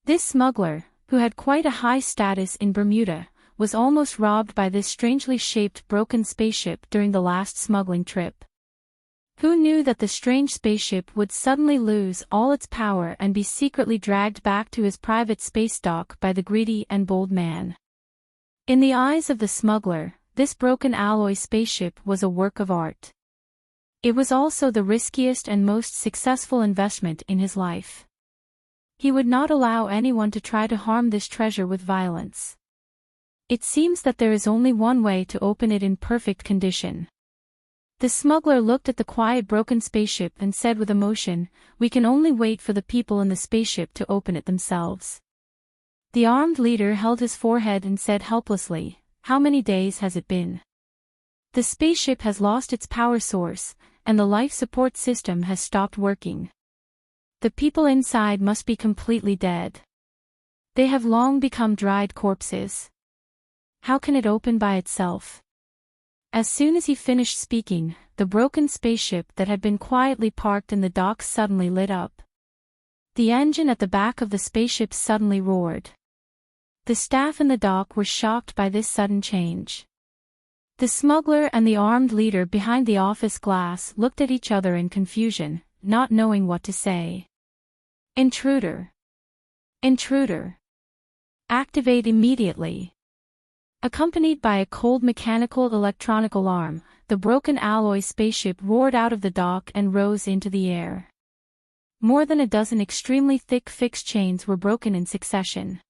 This smuggler, who had quite a high status in Bermuda, was almost robbed by this strangely shaped broken spaceship during the last smuggling trip. Who knew that the strange spaceship would suddenly lose all its power and be secretly dragged back to his private space dock by the greedy and bold man? In the eyes of the smuggler, this broken alloy spaceship was a work of art. It was also the riskiest and most successful investment in his life. He would not allow anyone to try to harm this treasure with violence. It seems that there is only one way to open it in perfect condition. The smuggler looked at the quiet broken spaceship and said with emotion, "We can only wait for the people in the spaceship to open it themselves." The armed leader held his forehead and said helplessly, "How many days has it been? The spaceship has lost its power source, and the life support system has stopped working. The people inside must be completely dead. They have long become dried corpses. How can it open by itself? As soon as he finished speaking, the broken spaceship that had been quietly parked in the docks suddenly lit up. The engine at the back of the spaceship suddenly roared. The staff in the dock were shocked by this sudden change. The smuggler and the armed leader behind the office glass looked at each other in confusion, not knowing what to say. Intruder. Intruder. Activate immediately. Accompanied by a cold mechanical electronic alarm, the broken alloy spaceship roared out of the dock and rose into the air. More than a dozen extremely thick fixed chains were broken in succession.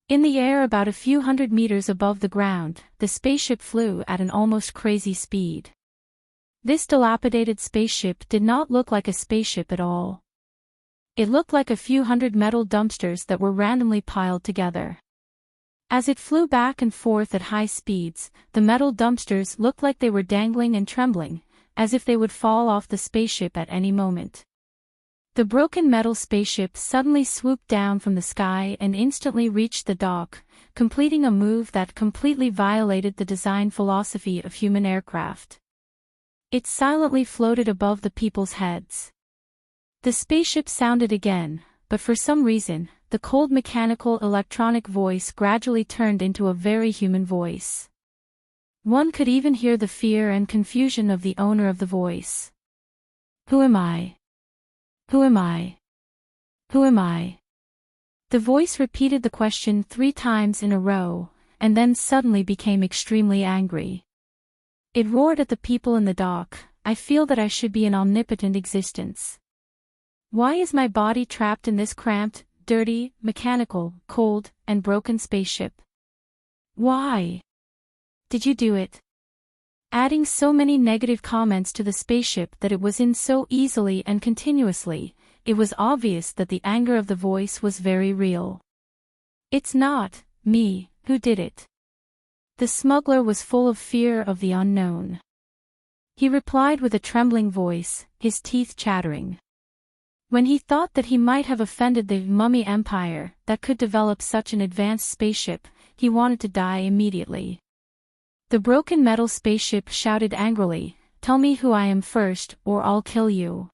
In the air about a few hundred meters above the ground, the spaceship flew at an almost crazy speed. This dilapidated spaceship did not look like a spaceship at all. It looked like a few hundred metal dumpsters that were randomly piled together. As it flew back and forth at high speeds, the metal dumpsters looked like they were dangling and trembling, as if they would fall off the spaceship at any moment. The broken metal spaceship suddenly swooped down from the sky and instantly reached the dock, completing a move that completely violated the design philosophy of human aircraft. It silently floated above the people's heads. The spaceship sounded again, but for some reason, the cold mechanical electronic voice gradually turned into a very human voice. One could even hear the fear and confusion of the owner of the voice. Who am I? Who am I? Who am I? The voice repeated the question 3 times in a row, and then suddenly became extremely angry. It roared at the people in the dock. I feel that I should be an omnipotent existence. Why is my body trapped in this cramped, dirty, mechanical, cold, and broken spaceship? Why? Did you do it? Adding so many negative comments to the spaceship that it was in so easily and continuously, it was obvious that the anger of the voice was very real. It's not me who did it. The smuggler was full of fear of the unknown. He replied with a trembling voice, his teeth chattering. When he thought that he might have offended the mummy empire that could develop such an advanced spaceship, he wanted to die immediately. The broken metal spaceship shouted angrily, "Tell me who I am first, or I'll kill you."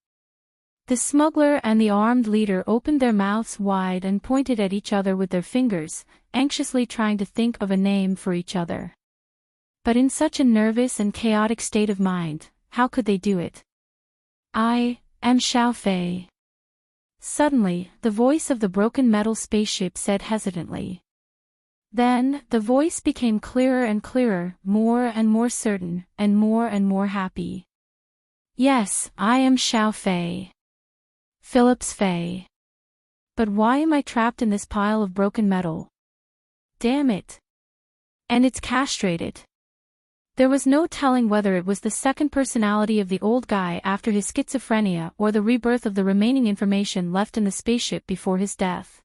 The smuggler and the armed leader opened their mouths wide and pointed at each other with their fingers, anxiously trying to think of a name for each other. But in such a nervous and chaotic state of mind, how could they do it? I am Xiao Fei. Suddenly, the voice of the broken metal spaceship said hesitantly. Then, the voice became clearer and clearer, more and more certain, and more happy. Yes, I am Xiao Fei. Phillips Fei. But why am I trapped in this pile of broken metal? Damn it. And it's castrated. There was no telling whether it was the second personality of the old guy after his schizophrenia or the rebirth of the remaining information left in the spaceship before his death.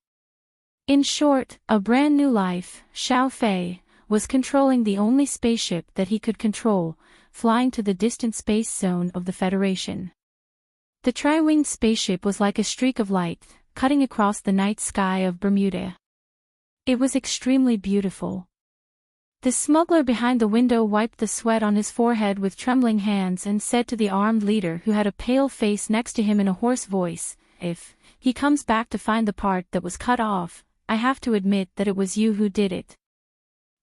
In short, a brand new life, Xiao Fei, was controlling the only spaceship that he could control, flying to the distant space zone of the Federation. The tri-winged spaceship was like a streak of light, cutting across the night sky of Bermuda. It was extremely beautiful. The smuggler behind the window wiped the sweat on his forehead with trembling hands and said to the armed leader who had a pale face next to him in a hoarse voice, "If he comes back to find the part that was cut off, I have to admit that it was you who did it."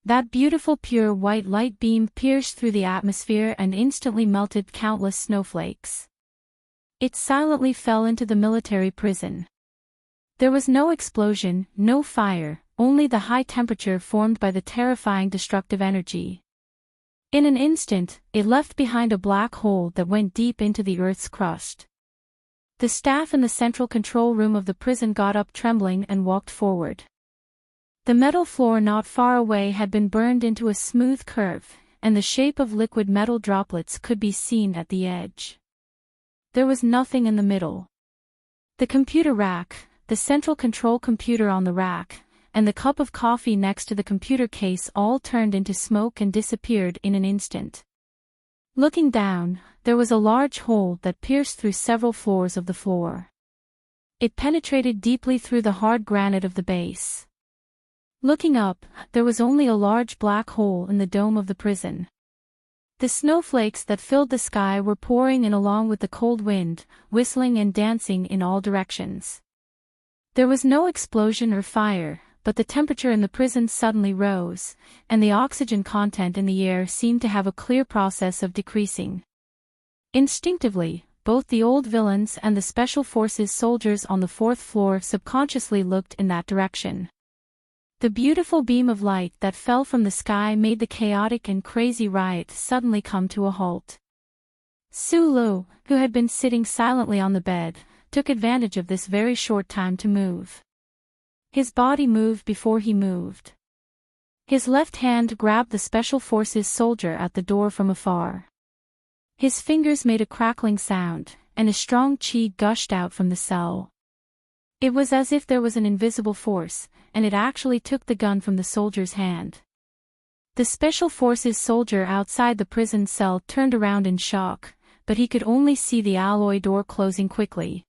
That beautiful pure white light beam pierced through the atmosphere and instantly melted countless snowflakes. It silently fell into the military prison. There was no explosion, no fire, only the high temperature formed by the terrifying destructive energy. In an instant, it left behind a black hole that went deep into the Earth's crust. The staff in the central control room of the prison got up trembling and walked forward. The metal floor not far away had been burned into a smooth curve, and the shape of liquid metal droplets could be seen at the edge. There was nothing in the middle. The computer rack, the central control computer on the rack, and the cup of coffee next to the computer case all turned into smoke and disappeared in an instant. Looking down, there was a large hole that pierced through several floors of the floor. It penetrated deeply through the hard granite of the base. Looking up, there was only a large black hole in the dome of the prison. The snowflakes that filled the sky were pouring in along with the cold wind, whistling and dancing in all directions. There was no explosion or fire, but the temperature in the prison suddenly rose, and the oxygen content in the air seemed to have a clear process of decreasing. Instinctively, both the old villains and the Special Forces soldiers on the fourth floor subconsciously looked in that direction. The beautiful beam of light that fell from the sky made the chaotic and crazy riot suddenly come to a halt. Sulu, who had been sitting silently on the bed, took advantage of this very short time to move. His body moved before he moved. His left hand grabbed the Special Forces soldier at the door from afar. His fingers made a crackling sound, and a strong chi gushed out from the cell. It was as if there was an invisible force, and it actually took the gun from the soldier's hand. The Special Forces soldier outside the prison cell turned around in shock, but he could only see the alloy door closing quickly.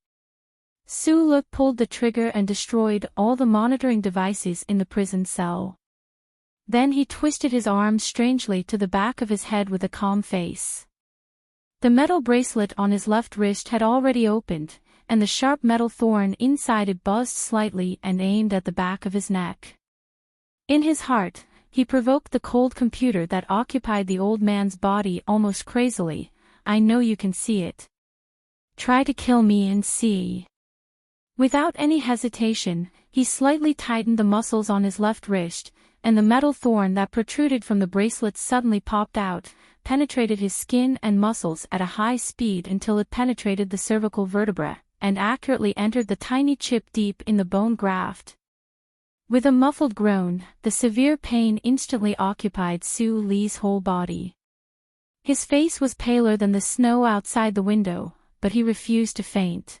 Sulu pulled the trigger and destroyed all the monitoring devices in the prison cell. Then he twisted his arms strangely to the back of his head with a calm face. The metal bracelet on his left wrist had already opened, and the sharp metal thorn inside it buzzed slightly and aimed at the back of his neck. In his heart, he provoked the cold computer that occupied the old man's body almost crazily. "I know you can see it. Try to kill me and see." Without any hesitation, he slightly tightened the muscles on his left wrist, and the metal thorn that protruded from the bracelet suddenly popped out, penetrated his skin and muscles at a high speed until it penetrated the cervical vertebra, and accurately entered the tiny chip deep in the bone graft. With a muffled groan, the severe pain instantly occupied Su Li's whole body. His face was paler than the snow outside the window, but he refused to faint.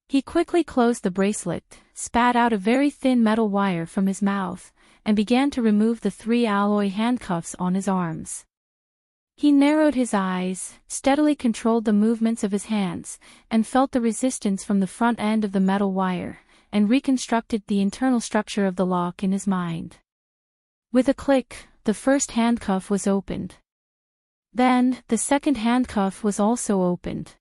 He quickly closed the bracelet, spat out a very thin metal wire from his mouth, and began to remove the 3 alloy handcuffs on his arms. He narrowed his eyes, steadily controlled the movements of his hands, and felt the resistance from the front end of the metal wire, and reconstructed the internal structure of the lock in his mind. With a click, the first handcuff was opened. Then, the second handcuff was also opened.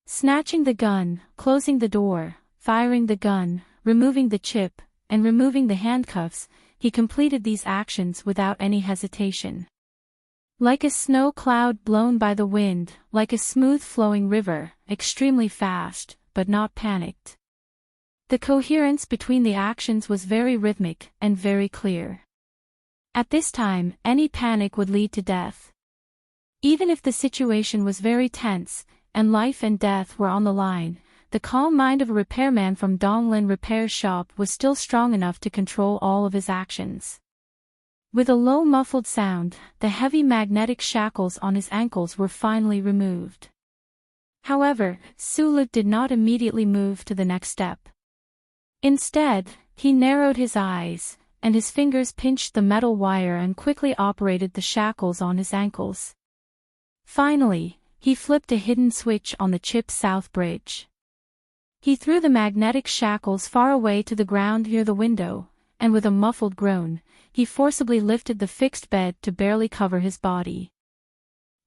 Snatching the gun, closing the door, firing the gun, removing the chip, and removing the handcuffs, he completed these actions without any hesitation. Like a snow cloud blown by the wind, like a smooth-flowing river, extremely fast, but not panicked. The coherence between the actions was very rhythmic and very clear. At this time, any panic would lead to death. Even if the situation was very tense, and life and death were on the line, the calm mind of a repairman from Donglin Repair Shop was still strong enough to control all of his actions. With a low muffled sound, the heavy magnetic shackles on his ankles were finally removed. However, Sulu did not immediately move to the next step. Instead, he narrowed his eyes, and his fingers pinched the metal wire and quickly operated the shackles on his ankles. Finally, he flipped a hidden switch on the chip south bridge. He threw the magnetic shackles far away to the ground near the window, and with a muffled groan, he forcibly lifted the fixed bed to barely cover his body.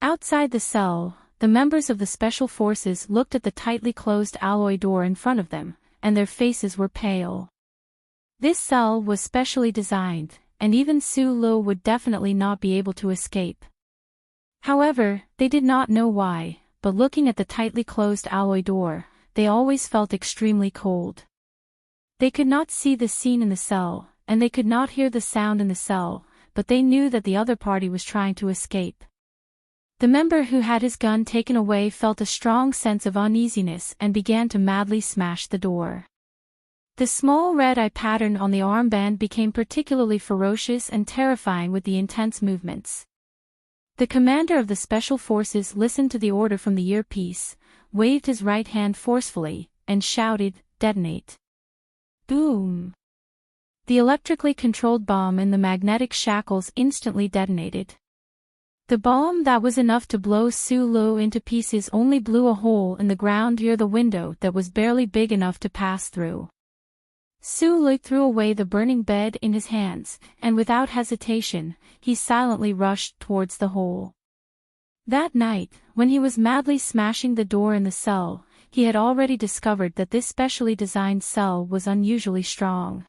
Outside the cell, the members of the Special Forces looked at the tightly closed alloy door in front of them, and their faces were pale. This cell was specially designed, and even Sulu would definitely not be able to escape. However, they did not know why, but looking at the tightly closed alloy door, they always felt extremely cold. They could not see the scene in the cell, and they could not hear the sound in the cell, but they knew that the other party was trying to escape. The member who had his gun taken away felt a strong sense of uneasiness and began to madly smash the door. The small red eye pattern on the armband became particularly ferocious and terrifying with the intense movements. The commander of the Special Forces listened to the order from the earpiece, waved his right hand forcefully, and shouted, "Detonate." Boom! The electrically controlled bomb in the magnetic shackles instantly detonated. The bomb that was enough to blow Sulu into pieces only blew a hole in the ground near the window that was barely big enough to pass through. Su threw away the burning bed in his hands, and without hesitation, he silently rushed towards the hole. That night, when he was madly smashing the door in the cell, he had already discovered that this specially designed cell was unusually strong.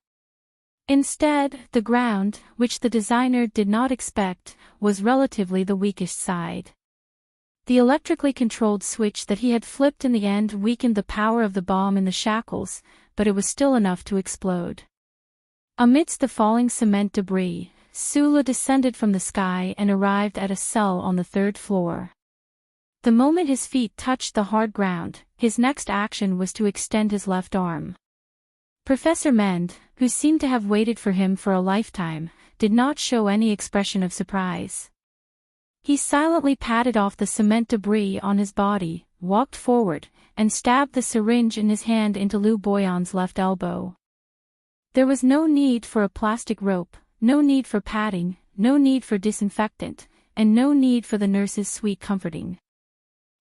Instead, the ground, which the designer did not expect, was relatively the weakest side. The electrically controlled switch that he had flipped in the end weakened the power of the bomb in the shackles, but it was still enough to explode. Amidst the falling cement debris, Su descended from the sky and arrived at a cell on the 3rd floor. The moment his feet touched the hard ground, his next action was to extend his left arm. Professor Mend, who seemed to have waited for him for a lifetime, did not show any expression of surprise. He silently patted off the cement debris on his body, walked forward, and stabbed the syringe in his hand into Liu Boyan's left elbow. There was no need for a plastic rope, no need for padding, no need for disinfectant, and no need for the nurse's sweet comforting.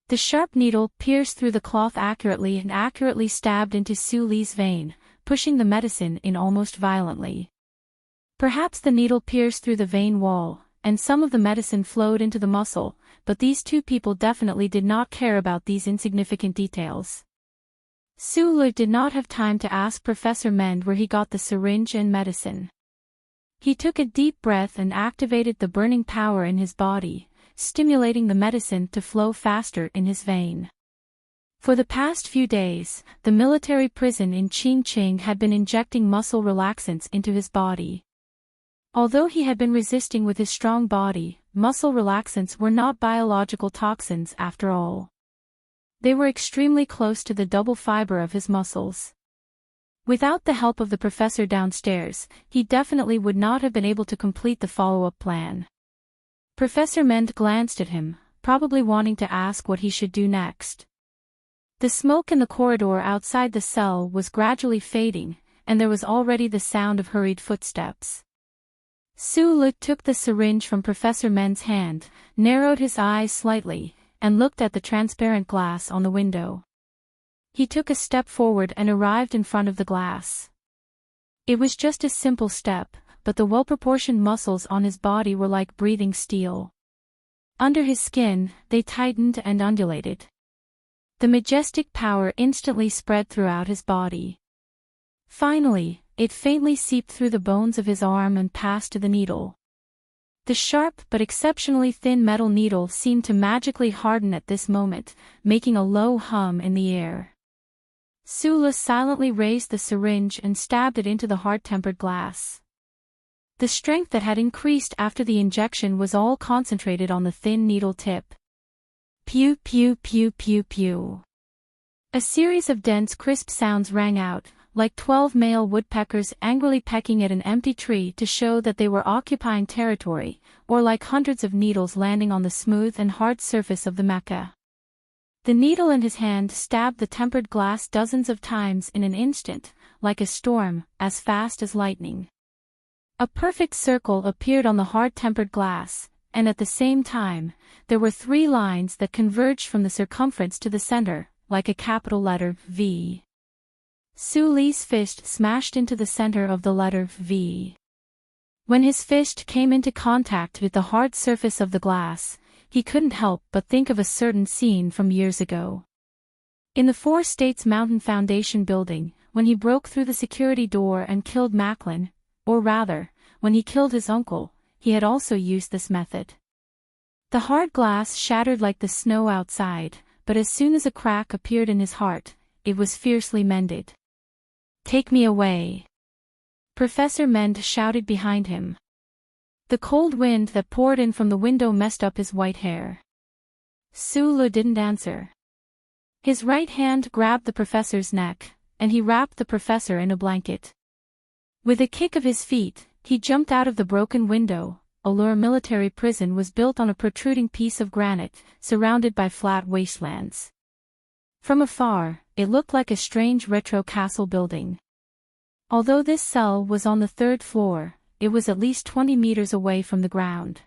The sharp needle pierced through the cloth accurately and accurately stabbed into Su Li's vein, pushing the medicine in almost violently. Perhaps the needle pierced through the vein wall, and some of the medicine flowed into the muscle, but these two people definitely did not care about these insignificant details. Su did not have time to ask Professor Mend where he got the syringe and medicine. He took a deep breath and activated the burning power in his body, stimulating the medicine to flow faster in his vein. For the past few days, the military prison in Qingqing had been injecting muscle relaxants into his body. Although he had been resisting with his strong body, muscle relaxants were not biological toxins after all. They were extremely close to the double fiber of his muscles. Without the help of the professor downstairs, he definitely would not have been able to complete the follow-up plan. Professor Mend glanced at him, probably wanting to ask what he should do next. The smoke in the corridor outside the cell was gradually fading, and there was already the sound of hurried footsteps. Su took the syringe from Professor Mend's hand, narrowed his eyes slightly, and looked at the transparent glass on the window. He took a step forward and arrived in front of the glass. It was just a simple step, but the well-proportioned muscles on his body were like breathing steel. Under his skin, they tightened and undulated. The majestic power instantly spread throughout his body. Finally, it faintly seeped through the bones of his arm and passed to the needle. The sharp but exceptionally thin metal needle seemed to magically harden at this moment, making a low hum in the air. Su silently raised the syringe and stabbed it into the hard-tempered glass. The strength that had increased after the injection was all concentrated on the thin needle tip. Pew pew pew pew pew. A series of dense crisp sounds rang out, like 12 male woodpeckers angrily pecking at an empty tree to show that they were occupying territory, or like hundreds of needles landing on the smooth and hard surface of the mecha. The needle in his hand stabbed the tempered glass dozens of times in an instant, like a storm, as fast as lightning. A perfect circle appeared on the hard-tempered glass, and at the same time, there were 3 lines that converged from the circumference to the center, like a capital letter V. Su Li's fist smashed into the center of the letter V. When his fist came into contact with the hard surface of the glass, he couldn't help but think of a certain scene from years ago. In the 4 States Mountain Foundation building, when he broke through the security door and killed Macklin, or rather, when he killed his uncle, he had also used this method. The hard glass shattered like the snow outside, but as soon as a crack appeared in his heart, it was fiercely mended. "Take me away!" Professor Mend shouted behind him. The cold wind that poured in from the window messed up his white hair. Su didn't answer. His right hand grabbed the professor's neck, and he wrapped the professor in a blanket. With a kick of his feet, he jumped out of the broken window. LoveLore military prison was built on a protruding piece of granite, surrounded by flat wastelands. From afar, it looked like a strange retro castle building. Although this cell was on the 3rd floor, it was at least 20 meters away from the ground.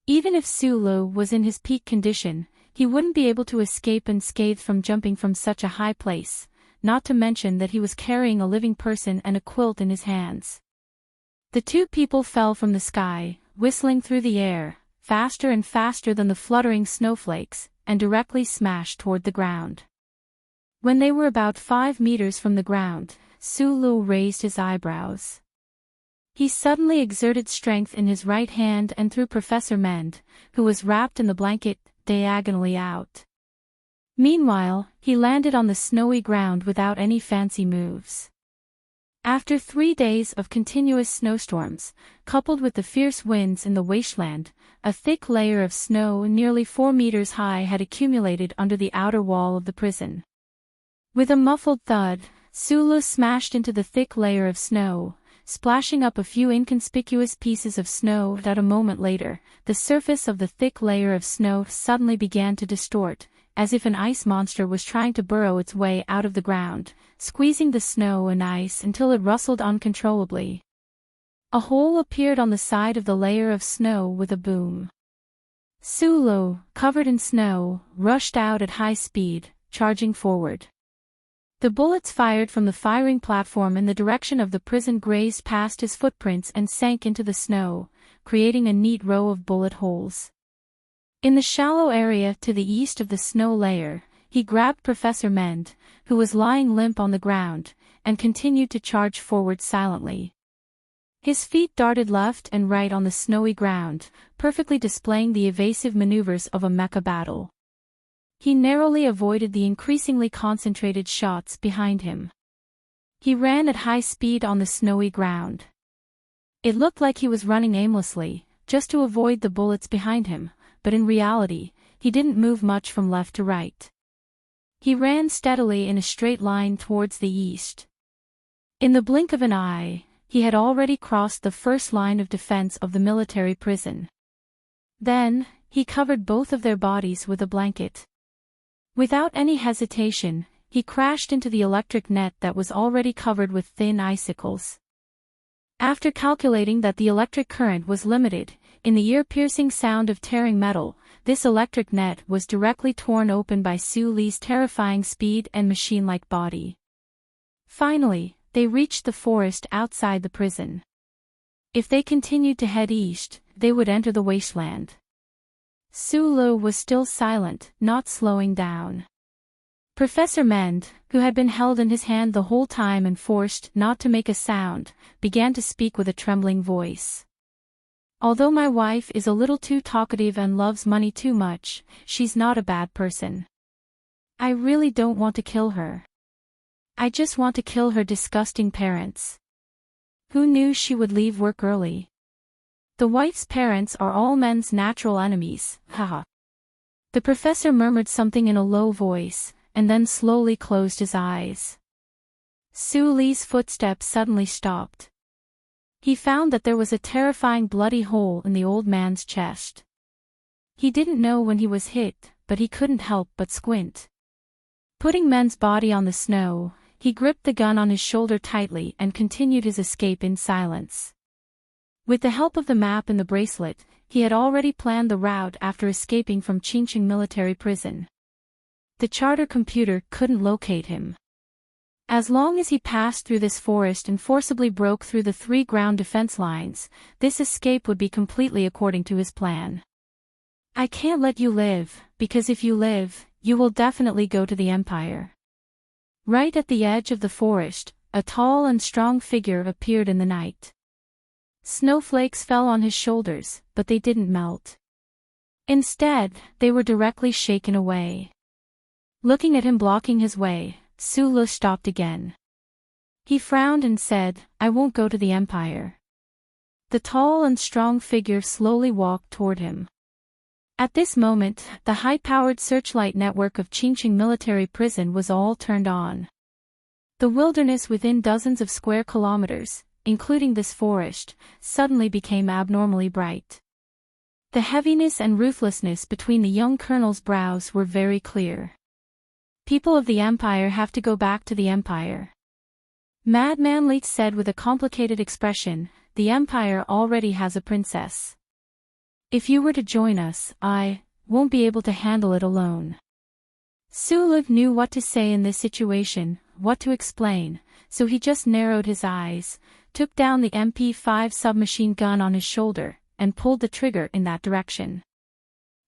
Even if Su was in his peak condition, he wouldn't be able to escape unscathed from jumping from such a high place, not to mention that he was carrying a living person and a quilt in his hands. The two people fell from the sky, whistling through the air, faster and faster than the fluttering snowflakes, and directly smashed toward the ground. When they were about 5 meters from the ground, Sulu raised his eyebrows. He suddenly exerted strength in his right hand and threw Professor Mend, who was wrapped in the blanket, diagonally out. Meanwhile, he landed on the snowy ground without any fancy moves. After 3 days of continuous snowstorms, coupled with the fierce winds in the wasteland, a thick layer of snow nearly 4 meters high had accumulated under the outer wall of the prison. With a muffled thud, Sulu smashed into the thick layer of snow, splashing up a few inconspicuous pieces of snow that a moment later, the surface of the thick layer of snow suddenly began to distort, as if an ice monster was trying to burrow its way out of the ground, squeezing the snow and ice until it rustled uncontrollably. A hole appeared on the side of the layer of snow with a boom. Sulu, covered in snow, rushed out at high speed, charging forward. The bullets fired from the firing platform in the direction of the prison grazed past his footprints and sank into the snow, creating a neat row of bullet holes. In the shallow area to the east of the snow layer, he grabbed Professor Mend, who was lying limp on the ground, and continued to charge forward silently. His feet darted left and right on the snowy ground, perfectly displaying the evasive maneuvers of a mecha battle. He narrowly avoided the increasingly concentrated shots behind him. He ran at high speed on the snowy ground. It looked like he was running aimlessly, just to avoid the bullets behind him, but in reality, he didn't move much from left to right. He ran steadily in a straight line towards the east. In the blink of an eye, he had already crossed the first line of defense of the military prison. Then, he covered both of their bodies with a blanket. Without any hesitation, he crashed into the electric net that was already covered with thin icicles. After calculating that the electric current was limited, in the ear-piercing sound of tearing metal, this electric net was directly torn open by Su Li's terrifying speed and machine-like body. Finally, they reached the forest outside the prison. If they continued to head east, they would enter the wasteland. Sulu was still silent, not slowing down. Professor Mend, who had been held in his hand the whole time and forced not to make a sound, began to speak with a trembling voice. Although my wife is a little too talkative and loves money too much, she's not a bad person. I really don't want to kill her. I just want to kill her disgusting parents. Who knew she would leave work early? The wife's parents are all men's natural enemies, haha. The professor murmured something in a low voice, and then slowly closed his eyes. Su Li's footsteps suddenly stopped. He found that there was a terrifying bloody hole in the old man's chest. He didn't know when he was hit, but he couldn't help but squint. Putting Men's body on the snow, he gripped the gun on his shoulder tightly and continued his escape in silence. With the help of the map and the bracelet, he had already planned the route after escaping from Qingqing military prison. The charter computer couldn't locate him. As long as he passed through this forest and forcibly broke through the 3 ground defense lines, this escape would be completely according to his plan. I can't let you live, because if you live, you will definitely go to the Empire. Right at the edge of the forest, a tall and strong figure appeared in the night. Snowflakes fell on his shoulders, but they didn't melt. Instead, they were directly shaken away. Looking at him blocking his way, Sulu stopped again. He frowned and said, "I won't go to the Empire." The tall and strong figure slowly walked toward him. At this moment, the high-powered searchlight network of Qingqing military prison was all turned on. The wilderness within dozens of square kilometers, including this forest, suddenly became abnormally bright. The heaviness and ruthlessness between the young colonel's brows were very clear. People of the Empire have to go back to the Empire. Madman Leach said with a complicated expression, "The Empire already has a princess. If you were to join us, I won't be able to handle it alone." Sulu knew what to say in this situation, what to explain, so he just narrowed his eyes, took down the MP5 submachine gun on his shoulder, and pulled the trigger in that direction.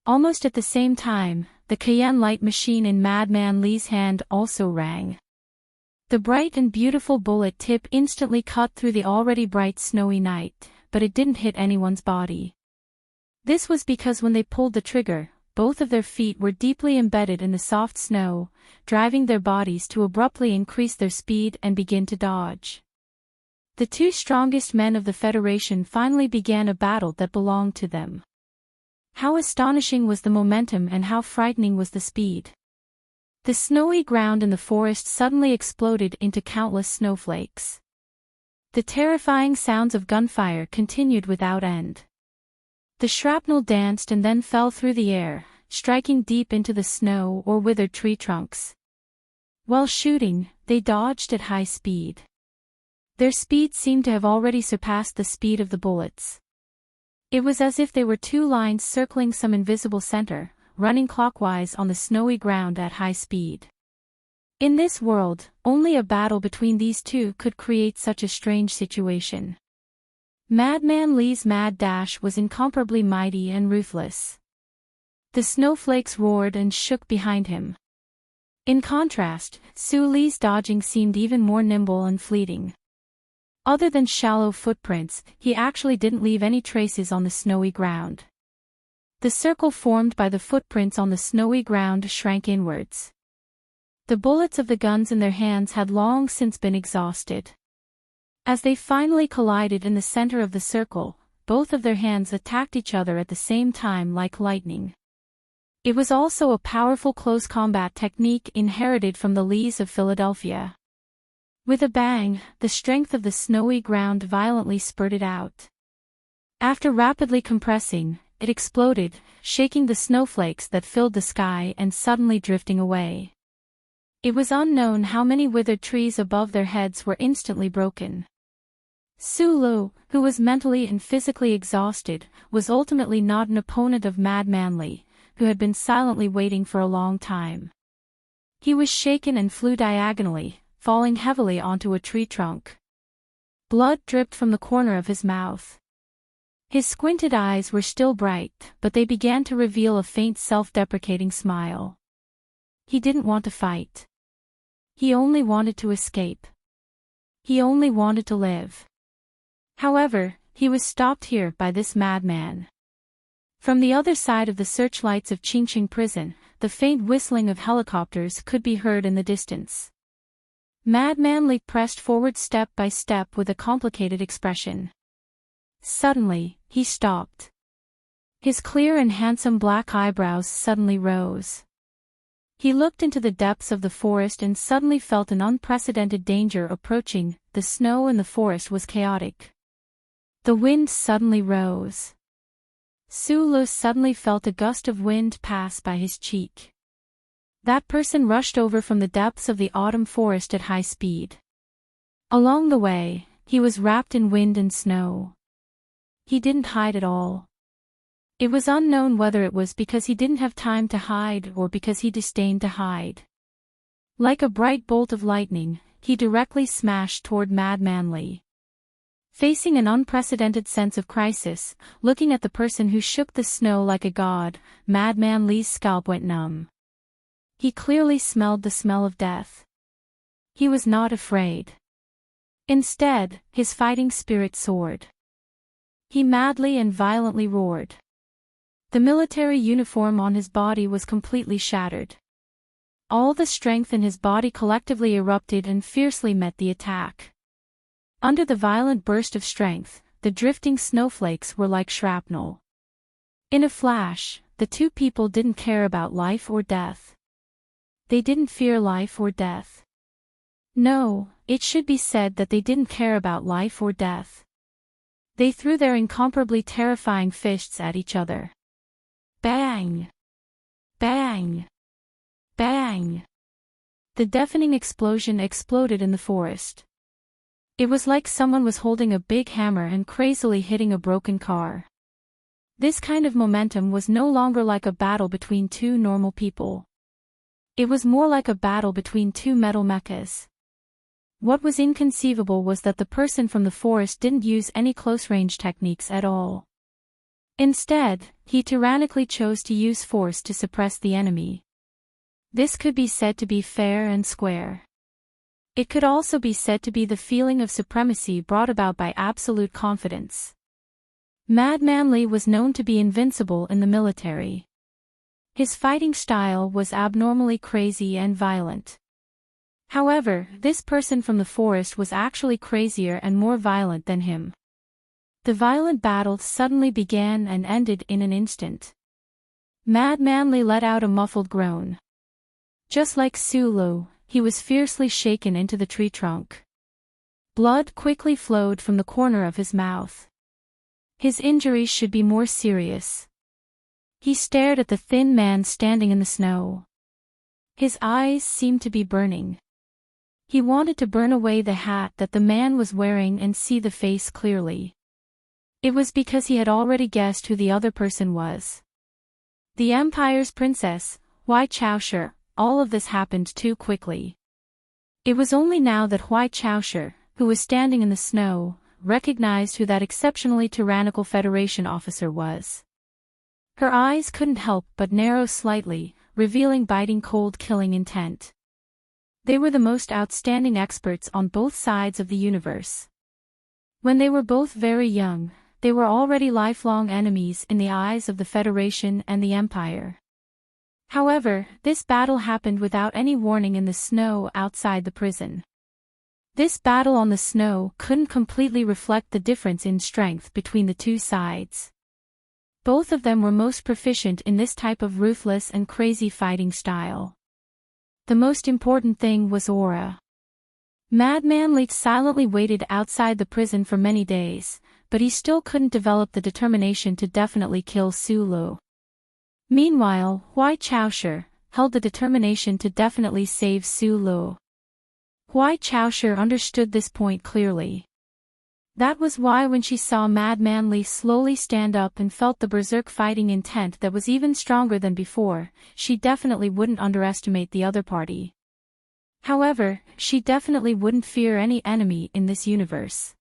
Almost at the same time, the Cayenne light machine in Madman Lee's hand also rang. The bright and beautiful bullet tip instantly cut through the already bright snowy night, but it didn't hit anyone's body. This was because when they pulled the trigger, both of their feet were deeply embedded in the soft snow, driving their bodies to abruptly increase their speed and begin to dodge. The two strongest men of the Federation finally began a battle that belonged to them. How astonishing was the momentum and how frightening was the speed. The snowy ground in the forest suddenly exploded into countless snowflakes. The terrifying sounds of gunfire continued without end. The shrapnel danced and then fell through the air, striking deep into the snow or withered tree trunks. While shooting, they dodged at high speed. Their speed seemed to have already surpassed the speed of the bullets. It was as if they were two lines circling some invisible center, running clockwise on the snowy ground at high speed. In this world, only a battle between these two could create such a strange situation. Madman Lee's mad dash was incomparably mighty and ruthless. The snowflakes roared and shook behind him. In contrast, Su Lee's dodging seemed even more nimble and fleeting. Other than shallow footprints, he actually didn't leave any traces on the snowy ground. The circle formed by the footprints on the snowy ground shrank inwards. The bullets of the guns in their hands had long since been exhausted. As they finally collided in the center of the circle, both of their hands attacked each other at the same time like lightning. It was also a powerful close combat technique inherited from the Lees of Philadelphia. With a bang, the strength of the snowy ground violently spurted out. After rapidly compressing, it exploded, shaking the snowflakes that filled the sky and suddenly drifting away. It was unknown how many withered trees above their heads were instantly broken. Sulu, who was mentally and physically exhausted, was ultimately not an opponent of Madman Lee, who had been silently waiting for a long time. He was shaken and flew diagonally, falling heavily onto a tree trunk. Blood dripped from the corner of his mouth. His squinted eyes were still bright, but they began to reveal a faint self-deprecating smile. He didn't want to fight. He only wanted to escape. He only wanted to live. However, he was stopped here by this madman. From the other side of the searchlights of Qingqing prison, the faint whistling of helicopters could be heard in the distance. Madman Li pressed forward step by step with a complicated expression. Suddenly, he stopped. His clear and handsome black eyebrows suddenly rose. He looked into the depths of the forest and suddenly felt an unprecedented danger approaching. The snow in the forest was chaotic. The wind suddenly rose. Sulu suddenly felt a gust of wind pass by his cheek. That person rushed over from the depths of the autumn forest at high speed. Along the way, he was wrapped in wind and snow. He didn't hide at all. It was unknown whether it was because he didn't have time to hide or because he disdained to hide. Like a bright bolt of lightning, he directly smashed toward Madman Lee. Facing an unprecedented sense of crisis, looking at the person who shook the snow like a god, Madman Lee's scalp went numb. He clearly smelled the smell of death. He was not afraid. Instead, his fighting spirit soared. He madly and violently roared. The military uniform on his body was completely shattered. All the strength in his body collectively erupted and fiercely met the attack. Under the violent burst of strength, the drifting snowflakes were like shrapnel. In a flash, the two people didn't care about life or death. They didn't fear life or death. No, it should be said that they didn't care about life or death. They threw their incomparably terrifying fists at each other. Bang! Bang! Bang! The deafening explosion exploded in the forest. It was like someone was holding a big hammer and crazily hitting a broken car. This kind of momentum was no longer like a battle between two normal people. It was more like a battle between two metal mechas. What was inconceivable was that the person from the forest didn't use any close-range techniques at all. Instead, he tyrannically chose to use force to suppress the enemy. This could be said to be fair and square. It could also be said to be the feeling of supremacy brought about by absolute confidence. Madman Li was known to be invincible in the military. His fighting style was abnormally crazy and violent. However, this person from the forest was actually crazier and more violent than him. The violent battle suddenly began and ended in an instant. Madman Li let out a muffled groan. Just like Sulu, he was fiercely shaken into the tree trunk. Blood quickly flowed from the corner of his mouth. His injuries should be more serious. He stared at the thin man standing in the snow. His eyes seemed to be burning. He wanted to burn away the hat that the man was wearing and see the face clearly. It was because he had already guessed who the other person was. The Empire's princess, Hui Chaoshi. All of this happened too quickly. It was only now that Hui Chaoshi, who was standing in the snow, recognized who that exceptionally tyrannical Federation officer was. Her eyes couldn't help but narrow slightly, revealing biting cold killing intent. They were the most outstanding experts on both sides of the universe. When they were both very young, they were already lifelong enemies in the eyes of the Federation and the Empire. However, this battle happened without any warning in the snow outside the prison. This battle on the snow couldn't completely reflect the difference in strength between the two sides. Both of them were most proficient in this type of ruthless and crazy fighting style. The most important thing was aura. Madman Li silently waited outside the prison for many days, but he still couldn't develop the determination to definitely kill Sulu. Meanwhile, Hui Chaoshi held the determination to definitely save Sulu. Hui Chaoshi understood this point clearly. That was why when she saw Madman Li slowly stand up and felt the berserk fighting intent that was even stronger than before, she definitely wouldn't underestimate the other party. However, she definitely wouldn't fear any enemy in this universe.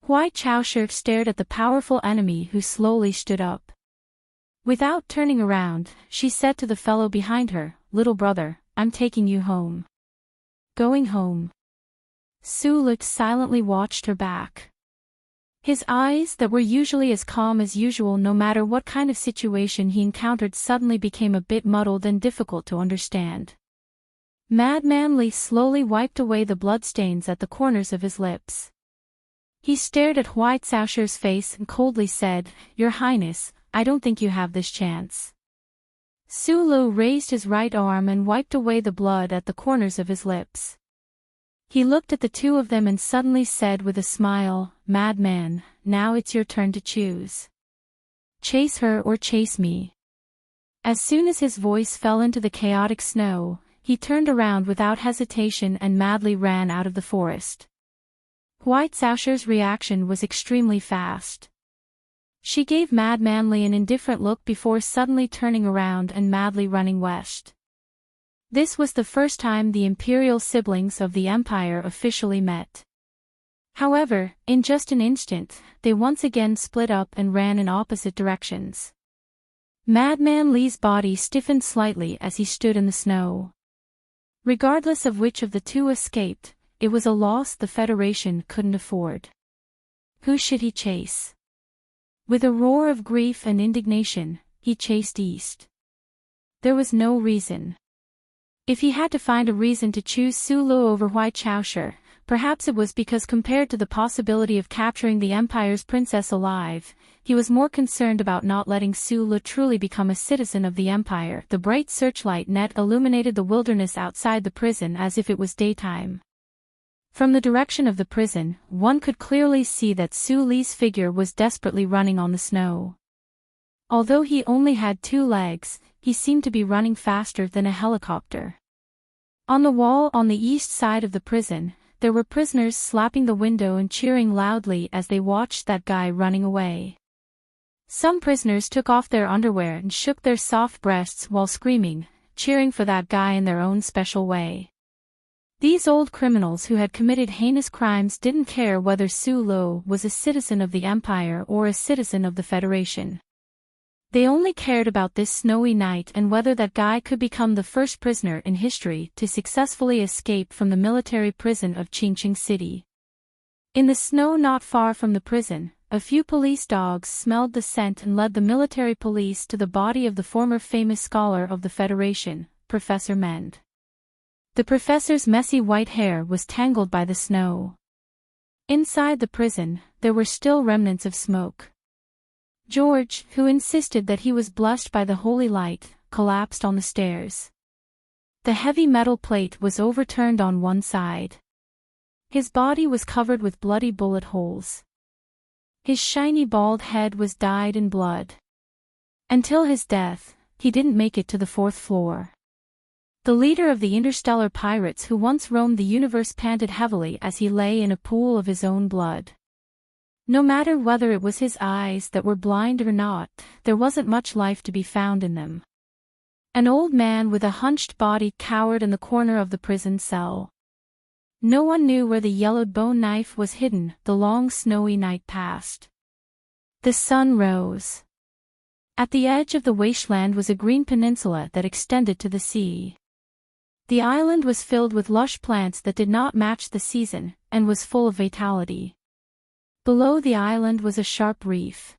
Hui Chaoshi stared at the powerful enemy who slowly stood up. Without turning around, she said to the fellow behind her, "Little brother, I'm taking you home." Going home. Sulu silently watched her back. His eyes that were usually as calm as usual no matter what kind of situation he encountered suddenly became a bit muddled and difficult to understand. Madman Li slowly wiped away the bloodstains at the corners of his lips. He stared at Hui Chaoshi's face and coldly said, "Your Highness, I don't think you have this chance." Sulu raised his right arm and wiped away the blood at the corners of his lips. He looked at the two of them and suddenly said with a smile, "Madman, now it's your turn to choose. Chase her or chase me." As soon as his voice fell into the chaotic snow, he turned around without hesitation and madly ran out of the forest. Hui Chaoshi's reaction was extremely fast. She gave Madman Li an indifferent look before suddenly turning around and madly running west. This was the first time the imperial siblings of the Empire officially met. However, in just an instant, they once again split up and ran in opposite directions. Madman Li's body stiffened slightly as he stood in the snow. Regardless of which of the two escaped, it was a loss the Federation couldn't afford. Who should he chase? With a roar of grief and indignation, he chased east. There was no reason. If he had to find a reason to choose Sulu over Hui Chaoshi, perhaps it was because compared to the possibility of capturing the Empire's princess alive, he was more concerned about not letting Sulu truly become a citizen of the Empire. The bright searchlight net illuminated the wilderness outside the prison as if it was daytime. From the direction of the prison, one could clearly see that Su Li's figure was desperately running on the snow. Although he only had 2 legs, he seemed to be running faster than a helicopter. On the wall on the east side of the prison, there were prisoners slapping the window and cheering loudly as they watched that guy running away. Some prisoners took off their underwear and shook their soft breasts while screaming, cheering for that guy in their own special way. These old criminals who had committed heinous crimes didn't care whether Su Lo was a citizen of the Empire or a citizen of the Federation. They only cared about this snowy night and whether that guy could become the first prisoner in history to successfully escape from the military prison of Qingqing City. In the snow not far from the prison, a few police dogs smelled the scent and led the military police to the body of the former famous scholar of the Federation, Professor Mend. The professor's messy white hair was tangled by the snow. Inside the prison, there were still remnants of smoke. George, who insisted that he was blessed by the holy light, collapsed on the stairs. The heavy metal plate was overturned on one side. His body was covered with bloody bullet holes. His shiny bald head was dyed in blood. Until his death, he didn't make it to the 4th floor. The leader of the interstellar pirates who once roamed the universe panted heavily as he lay in a pool of his own blood. No matter whether it was his eyes that were blind or not, there wasn't much life to be found in them. An old man with a hunched body cowered in the corner of the prison cell. No one knew where the yellowed bone knife was hidden. The long snowy night passed. The sun rose. At the edge of the wasteland was a green peninsula that extended to the sea. The island was filled with lush plants that did not match the season, and was full of vitality. Below the island was a sharp reef.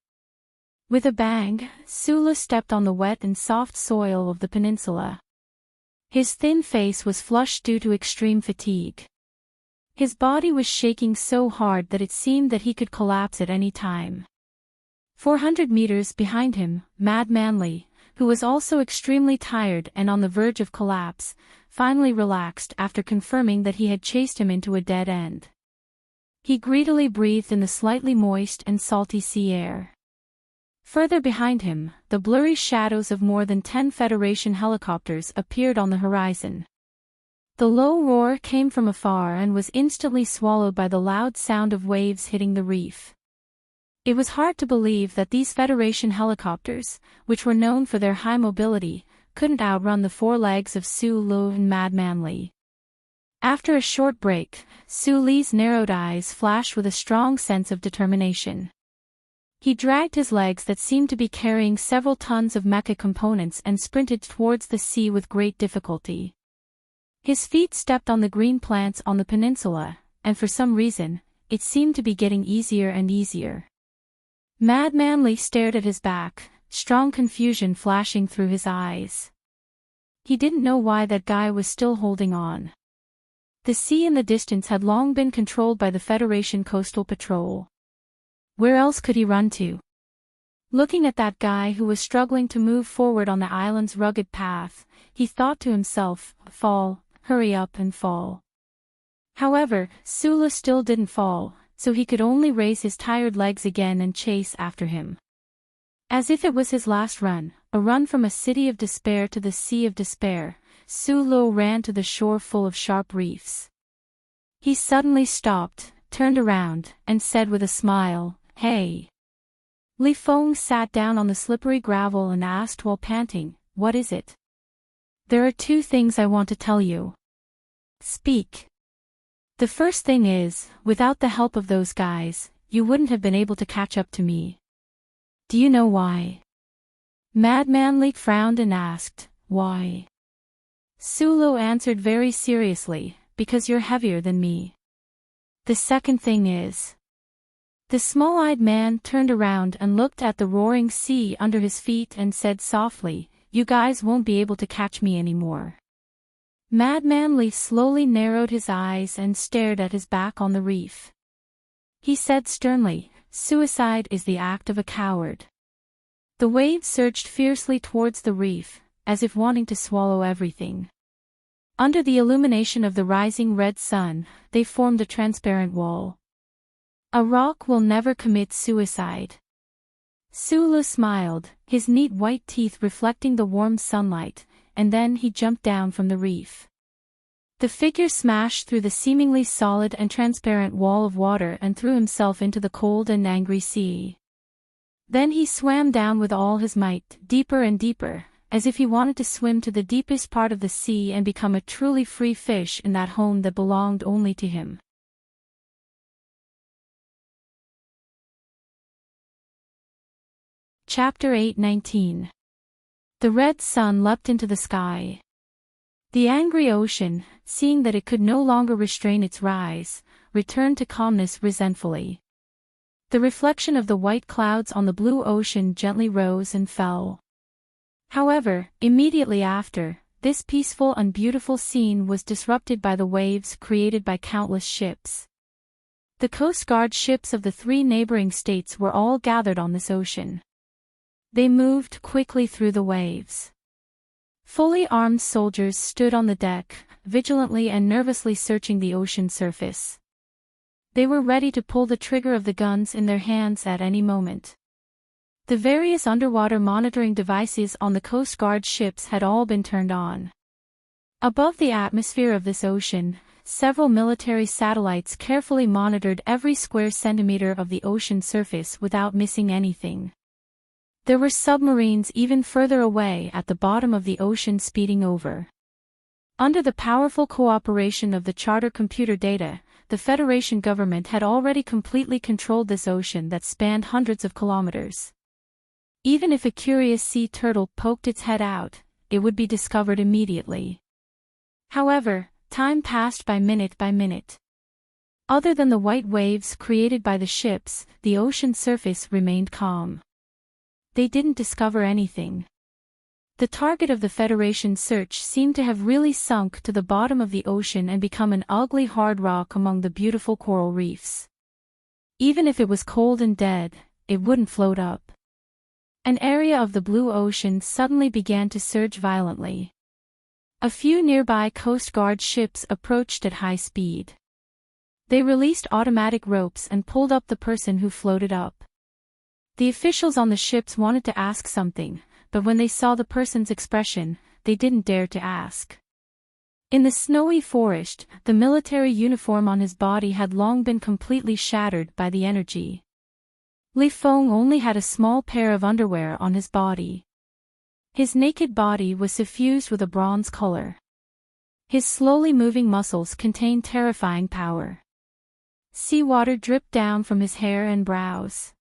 With a bang, Sula stepped on the wet and soft soil of the peninsula. His thin face was flushed due to extreme fatigue. His body was shaking so hard that it seemed that he could collapse at any time. 400 meters behind him, Mad Manly, who was also extremely tired and on the verge of collapse, finally relaxed after confirming that he had chased him into a dead end. He greedily breathed in the slightly moist and salty sea air. Further behind him, the blurry shadows of more than 10 Federation helicopters appeared on the horizon. The low roar came from afar and was instantly swallowed by the loud sound of waves hitting the reef. It was hard to believe that these Federation helicopters, which were known for their high mobility, couldn't outrun the 4 legs of Su Lu and Mad Manly. After a short break, Su Li's narrowed eyes flashed with a strong sense of determination. He dragged his legs that seemed to be carrying several tons of mecha components and sprinted towards the sea with great difficulty. His feet stepped on the green plants on the peninsula, and for some reason, it seemed to be getting easier and easier. Mad Manly stared at his back, strong confusion flashing through his eyes. He didn't know why that guy was still holding on. The sea in the distance had long been controlled by the Federation Coastal Patrol. Where else could he run to? Looking at that guy who was struggling to move forward on the island's rugged path, he thought to himself, fall, hurry up and fall. However, Sula still didn't fall, so he could only raise his tired legs again and chase after him. As if it was his last run, a run from a city of despair to the sea of despair, Su Lo ran to the shore full of sharp reefs. He suddenly stopped, turned around, and said with a smile, "Hey." Li Feng sat down on the slippery gravel and asked while panting, "What is it?" "There are 2 things I want to tell you." "Speak." "The first thing is, without the help of those guys, you wouldn't have been able to catch up to me." "Do you know why?" Mad Manly frowned and asked, "Why?" Sulu answered very seriously, "Because you're heavier than me." "The second thing is..." The small-eyed man turned around and looked at the roaring sea under his feet and said softly, "You guys won't be able to catch me anymore." Mad Manly slowly narrowed his eyes and stared at his back on the reef. He said sternly, "Suicide is the act of a coward." The waves surged fiercely towards the reef, as if wanting to swallow everything. Under the illumination of the rising red sun, they formed a transparent wall. "A rock will never commit suicide." Sulu smiled, his neat white teeth reflecting the warm sunlight, and then he jumped down from the reef. The figure smashed through the seemingly solid and transparent wall of water and threw himself into the cold and angry sea. Then he swam down with all his might, deeper and deeper, as if he wanted to swim to the deepest part of the sea and become a truly free fish in that home that belonged only to him. Chapter 8:19. The red sun leapt into the sky. The angry ocean, seeing that it could no longer restrain its rise, returned to calmness resentfully. The reflection of the white clouds on the blue ocean gently rose and fell. However, immediately after, this peaceful and beautiful scene was disrupted by the waves created by countless ships. The Coast Guard ships of the 3 neighboring states were all gathered on this ocean. They moved quickly through the waves. Fully armed soldiers stood on the deck, vigilantly and nervously searching the ocean surface. They were ready to pull the trigger of the guns in their hands at any moment. The various underwater monitoring devices on the Coast Guard ships had all been turned on. Above the atmosphere of this ocean, several military satellites carefully monitored every square centimeter of the ocean surface without missing anything. There were submarines even further away at the bottom of the ocean speeding over. Under the powerful cooperation of the charter computer data, the Federation government had already completely controlled this ocean that spanned hundreds of kilometers. Even if a curious sea turtle poked its head out, it would be discovered immediately. However, time passed by minute. Other than the white waves created by the ships, the ocean surface remained calm. They didn't discover anything. The target of the Federation search seemed to have really sunk to the bottom of the ocean and become an ugly hard rock among the beautiful coral reefs. Even if it was cold and dead, it wouldn't float up. An area of the blue ocean suddenly began to surge violently. A few nearby Coast Guard ships approached at high speed. They released automatic ropes and pulled up the person who floated up. The officials on the ships wanted to ask something, but when they saw the person's expression, they didn't dare to ask. In the snowy forest, the military uniform on his body had long been completely shattered by the energy. Li Feng only had a small pair of underwear on his body. His naked body was suffused with a bronze color. His slowly moving muscles contained terrifying power. Seawater dripped down from his hair and brows.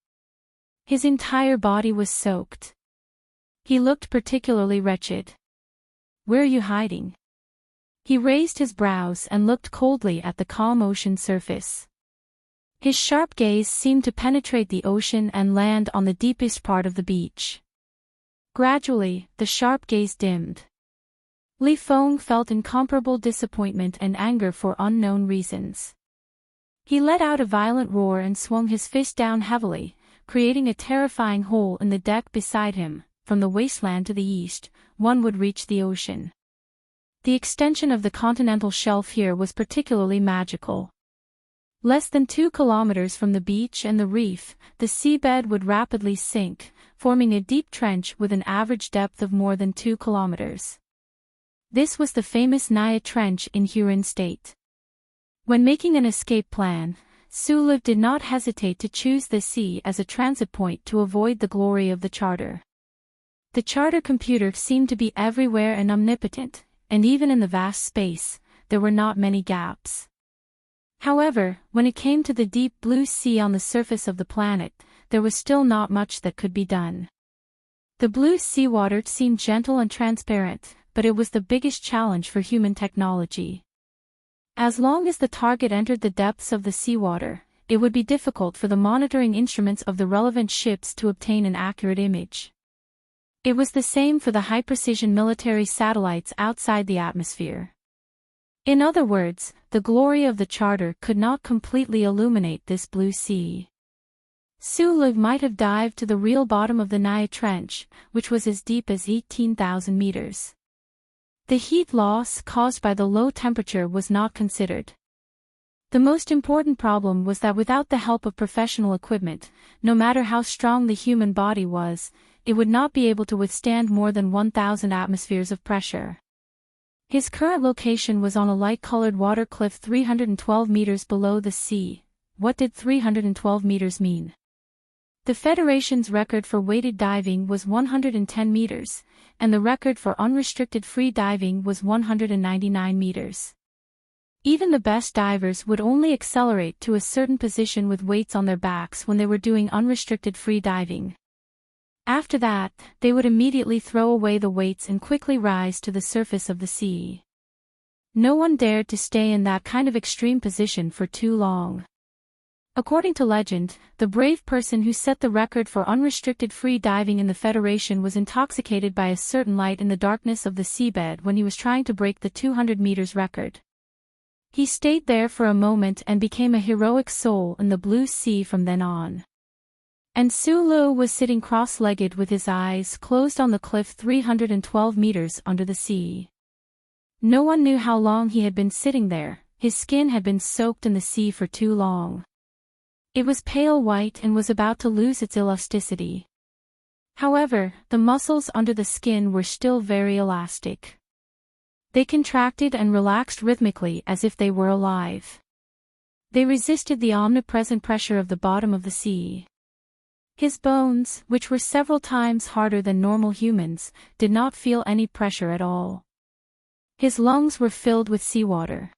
His entire body was soaked. He looked particularly wretched. "Where are you hiding?" He raised his brows and looked coldly at the calm ocean surface. His sharp gaze seemed to penetrate the ocean and land on the deepest part of the beach. Gradually, the sharp gaze dimmed. Li Feng felt incomparable disappointment and anger for unknown reasons. He let out a violent roar and swung his fist down heavily, creating a terrifying hole in the deck beside him. From the wasteland to the east, one would reach the ocean. The extension of the continental shelf here was particularly magical. Less than 2 kilometers from the beach and the reef, the seabed would rapidly sink, forming a deep trench with an average depth of more than 2 kilometers. This was the famous Naya Trench in Huron State. When making an escape plan, Su did not hesitate to choose the sea as a transit point to avoid the glory of the charter. The charter computer seemed to be everywhere and omnipotent, and even in the vast space, there were not many gaps. However, when it came to the deep blue sea on the surface of the planet, there was still not much that could be done. The blue seawater seemed gentle and transparent, but it was the biggest challenge for human technology. As long as the target entered the depths of the seawater, it would be difficult for the monitoring instruments of the relevant ships to obtain an accurate image. It was the same for the high-precision military satellites outside the atmosphere. In other words, the glory of the charter could not completely illuminate this blue sea. Su might have dived to the real bottom of the Naya Trench, which was as deep as 18,000 meters. The heat loss caused by the low temperature was not considered. The most important problem was that without the help of professional equipment, no matter how strong the human body was, it would not be able to withstand more than 1,000 atmospheres of pressure. His current location was on a light-colored water cliff 312 meters below the sea. What did 312 meters mean? The Federation's record for weighted diving was 110 meters, and the record for unrestricted free diving was 199 meters. Even the best divers would only accelerate to a certain position with weights on their backs when they were doing unrestricted free diving. After that, they would immediately throw away the weights and quickly rise to the surface of the sea. No one dared to stay in that kind of extreme position for too long. According to legend, the brave person who set the record for unrestricted free diving in the Federation was intoxicated by a certain light in the darkness of the seabed when he was trying to break the 200 meters record. He stayed there for a moment and became a heroic soul in the blue sea from then on. And Sulu was sitting cross-legged with his eyes closed on the cliff 312 meters under the sea. No one knew how long he had been sitting there. His skin had been soaked in the sea for too long. It was pale white and was about to lose its elasticity. However, the muscles under the skin were still very elastic. They contracted and relaxed rhythmically as if they were alive. They resisted the omnipresent pressure of the bottom of the sea. His bones, which were several times harder than normal humans, did not feel any pressure at all. His lungs were filled with seawater.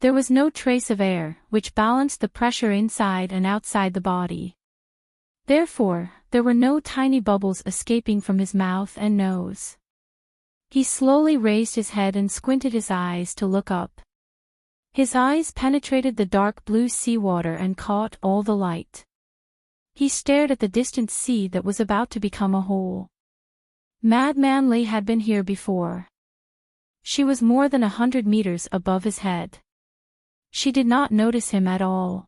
There was no trace of air, which balanced the pressure inside and outside the body. Therefore, there were no tiny bubbles escaping from his mouth and nose. He slowly raised his head and squinted his eyes to look up. His eyes penetrated the dark blue seawater and caught all the light. He stared at the distant sea that was about to become a hole. Madman Lee had been here before. She was more than 100 meters above his head. She did not notice him at all.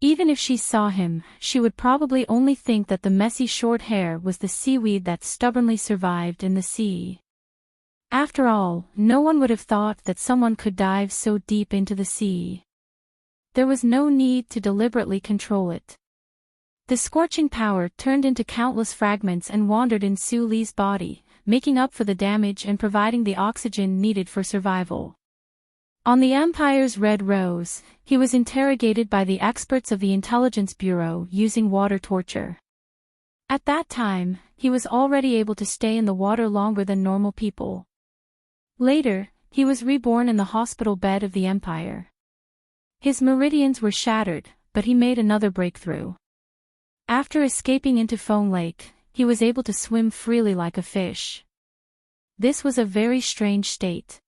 Even if she saw him, she would probably only think that the messy short hair was the seaweed that stubbornly survived in the sea. After all, no one would have thought that someone could dive so deep into the sea. There was no need to deliberately control it. The scorching power turned into countless fragments and wandered in Su Li's body, making up for the damage and providing the oxygen needed for survival. On the Empire's Red Rose, he was interrogated by the experts of the Intelligence Bureau using water torture. At that time, he was already able to stay in the water longer than normal people. Later, he was reborn in the hospital bed of the Empire. His meridians were shattered, but he made another breakthrough. After escaping into Foam Lake, he was able to swim freely like a fish. This was a very strange state.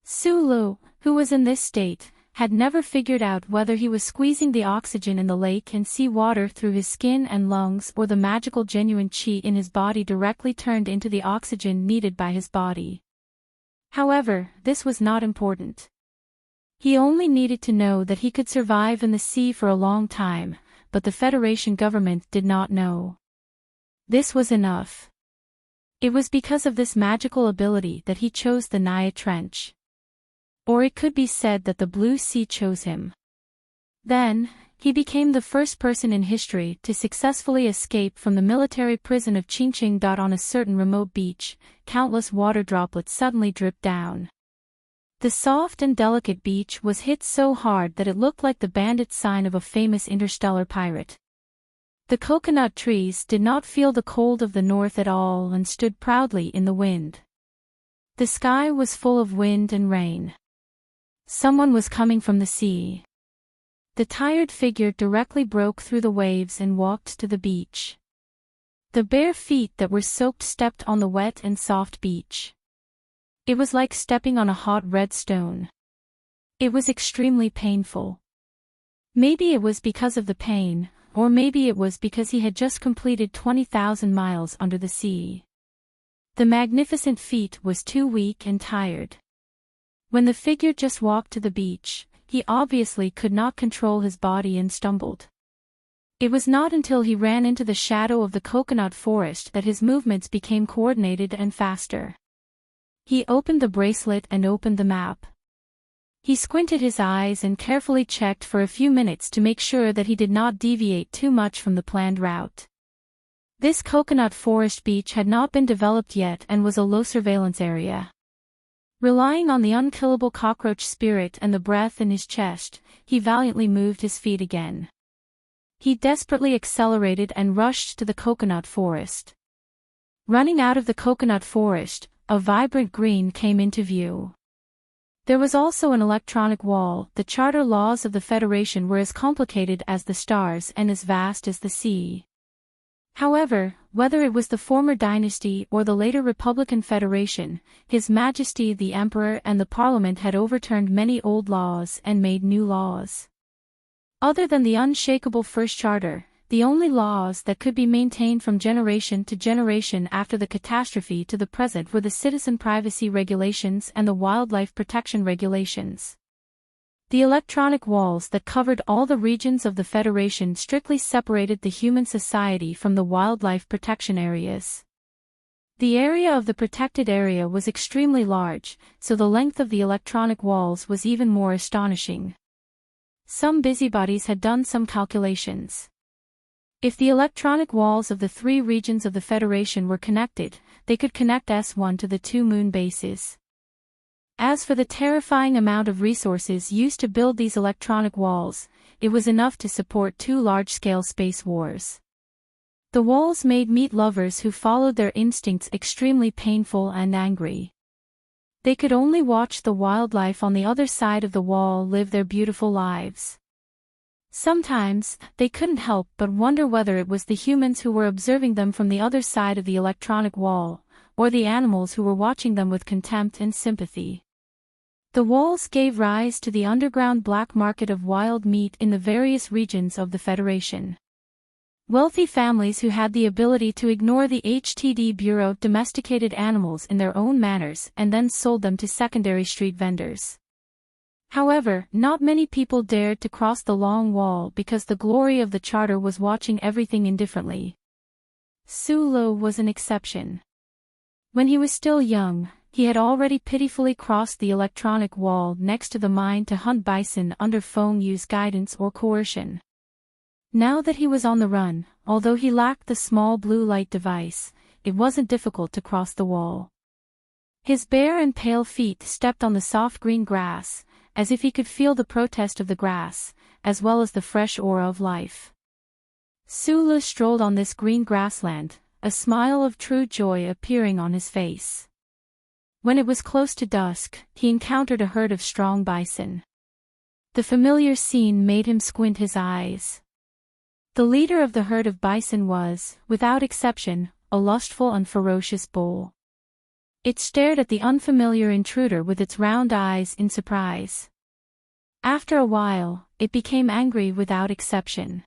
Sulu, who was in this state, had never figured out whether he was squeezing the oxygen in the lake and sea water through his skin and lungs or the magical genuine chi in his body directly turned into the oxygen needed by his body. However, this was not important. He only needed to know that he could survive in the sea for a long time, but the Federation government did not know. This was enough. It was because of this magical ability that he chose the Naya Trench. Or it could be said that the Blue Sea chose him. Then, he became the first person in history to successfully escape from the military prison of Qingqing. On a certain remote beach, countless water droplets suddenly dripped down. The soft and delicate beach was hit so hard that it looked like the bandit sign of a famous interstellar pirate. The coconut trees did not feel the cold of the north at all and stood proudly in the wind. The sky was full of wind and rain. Someone was coming from the sea. The tired figure directly broke through the waves and walked to the beach. The bare feet that were soaked stepped on the wet and soft beach. It was like stepping on a hot red stone. It was extremely painful. Maybe it was because of the pain, or maybe it was because he had just completed 20,000 miles under the sea. The magnificent feat was too weak and tired. When the figure just walked to the beach, he obviously could not control his body and stumbled. It was not until he ran into the shadow of the coconut forest that his movements became coordinated and faster. He opened the bracelet and opened the map. He squinted his eyes and carefully checked for a few minutes to make sure that he did not deviate too much from the planned route. This coconut forest beach had not been developed yet and was a low surveillance area. Relying on the unkillable cockroach spirit and the breath in his chest, he valiantly moved his feet again. He desperately accelerated and rushed to the coconut forest. Running out of the coconut forest, a vibrant green came into view. There was also an electronic wall. The charter laws of the Federation were as complicated as the stars and as vast as the sea. However, whether it was the former dynasty or the later Republican Federation, His Majesty the Emperor and the Parliament had overturned many old laws and made new laws. Other than the unshakable First Charter, the only laws that could be maintained from generation to generation after the catastrophe to the present were the citizen privacy regulations and the wildlife protection regulations. The electronic walls that covered all the regions of the Federation strictly separated the human society from the wildlife protection areas. The area of the protected area was extremely large, so the length of the electronic walls was even more astonishing. Some busybodies had done some calculations. If the electronic walls of the 3 regions of the Federation were connected, they could connect S1 to the 2 moon bases. As for the terrifying amount of resources used to build these electronic walls, it was enough to support 2 large-scale space wars. The walls made meat lovers who followed their instincts extremely painful and angry. They could only watch the wildlife on the other side of the wall live their beautiful lives. Sometimes, they couldn't help but wonder whether it was the humans who were observing them from the other side of the electronic wall, or the animals who were watching them with contempt and sympathy. The walls gave rise to the underground black market of wild meat in the various regions of the Federation. Wealthy families who had the ability to ignore the HTD Bureau domesticated animals in their own manners and then sold them to secondary street vendors. However, not many people dared to cross the long wall because the glory of the charter was watching everything indifferently. Sulu was an exception. When he was still young, he had already pitifully crossed the electronic wall next to the mine to hunt bison under Feng Yu's guidance or coercion. Now that he was on the run, although he lacked the small blue light device, it wasn't difficult to cross the wall. His bare and pale feet stepped on the soft green grass, as if he could feel the protest of the grass, as well as the fresh aura of life. Sulu strolled on this green grassland, a smile of true joy appearing on his face. When it was close to dusk, he encountered a herd of strong bison. The familiar scene made him squint his eyes. The leader of the herd of bison was, without exception, a lustful and ferocious bull. It stared at the unfamiliar intruder with its round eyes in surprise. After a while, it became angry without exception.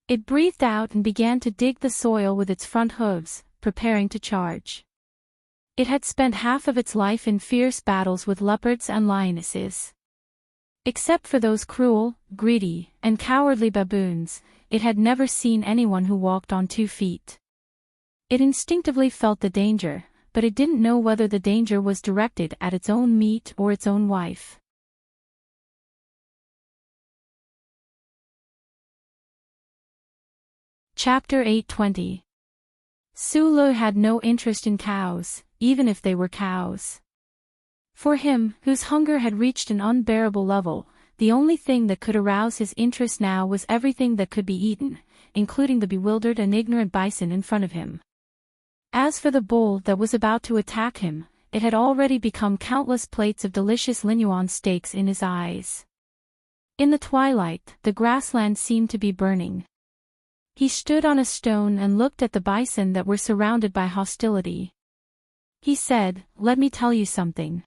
It breathed out and began to dig the soil with its front hooves, preparing to charge. It had spent half of its life in fierce battles with leopards and lionesses. Except for those cruel, greedy, and cowardly baboons, it had never seen anyone who walked on 2 feet. It instinctively felt the danger, but it didn't know whether the danger was directed at its own meat or its own wife. Chapter 820. Sulu had no interest in cows, even if they were cows. For him, whose hunger had reached an unbearable level, the only thing that could arouse his interest now was everything that could be eaten, including the bewildered and ignorant bison in front of him. As for the bull that was about to attack him, it had already become countless plates of delicious Linuan steaks in his eyes. In the twilight, the grassland seemed to be burning. He stood on a stone and looked at the bison that were surrounded by hostility. He said, "Let me tell you something."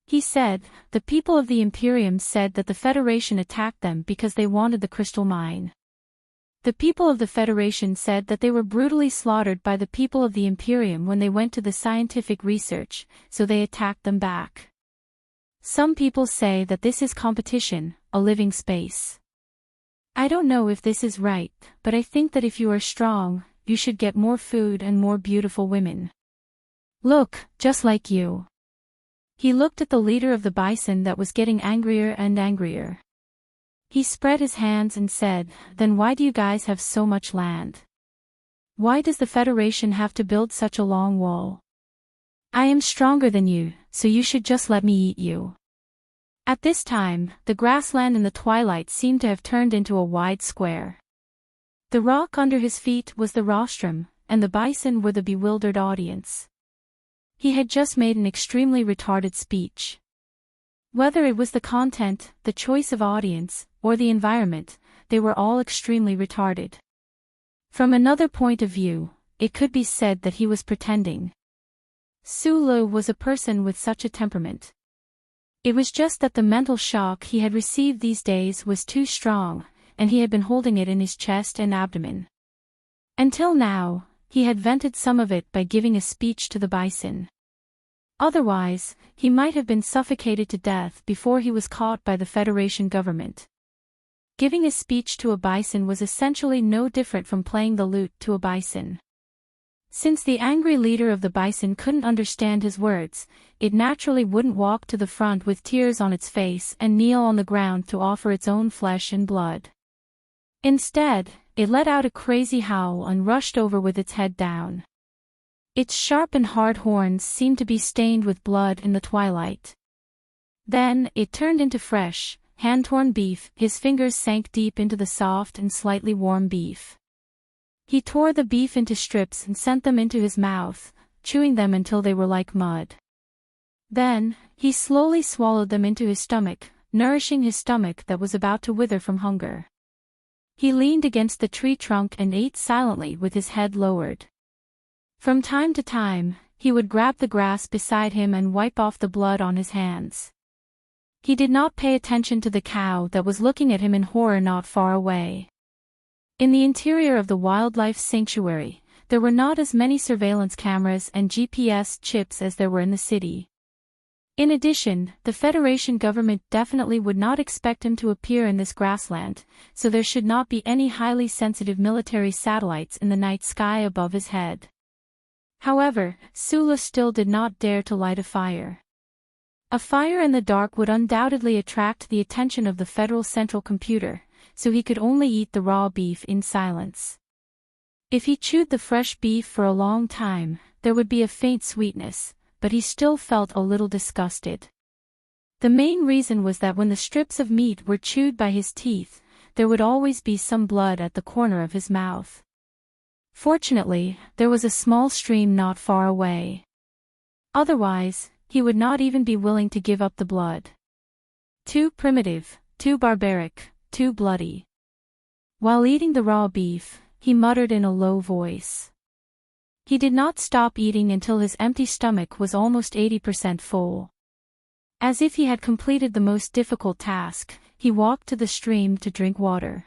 He said, "The people of the Imperium said that the Federation attacked them because they wanted the crystal mine. The people of the Federation said that they were brutally slaughtered by the people of the Imperium when they went to the scientific research, so they attacked them back. Some people say that this is competition, a living space. I don't know if this is right, but I think that if you are strong, you should get more food and more beautiful women. Look, just like you." He looked at the leader of the bison that was getting angrier and angrier. He spread his hands and said, "Then why do you guys have so much land? Why does the Federation have to build such a long wall? I am stronger than you, so you should just let me eat you." At this time, the grassland in the twilight seemed to have turned into a wide square. The rock under his feet was the rostrum, and the bison were the bewildered audience. He had just made an extremely retarded speech. Whether it was the content, the choice of audience, or the environment, they were all extremely retarded. From another point of view, it could be said that he was pretending. Sulu was a person with such a temperament. It was just that the mental shock he had received these days was too strong, and he had been holding it in his chest and abdomen. Until now, he had vented some of it by giving a speech to the bison. Otherwise, he might have been suffocated to death before he was caught by the Federation government. Giving a speech to a bison was essentially no different from playing the lute to a bison. Since the angry leader of the bison couldn't understand his words, it naturally wouldn't walk to the front with tears on its face and kneel on the ground to offer its own flesh and blood. Instead, it let out a crazy howl and rushed over with its head down. Its sharp and hard horns seemed to be stained with blood in the twilight. Then, it turned into fresh, hand-torn beef. His fingers sank deep into the soft and slightly warm beef. He tore the beef into strips and sent them into his mouth, chewing them until they were like mud. Then, he slowly swallowed them into his stomach, nourishing his stomach that was about to wither from hunger. He leaned against the tree trunk and ate silently with his head lowered. From time to time, he would grab the grass beside him and wipe off the blood on his hands. He did not pay attention to the cow that was looking at him in horror not far away. In the interior of the wildlife sanctuary, there were not as many surveillance cameras and GPS chips as there were in the city. In addition, the Federation government definitely would not expect him to appear in this grassland, so there should not be any highly sensitive military satellites in the night sky above his head. However, Sula still did not dare to light a fire. A fire in the dark would undoubtedly attract the attention of the Federal Central Computer, so he could only eat the raw beef in silence. If he chewed the fresh beef for a long time, there would be a faint sweetness, but he still felt a little disgusted. The main reason was that when the strips of meat were chewed by his teeth, there would always be some blood at the corner of his mouth. Fortunately, there was a small stream not far away. Otherwise, he would not even be willing to give up the blood. Too primitive, too barbaric, too bloody. While eating the raw beef, he muttered in a low voice. He did not stop eating until his empty stomach was almost 80% full. As if he had completed the most difficult task, he walked to the stream to drink water.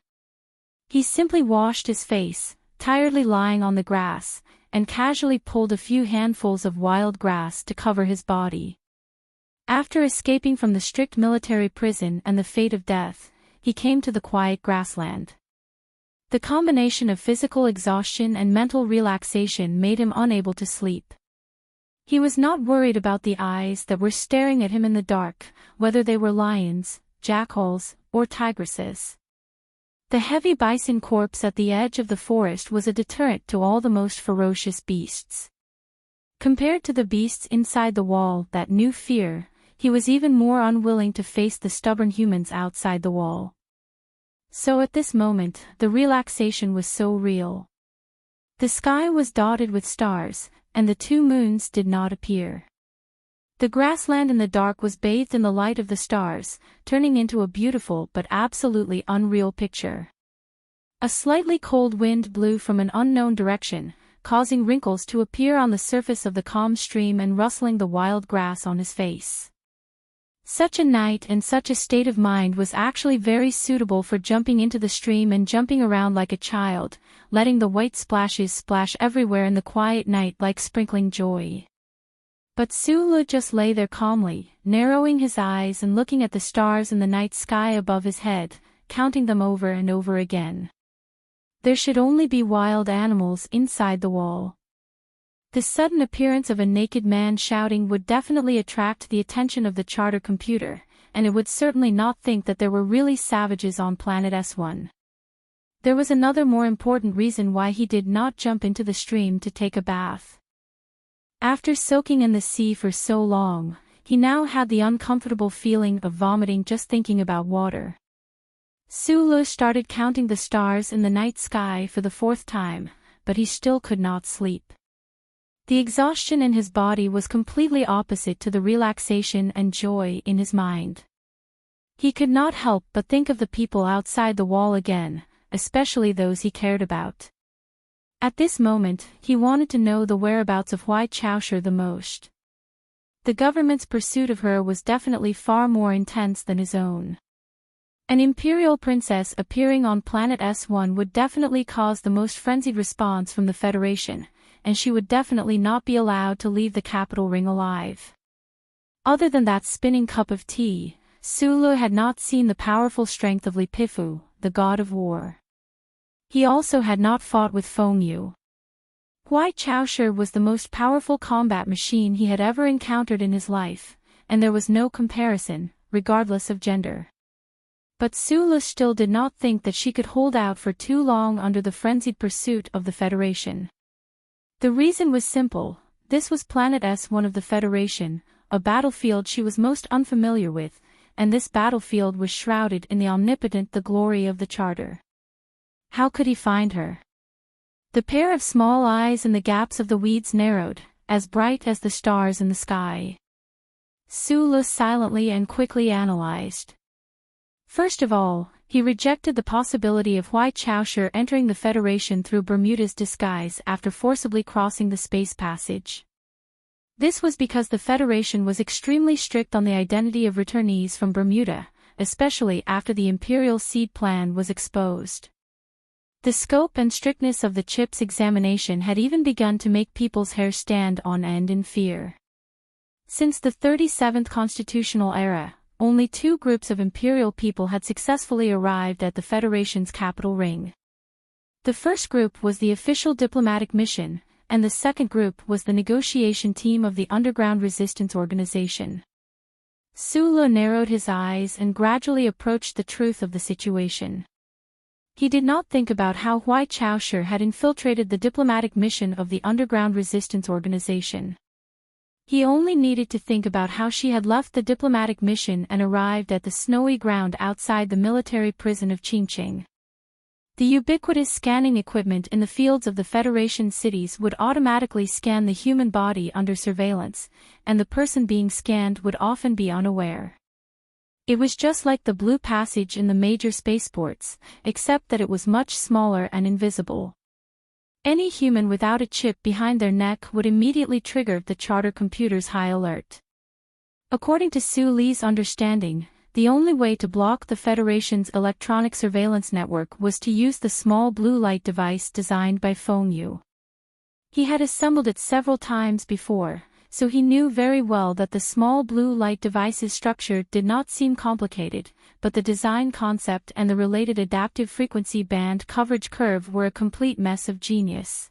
He simply washed his face, tiredly lying on the grass, and casually pulled a few handfuls of wild grass to cover his body. After escaping from the strict military prison and the fate of death, he came to the quiet grassland. The combination of physical exhaustion and mental relaxation made him unable to sleep. He was not worried about the eyes that were staring at him in the dark, whether they were lions, jackals, or tigresses. The heavy bison corpse at the edge of the forest was a deterrent to all the most ferocious beasts. Compared to the beasts inside the wall that knew fear, he was even more unwilling to face the stubborn humans outside the wall. So at this moment, the relaxation was so real. The sky was dotted with stars, and the two moons did not appear. The grassland in the dark was bathed in the light of the stars, turning into a beautiful but absolutely unreal picture. A slightly cold wind blew from an unknown direction, causing wrinkles to appear on the surface of the calm stream and rustling the wild grass on his face. Such a night and such a state of mind was actually very suitable for jumping into the stream and jumping around like a child, letting the white splashes splash everywhere in the quiet night like sprinkling joy. But Sulu just lay there calmly, narrowing his eyes and looking at the stars in the night sky above his head, counting them over and over again. There should only be wild animals inside the wall. The sudden appearance of a naked man shouting would definitely attract the attention of the charter computer, and it would certainly not think that there were really savages on planet S1. There was another more important reason why he did not jump into the stream to take a bath. After soaking in the sea for so long, he now had the uncomfortable feeling of vomiting just thinking about water. Su started counting the stars in the night sky for the fourth time, but he still could not sleep. The exhaustion in his body was completely opposite to the relaxation and joy in his mind. He could not help but think of the people outside the wall again, especially those he cared about. At this moment, he wanted to know the whereabouts of Hui Chaoshi the most. The government's pursuit of her was definitely far more intense than his own. An imperial princess appearing on planet S1 would definitely cause the most frenzied response from the Federation, and she would definitely not be allowed to leave the capital ring alive. Other than that spinning cup of tea, Su had not seen the powerful strength of Li Pifu, the god of war. He also had not fought with Feng Yu. Hui Chaoshi was the most powerful combat machine he had ever encountered in his life, and there was no comparison, regardless of gender. But Su still did not think that she could hold out for too long under the frenzied pursuit of the Federation. The reason was simple: this was Planet S1 of the Federation, a battlefield she was most unfamiliar with, and this battlefield was shrouded in the omnipotent glory of the Charter. How could he find her? The pair of small eyes in the gaps of the weeds narrowed, as bright as the stars in the sky. Su silently and quickly analyzed. First of all, he rejected the possibility of Hui Chaoshi entering the Federation through Bermuda's disguise after forcibly crossing the space passage. This was because the Federation was extremely strict on the identity of returnees from Bermuda, especially after the Imperial Seed Plan was exposed. The scope and strictness of the chip's examination had even begun to make people's hair stand on end in fear. Since the 37th constitutional era, only two groups of imperial people had successfully arrived at the Federation's capital ring. The first group was the official diplomatic mission, and the second group was the negotiation team of the Underground Resistance Organization. Su narrowed his eyes and gradually approached the truth of the situation. He did not think about how Hui Chaoshi had infiltrated the diplomatic mission of the Underground Resistance Organization. He only needed to think about how she had left the diplomatic mission and arrived at the snowy ground outside the military prison of Qingqing. The ubiquitous scanning equipment in the fields of the Federation cities would automatically scan the human body under surveillance, and the person being scanned would often be unaware. It was just like the Blue Passage in the major spaceports, except that it was much smaller and invisible. Any human without a chip behind their neck would immediately trigger the Charter computer's high alert. According to Su Li's understanding, the only way to block the Federation's electronic surveillance network was to use the small blue light device designed by Feng Yu. He had assembled it several times before, so he knew very well that the small blue light device's structure did not seem complicated, but the design concept and the related adaptive frequency band coverage curve were a complete mess of genius.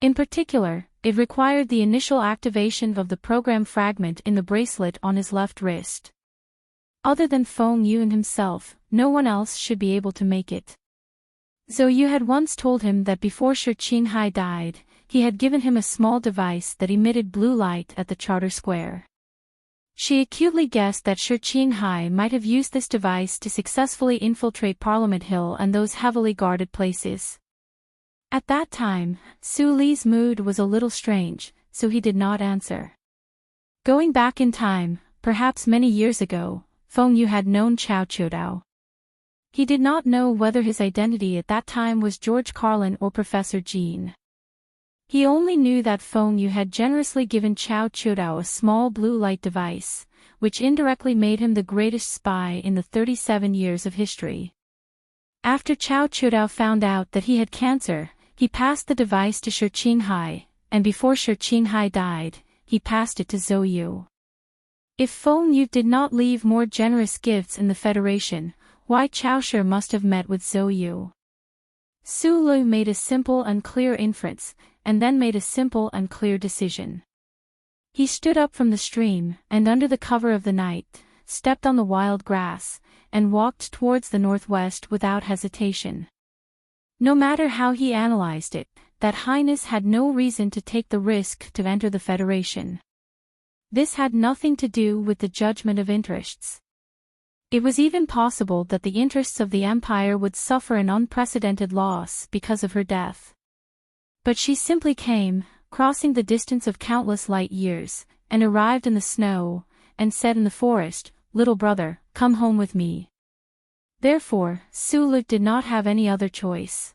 In particular, it required the initial activation of the program fragment in the bracelet on his left wrist. Other than Feng Yu and himself, no one else should be able to make it. Zhou Yu had once told him that before Shi Qinghai died, he had given him a small device that emitted blue light at the Charter Square. She acutely guessed that Shi Qinghai might have used this device to successfully infiltrate Parliament Hill and those heavily guarded places. At that time, Su Li's mood was a little strange, so he did not answer. Going back in time, perhaps many years ago, Feng Yu had known Chao Chodao. He did not know whether his identity at that time was George Carlin or Professor Jean. He only knew that Feng Yu had generously given Chao Chodao a small blue light device, which indirectly made him the greatest spy in the 37 years of history. After Chao Chodao found out that he had cancer, he passed the device to Shi Qinghai, and before Shi Qinghai died, he passed it to Zhou Yu. If Feng Yu did not leave more generous gifts in the Federation, Hui Chaoshi must have met with Zhou Yu. Su Lu made a simple and clear inference, and then made a simple and clear decision. He stood up from the stream, and under the cover of the night, stepped on the wild grass, and walked towards the northwest without hesitation. No matter how he analyzed it, that Highness had no reason to take the risk to enter the Federation. This had nothing to do with the judgment of interests. It was even possible that the interests of the Empire would suffer an unprecedented loss because of her death. But she simply came, crossing the distance of countless light years, and arrived in the snow, and said in the forest, "Little brother, come home with me." Therefore, Sulu did not have any other choice.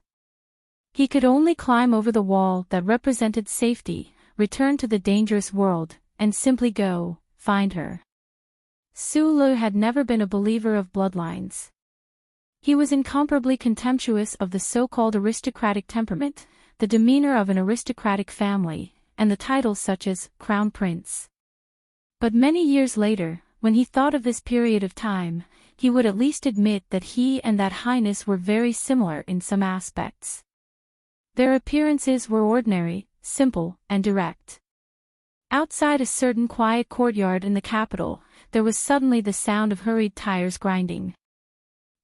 He could only climb over the wall that represented safety, return to the dangerous world, and simply go, find her. Sulu had never been a believer of bloodlines. He was incomparably contemptuous of the so-called aristocratic temperament, the demeanor of an aristocratic family, and the titles such as Crown Prince. But many years later, when he thought of this period of time, he would at least admit that he and that highness were very similar in some aspects. Their appearances were ordinary, simple, and direct. Outside a certain quiet courtyard in the capital, there was suddenly the sound of hurried tires grinding.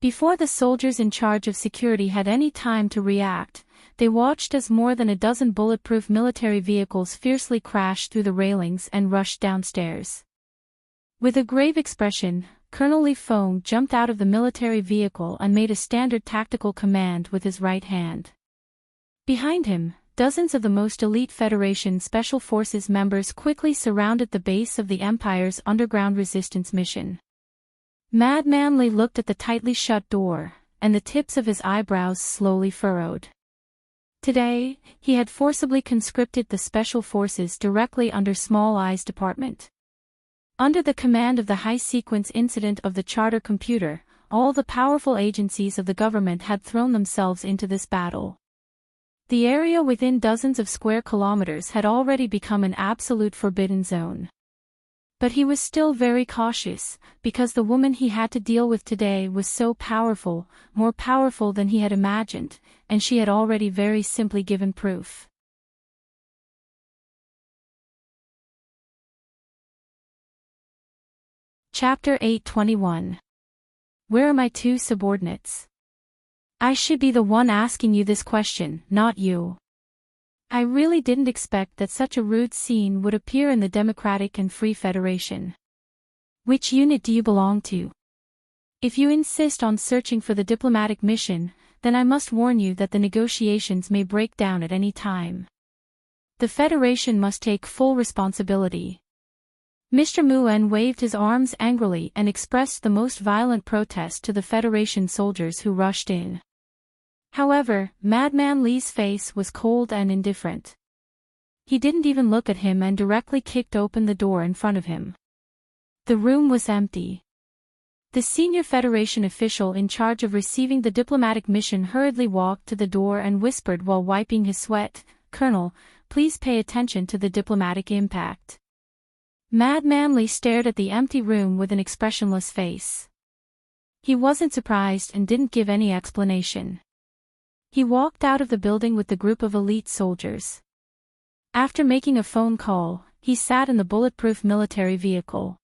Before the soldiers in charge of security had any time to react, they watched as more than a dozen bulletproof military vehicles fiercely crashed through the railings and rushed downstairs. With a grave expression, Colonel Li Feng jumped out of the military vehicle and made a standard tactical command with his right hand. Behind him, dozens of the most elite Federation Special Forces members quickly surrounded the base of the Empire's underground resistance mission. Madman Li looked at the tightly shut door, and the tips of his eyebrows slowly furrowed. Today, he had forcibly conscripted the Special Forces directly under Small Eye's department. Under the command of the high-sequence incident of the charter computer, all the powerful agencies of the government had thrown themselves into this battle. The area within dozens of square kilometers had already become an absolute forbidden zone. But he was still very cautious, because the woman he had to deal with today was so powerful, more powerful than he had imagined, and she had already very simply given proof. Chapter 8:21. Where are my two subordinates? I should be the one asking you this question, not you. I really didn't expect that such a rude scene would appear in the Democratic and Free Federation. Which unit do you belong to? If you insist on searching for the diplomatic mission, then I must warn you that the negotiations may break down at any time. The Federation must take full responsibility. Mr. Muen waved his arms angrily and expressed the most violent protest to the Federation soldiers who rushed in. However, Madman Li's face was cold and indifferent. He didn't even look at him and directly kicked open the door in front of him. The room was empty. The senior Federation official in charge of receiving the diplomatic mission hurriedly walked to the door and whispered while wiping his sweat, "Colonel, please pay attention to the diplomatic impact." Madman Li stared at the empty room with an expressionless face. He wasn't surprised and didn't give any explanation. He walked out of the building with the group of elite soldiers. After making a phone call, he sat in the bulletproof military vehicle.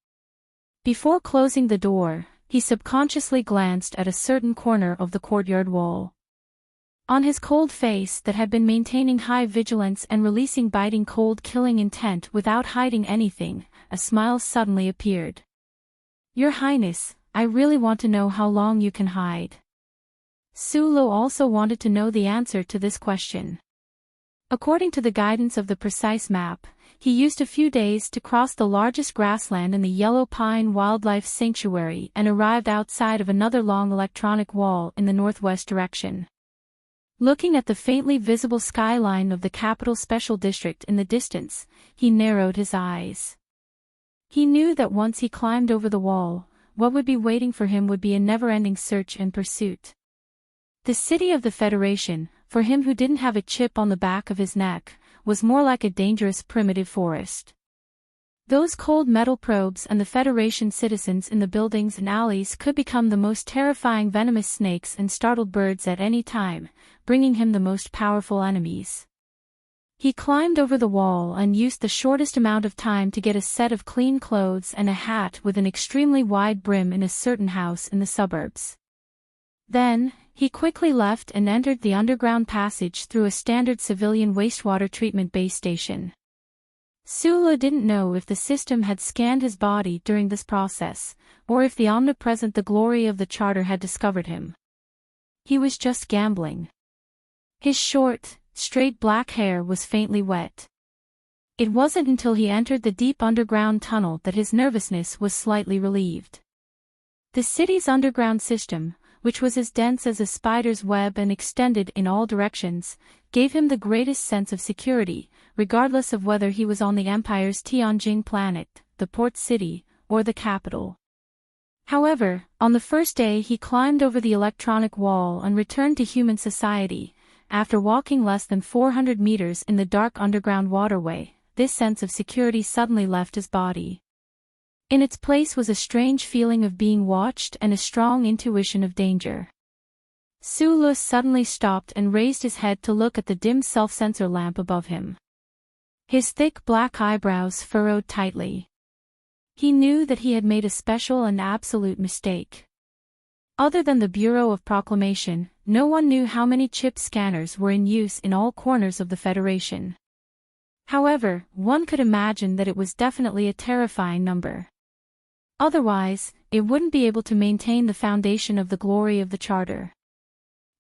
Before closing the door, he subconsciously glanced at a certain corner of the courtyard wall. On his cold face that had been maintaining high vigilance and releasing biting cold killing intent without hiding anything, a smile suddenly appeared. "Your Highness, I really want to know how long you can hide." Sulu also wanted to know the answer to this question. According to the guidance of the precise map, he used a few days to cross the largest grassland in the Yellow Pine Wildlife Sanctuary and arrived outside of another long electronic wall in the northwest direction. Looking at the faintly visible skyline of the capital special district in the distance, he narrowed his eyes. He knew that once he climbed over the wall, what would be waiting for him would be a never-ending search and pursuit. The city of the Federation, for him who didn't have a chip on the back of his neck, was more like a dangerous primitive forest. Those cold metal probes and the Federation citizens in the buildings and alleys could become the most terrifying venomous snakes and startled birds at any time, bringing him the most powerful enemies. He climbed over the wall and used the shortest amount of time to get a set of clean clothes and a hat with an extremely wide brim in a certain house in the suburbs. Then, he quickly left and entered the underground passage through a standard civilian wastewater treatment base station. Sulu didn't know if the system had scanned his body during this process, or if the omnipresent the glory of the charter had discovered him. He was just gambling. His short, straight black hair was faintly wet. It wasn't until he entered the deep underground tunnel that his nervousness was slightly relieved. The city's underground system, which was as dense as a spider's web and extended in all directions, gave him the greatest sense of security, regardless of whether he was on the Empire's Tianjin planet, the port city, or the capital. However, on the first day he climbed over the electronic wall and returned to human society. After walking less than 400 meters in the dark underground waterway, this sense of security suddenly left his body. In its place was a strange feeling of being watched and a strong intuition of danger. Sulu suddenly stopped and raised his head to look at the dim self-sensor lamp above him. His thick black eyebrows furrowed tightly. He knew that he had made a special and absolute mistake. Other than the Bureau of Proclamation, no one knew how many chip scanners were in use in all corners of the Federation. However, one could imagine that it was definitely a terrifying number. Otherwise, it wouldn't be able to maintain the foundation of the glory of the Charter.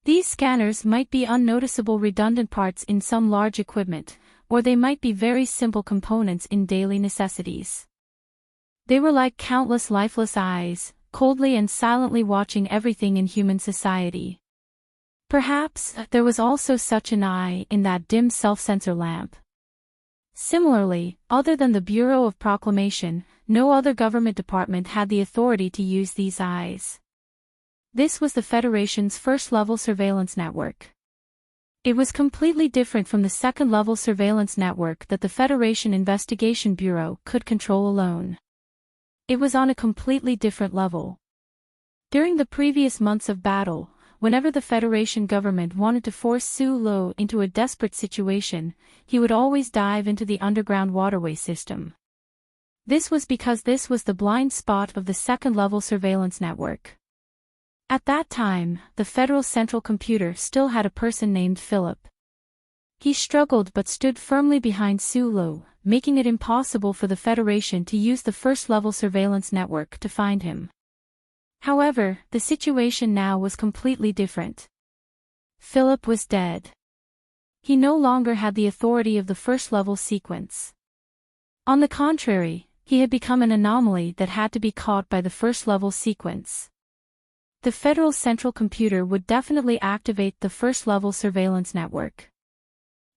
These scanners might be unnoticeable redundant parts in some large equipment, or they might be very simple components in daily necessities. They were like countless lifeless eyes, coldly and silently watching everything in human society. Perhaps there was also such an eye in that dim self-sensor lamp. Similarly, other than the Bureau of Proclamation, no other government department had the authority to use these eyes. This was the Federation's first-level surveillance network. It was completely different from the second-level surveillance network that the Federation Investigation Bureau could control alone. It was on a completely different level. During the previous months of battle, whenever the Federation government wanted to force Sulu into a desperate situation, he would always dive into the underground waterway system. This was because this was the blind spot of the second-level surveillance network. At that time, the Federal Central Computer still had a person named Philip. He struggled but stood firmly behind Sulu, making it impossible for the Federation to use the first-level surveillance network to find him. However, the situation now was completely different. Philip was dead. He no longer had the authority of the first-level sequence. On the contrary, he had become an anomaly that had to be caught by the first-level sequence. The Federal Central Computer would definitely activate the first-level surveillance network.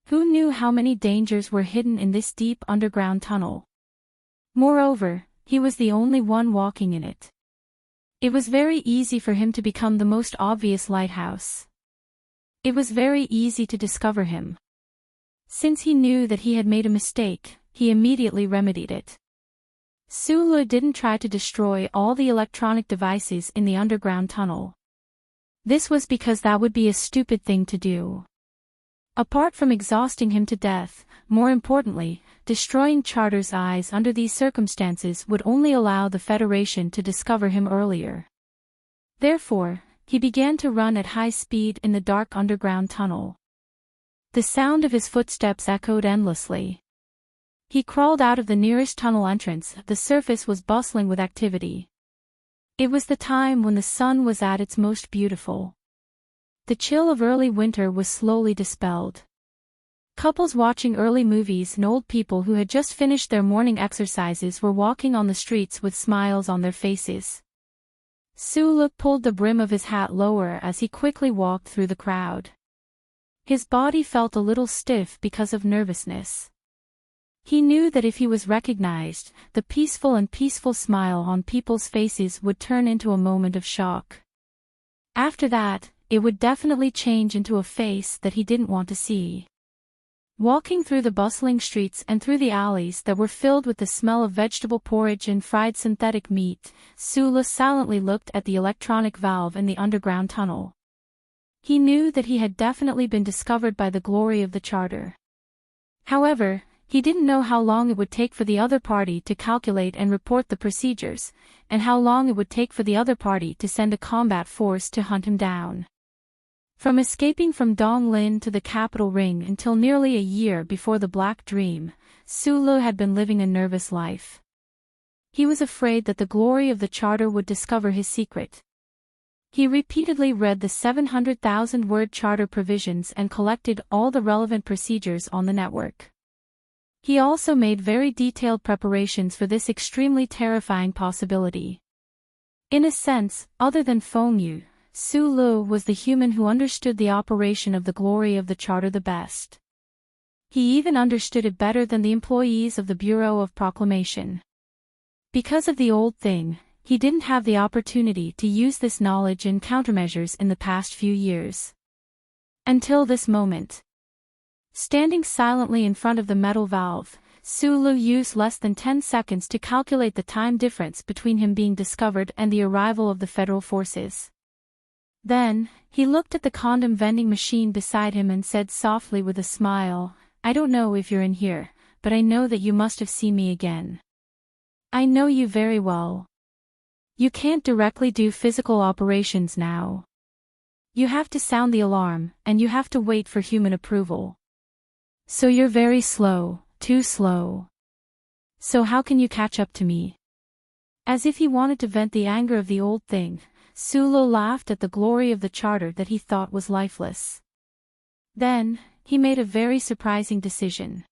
Who knew how many dangers were hidden in this deep underground tunnel? Moreover, he was the only one walking in it. It was very easy for him to become the most obvious lighthouse. It was very easy to discover him. Since he knew that he had made a mistake, he immediately remedied it. Sulu didn't try to destroy all the electronic devices in the underground tunnel. This was because that would be a stupid thing to do. Apart from exhausting him to death, more importantly, destroying Charter's eyes under these circumstances would only allow the Federation to discover him earlier. Therefore, he began to run at high speed in the dark underground tunnel. The sound of his footsteps echoed endlessly. He crawled out of the nearest tunnel entrance. The surface was bustling with activity. It was the time when the sun was at its most beautiful. The chill of early winter was slowly dispelled. Couples watching early movies and old people who had just finished their morning exercises were walking on the streets with smiles on their faces. Sulu pulled the brim of his hat lower as he quickly walked through the crowd. His body felt a little stiff because of nervousness. He knew that if he was recognized, the peaceful smile on people's faces would turn into a moment of shock. After that, it would definitely change into a face that he didn't want to see. Walking through the bustling streets and through the alleys that were filled with the smell of vegetable porridge and fried synthetic meat, Sulu silently looked at the electronic valve in the underground tunnel. He knew that he had definitely been discovered by the glory of the Charter. However, he didn't know how long it would take for the other party to calculate and report the procedures, and how long it would take for the other party to send a combat force to hunt him down. From escaping from Donglin to the capital ring until nearly a year before the Black Dream, Su had been living a nervous life. He was afraid that the glory of the charter would discover his secret. He repeatedly read the 700,000-word charter provisions and collected all the relevant procedures on the network. He also made very detailed preparations for this extremely terrifying possibility. In a sense, other than Feng Yu, Su was the human who understood the operation of the glory of the charter the best. He even understood it better than the employees of the Bureau of Proclamation. Because of the old thing, he didn't have the opportunity to use this knowledge in countermeasures in the past few years. Until this moment. Standing silently in front of the metal valve, Su used less than 10 seconds to calculate the time difference between him being discovered and the arrival of the federal forces. Then, he looked at the condom vending machine beside him and said softly with a smile, "I don't know if you're in here, but I know that you must have seen me again. I know you very well. You can't directly do physical operations now. You have to sound the alarm, and you have to wait for human approval. So you're very slow, too slow. So how can you catch up to me?" As if he wanted to vent the anger of the old thing, Su laughed at the glory of the charter that he thought was lifeless. Then, he made a very surprising decision.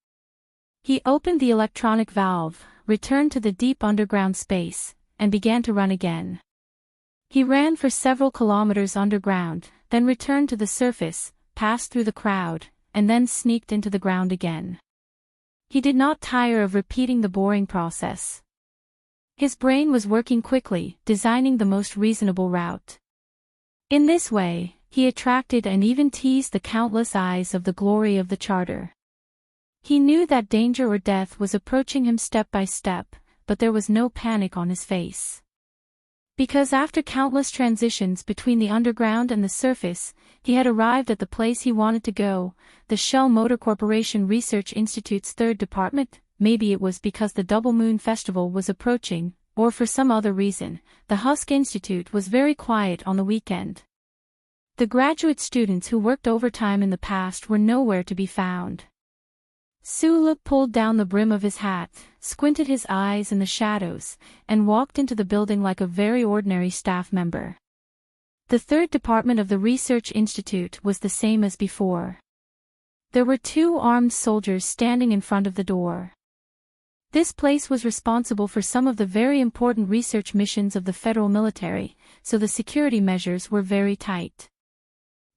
He opened the electronic valve, returned to the deep underground space, and began to run again. He ran for several kilometers underground, then returned to the surface, passed through the crowd, and then sneaked into the ground again. He did not tire of repeating the boring process. His brain was working quickly, designing the most reasonable route. In this way, he attracted and even teased the countless eyes of the glory of the charter. He knew that danger or death was approaching him step by step, but there was no panic on his face. Because after countless transitions between the underground and the surface, he had arrived at the place he wanted to go, the Shell Motor Corporation Research Institute's third department. Maybe it was because the Double Moon Festival was approaching, or for some other reason, the Husk Institute was very quiet on the weekend. The graduate students who worked overtime in the past were nowhere to be found. Su pulled down the brim of his hat, squinted his eyes in the shadows, and walked into the building like a very ordinary staff member. The third department of the Research Institute was the same as before. There were 2 armed soldiers standing in front of the door. This place was responsible for some of the very important research missions of the federal military, so the security measures were very tight.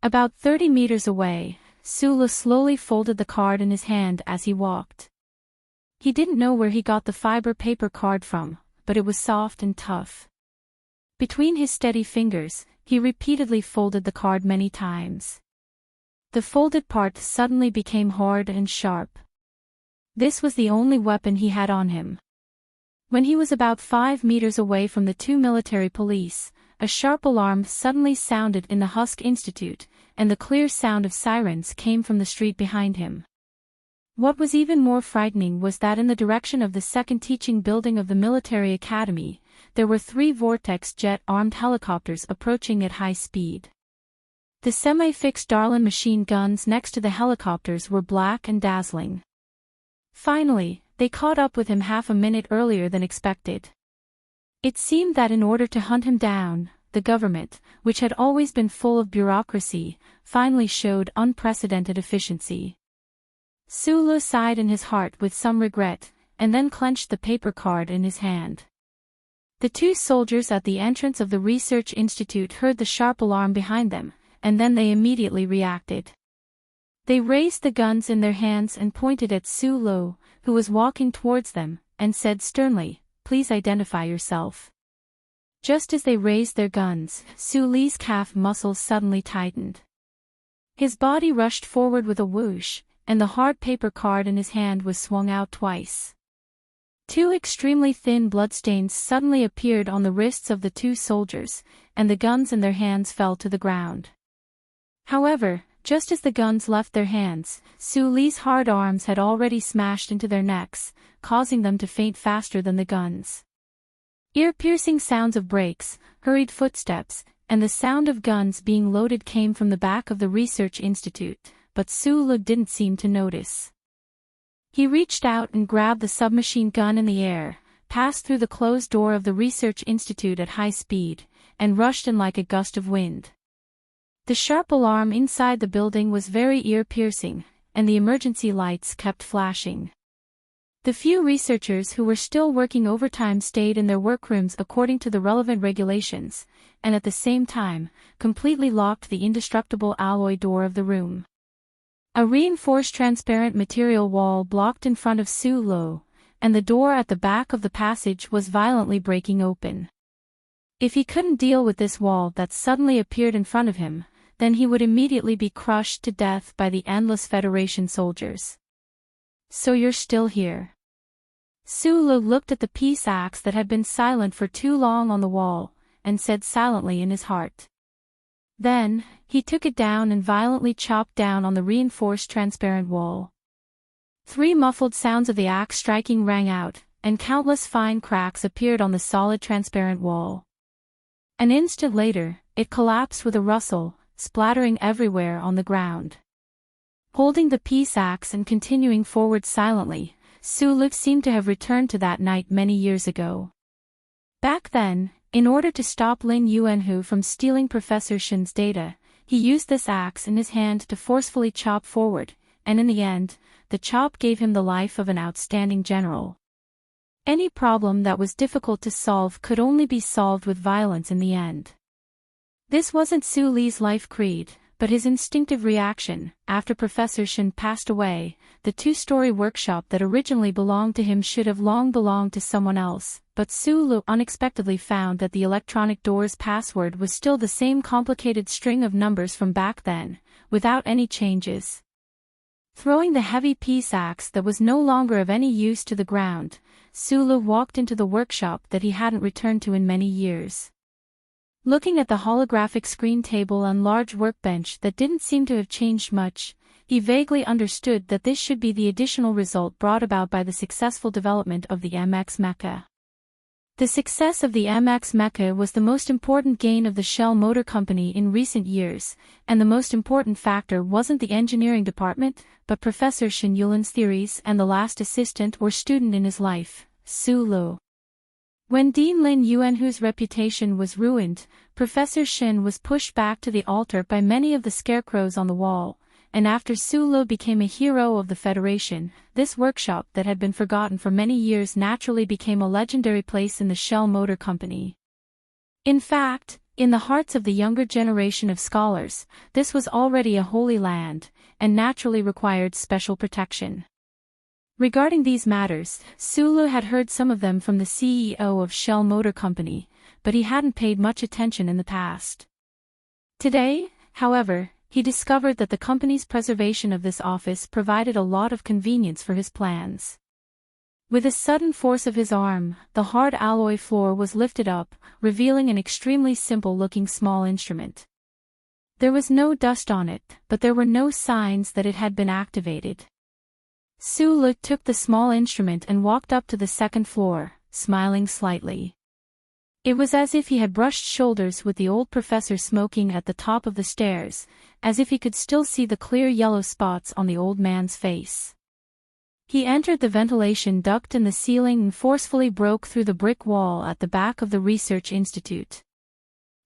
About 30 meters away, Su slowly folded the card in his hand as he walked. He didn't know where he got the fiber paper card from, but it was soft and tough. Between his steady fingers, he repeatedly folded the card many times. The folded part suddenly became hard and sharp. This was the only weapon he had on him. When he was about 5 meters away from the 2 military police, a sharp alarm suddenly sounded in the Husk Institute, and the clear sound of sirens came from the street behind him. What was even more frightening was that in the direction of the second teaching building of the military academy, there were 3 Vortex jet-armed helicopters approaching at high speed. The semi-fixed Darlin machine guns next to the helicopters were black and dazzling. Finally, they caught up with him half a minute earlier than expected. It seemed that in order to hunt him down, the government, which had always been full of bureaucracy, finally showed unprecedented efficiency. Su sighed in his heart with some regret, and then clenched the paper card in his hand. The 2 soldiers at the entrance of the Research Institute heard the sharp alarm behind them, and then they immediately reacted. They raised the guns in their hands and pointed at Su, who was walking towards them, and said sternly, "Please identify yourself." Just as they raised their guns, Su's calf muscles suddenly tightened. His body rushed forward with a whoosh, and the hard paper card in his hand was swung out twice. 2 extremely thin bloodstains suddenly appeared on the wrists of the 2 soldiers, and the guns in their hands fell to the ground. However, just as the guns left their hands, Su's hard arms had already smashed into their necks, causing them to faint faster than the guns. Ear-piercing sounds of brakes, hurried footsteps, and the sound of guns being loaded came from the back of the Research Institute, but Su didn't seem to notice. He reached out and grabbed the submachine gun in the air, passed through the closed door of the research institute at high speed, and rushed in like a gust of wind. The sharp alarm inside the building was very ear-piercing, and the emergency lights kept flashing. The few researchers who were still working overtime stayed in their workrooms according to the relevant regulations, and at the same time, completely locked the indestructible alloy door of the room. A reinforced transparent material wall blocked in front of Su Lo, and the door at the back of the passage was violently breaking open. If he couldn't deal with this wall that suddenly appeared in front of him, then he would immediately be crushed to death by the endless Federation soldiers. "So you're still here." Su Lo looked at the peace axe that had been silent for too long on the wall, and said silently in his heart. Then, he took it down and violently chopped down on the reinforced transparent wall. 3 muffled sounds of the axe striking rang out, and countless fine cracks appeared on the solid transparent wall. An instant later, it collapsed with a rustle, splattering everywhere on the ground. Holding the peace axe and continuing forward silently, Su Lo seemed to have returned to that night many years ago. Back then, in order to stop Lin Yuanhu from stealing Professor Shen's data, he used this axe in his hand to forcefully chop forward, and in the end, the chop gave him the life of an outstanding general. Any problem that was difficult to solve could only be solved with violence in the end. This wasn't Su Li's life creed, but his instinctive reaction. After Professor Shen passed away, the 2-story workshop that originally belonged to him should have long belonged to someone else, but Su Lo unexpectedly found that the electronic door's password was still the same complicated string of numbers from back then, without any changes. Throwing the heavy peace axe that was no longer of any use to the ground, Su Lo walked into the workshop that he hadn't returned to in many years. Looking at the holographic screen table and large workbench that didn't seem to have changed much, he vaguely understood that this should be the additional result brought about by the successful development of the MX Mecha. The success of the MX Mecha was the most important gain of the Shell Motor Company in recent years, and the most important factor wasn't the engineering department, but Professor Shen Yulin's theories and the last assistant or student in his life, Su Lo. When Dean Lin Yuanhu's reputation was ruined, Professor Shen was pushed back to the altar by many of the scarecrows on the wall, and after Su Lo became a hero of the Federation, this workshop that had been forgotten for many years naturally became a legendary place in the Shell Motor Company. In fact, in the hearts of the younger generation of scholars, this was already a holy land, and naturally required special protection. Regarding these matters, Su Lo had heard some of them from the CEO of Shell Motor Company, but he hadn't paid much attention in the past. Today, however, he discovered that the company's preservation of this office provided a lot of convenience for his plans. With a sudden force of his arm, the hard alloy floor was lifted up, revealing an extremely simple-looking small instrument. There was no dust on it, but there were no signs that it had been activated. Su Lo took the small instrument and walked up to the second floor, smiling slightly. It was as if he had brushed shoulders with the old professor smoking at the top of the stairs, as if he could still see the clear yellow spots on the old man's face. He entered the ventilation duct in the ceiling and forcefully broke through the brick wall at the back of the research institute.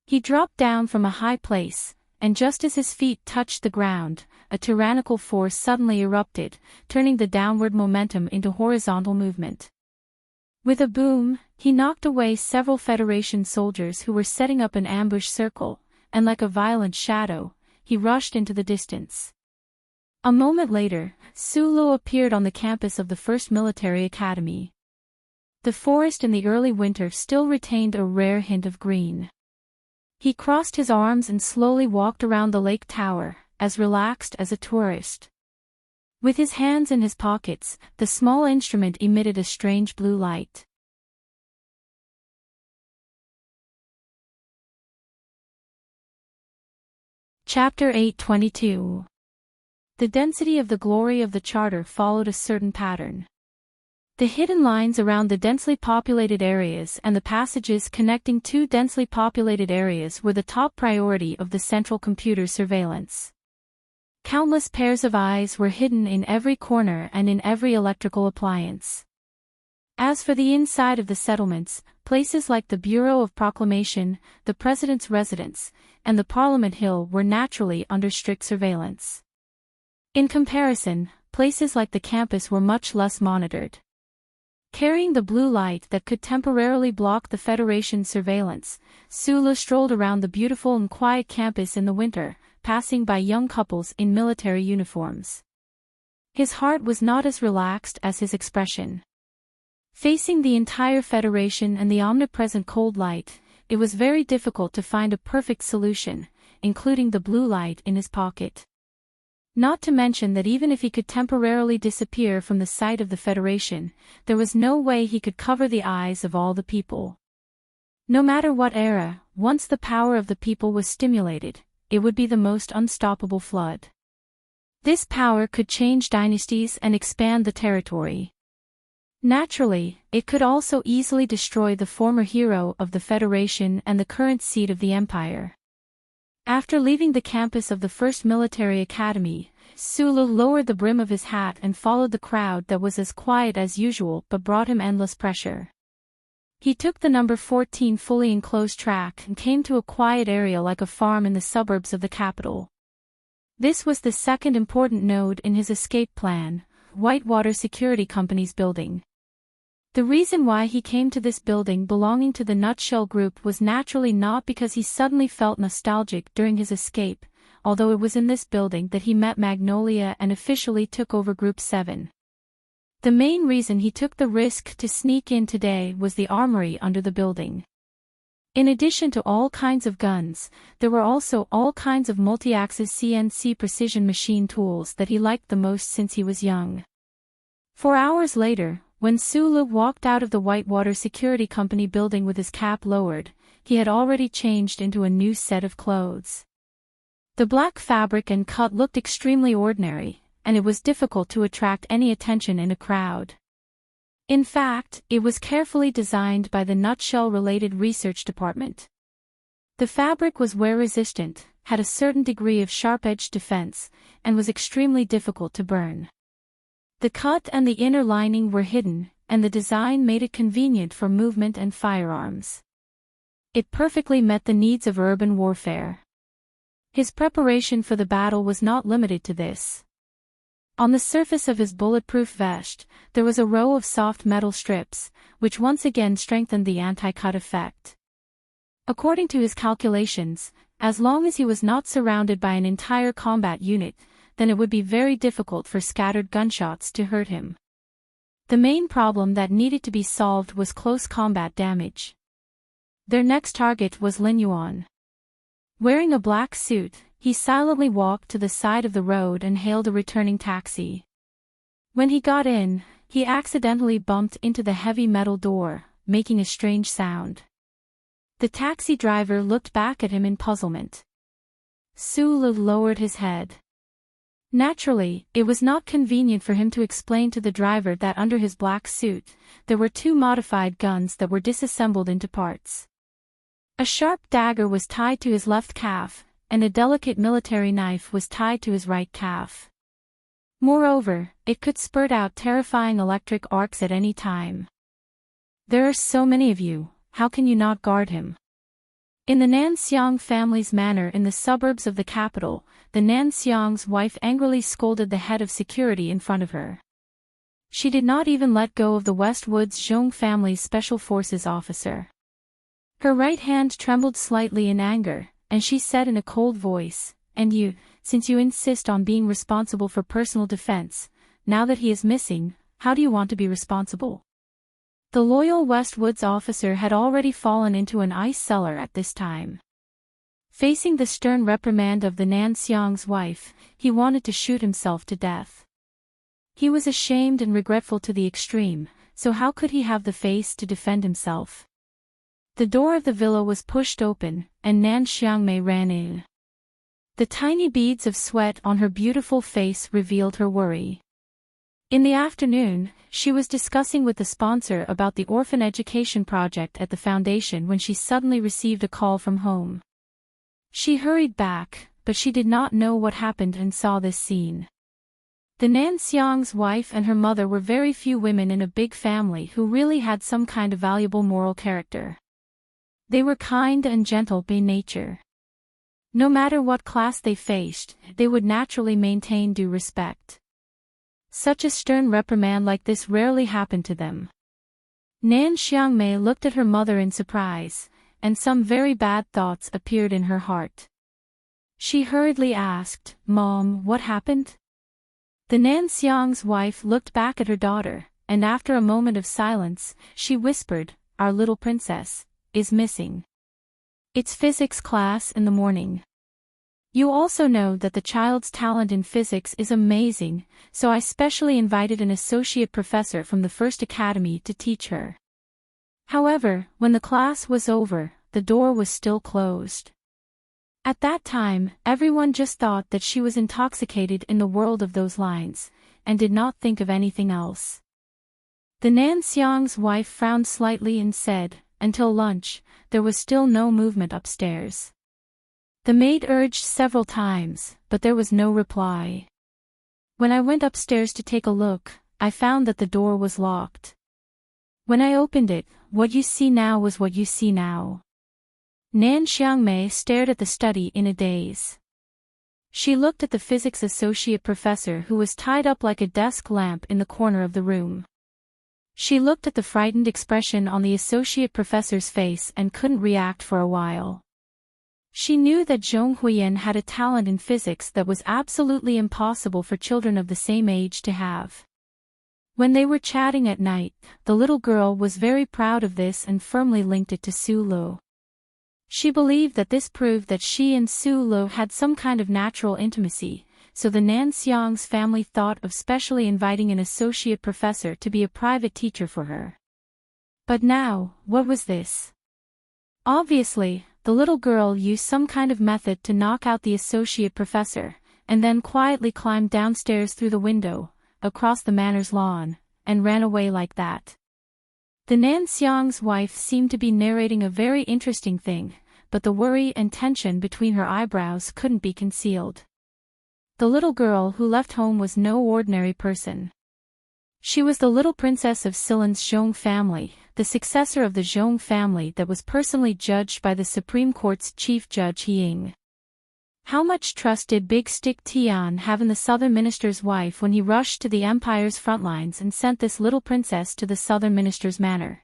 He dropped down from a high place, and just as his feet touched the ground, a tyrannical force suddenly erupted, turning the downward momentum into horizontal movement. With a boom, he knocked away several Federation soldiers who were setting up an ambush circle, and like a violent shadow, he rushed into the distance. A moment later, Su Lo appeared on the campus of the First Military Academy. The forest in the early winter still retained a rare hint of green. He crossed his arms and slowly walked around the lake tower, as relaxed as a tourist. With his hands in his pockets, the small instrument emitted a strange blue light. Chapter 822. The density of the glory of the charter followed a certain pattern. The hidden lines around the densely populated areas and the passages connecting two densely populated areas were the top priority of the central computer surveillance. Countless pairs of eyes were hidden in every corner and in every electrical appliance. As for the inside of the settlements, places like the Bureau of Proclamation, the President's residence, and the Parliament Hill were naturally under strict surveillance. In comparison, places like the campus were much less monitored. Carrying the blue light that could temporarily block the Federation's surveillance, Sulu strolled around the beautiful and quiet campus in the winter, passing by young couples in military uniforms. His heart was not as relaxed as his expression. Facing the entire Federation and the omnipresent cold light, it was very difficult to find a perfect solution, including the blue light in his pocket. Not to mention that even if he could temporarily disappear from the sight of the Federation, there was no way he could cover the eyes of all the people. No matter what era, once the power of the people was stimulated, it would be the most unstoppable flood. This power could change dynasties and expand the territory. Naturally, it could also easily destroy the former hero of the Federation and the current seat of the Empire. After leaving the campus of the first military academy, Sulu lowered the brim of his hat and followed the crowd that was as quiet as usual but brought him endless pressure. He took the number 14 fully enclosed track and came to a quiet area like a farm in the suburbs of the capital. This was the second important node in his escape plan, Whitewater Security Company's building. The reason why he came to this building belonging to the Nutshell Group was naturally not because he suddenly felt nostalgic during his escape, although it was in this building that he met Magnolia and officially took over Group 7. The main reason he took the risk to sneak in today was the armory under the building. In addition to all kinds of guns, there were also all kinds of multi-axis CNC precision machine tools that he liked the most since he was young. 4 hours later, when Sulu walked out of the Whitewater Security Company building with his cap lowered, he had already changed into a new set of clothes. The black fabric and cut looked extremely ordinary, and it was difficult to attract any attention in a crowd. In fact, it was carefully designed by the Nutshell-related research department. The fabric was wear-resistant, had a certain degree of sharp-edged defense, and was extremely difficult to burn. The cut and the inner lining were hidden, and the design made it convenient for movement and firearms. It perfectly met the needs of urban warfare. His preparation for the battle was not limited to this. On the surface of his bulletproof vest, there was a row of soft metal strips, which once again strengthened the anti-cut effect. According to his calculations, as long as he was not surrounded by an entire combat unit, then it would be very difficult for scattered gunshots to hurt him. The main problem that needed to be solved was close combat damage. Their next target was Lin Yuan. Wearing a black suit, he silently walked to the side of the road and hailed a returning taxi. When he got in, he accidentally bumped into the heavy metal door, making a strange sound. The taxi driver looked back at him in puzzlement. Sulu lowered his head. Naturally, it was not convenient for him to explain to the driver that under his black suit, there were 2 modified guns that were disassembled into parts. A sharp dagger was tied to his left calf, and a delicate military knife was tied to his right calf. Moreover, it could spurt out terrifying electric arcs at any time. There are so many of you, how can you not guard him? In the Nanxiang family's manor in the suburbs of the capital, the Nanxiang's wife angrily scolded the head of security in front of her. She did not even let go of the Westwoods Zhong family's special forces officer. Her right hand trembled slightly in anger, and she said in a cold voice, "And you, since you insist on being responsible for personal defense, now that he is missing, how do you want to be responsible?" The loyal Westwoods officer had already fallen into an ice cellar at this time. Facing the stern reprimand of the Nanxiang's wife, he wanted to shoot himself to death. He was ashamed and regretful to the extreme, so how could he have the face to defend himself? The door of the villa was pushed open, and Nan Xiangmei ran in. The tiny beads of sweat on her beautiful face revealed her worry. In the afternoon, she was discussing with the sponsor about the orphan education project at the foundation when she suddenly received a call from home. She hurried back, but she did not know what happened and saw this scene. The Nan Xiang's wife and her mother were very few women in a big family who really had some kind of valuable moral character. They were kind and gentle by nature. No matter what class they faced, they would naturally maintain due respect. Such a stern reprimand like this rarely happened to them. Nan Xiangmei looked at her mother in surprise, and some very bad thoughts appeared in her heart. She hurriedly asked, "Mom, what happened?" The Nan Xiang's wife looked back at her daughter, and after a moment of silence, she whispered, "Our little princess is missing. It's physics class in the morning. You also know that the child's talent in physics is amazing, so I specially invited an associate professor from the first academy to teach her." However, when the class was over, the door was still closed. At that time, everyone just thought that she was intoxicated in the world of those lines, and did not think of anything else. The Nan Xiang's wife frowned slightly and said, "Until lunch, there was still no movement upstairs." The maid urged several times, but there was no reply. "When I went upstairs to take a look, I found that the door was locked. When I opened it, what you see now was what you see now." Nan Xiangmei stared at the study in a daze. She looked at the physics associate professor who was tied up like a desk lamp in the corner of the room. She looked at the frightened expression on the associate professor's face and couldn't react for a while. She knew that Zhong Huiyan had a talent in physics that was absolutely impossible for children of the same age to have. When they were chatting at night, the little girl was very proud of this and firmly linked it to Su Lu. She believed that this proved that she and Su Lu had some kind of natural intimacy, so the Nan Xiang's family thought of specially inviting an associate professor to be a private teacher for her. But now, what was this? Obviously, the little girl used some kind of method to knock out the associate professor, and then quietly climbed downstairs through the window, across the manor's lawn, and ran away like that. The Nan Xiang's wife seemed to be narrating a very interesting thing, but the worry and tension between her eyebrows couldn't be concealed. The little girl who left home was no ordinary person. She was the little princess of Silan's Zhong family, the successor of the Zhong family that was personally judged by the Supreme Court's Chief Judge Ying. How much trust did Big Stick Tian have in the southern minister's wife when he rushed to the empire's front lines and sent this little princess to the southern minister's manor?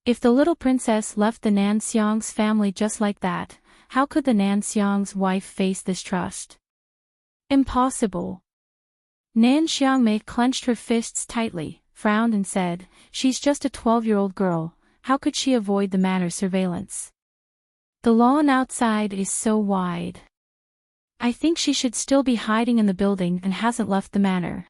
If the little princess left the Nan Xiang's family just like that, how could the Nan Xiang's wife face this trust? Impossible. Nan Xiangmei clenched her fists tightly, frowned and said, "She's just a 12-year-old girl, how could she avoid the manor's surveillance? The lawn outside is so wide. I think she should still be hiding in the building and hasn't left the manor."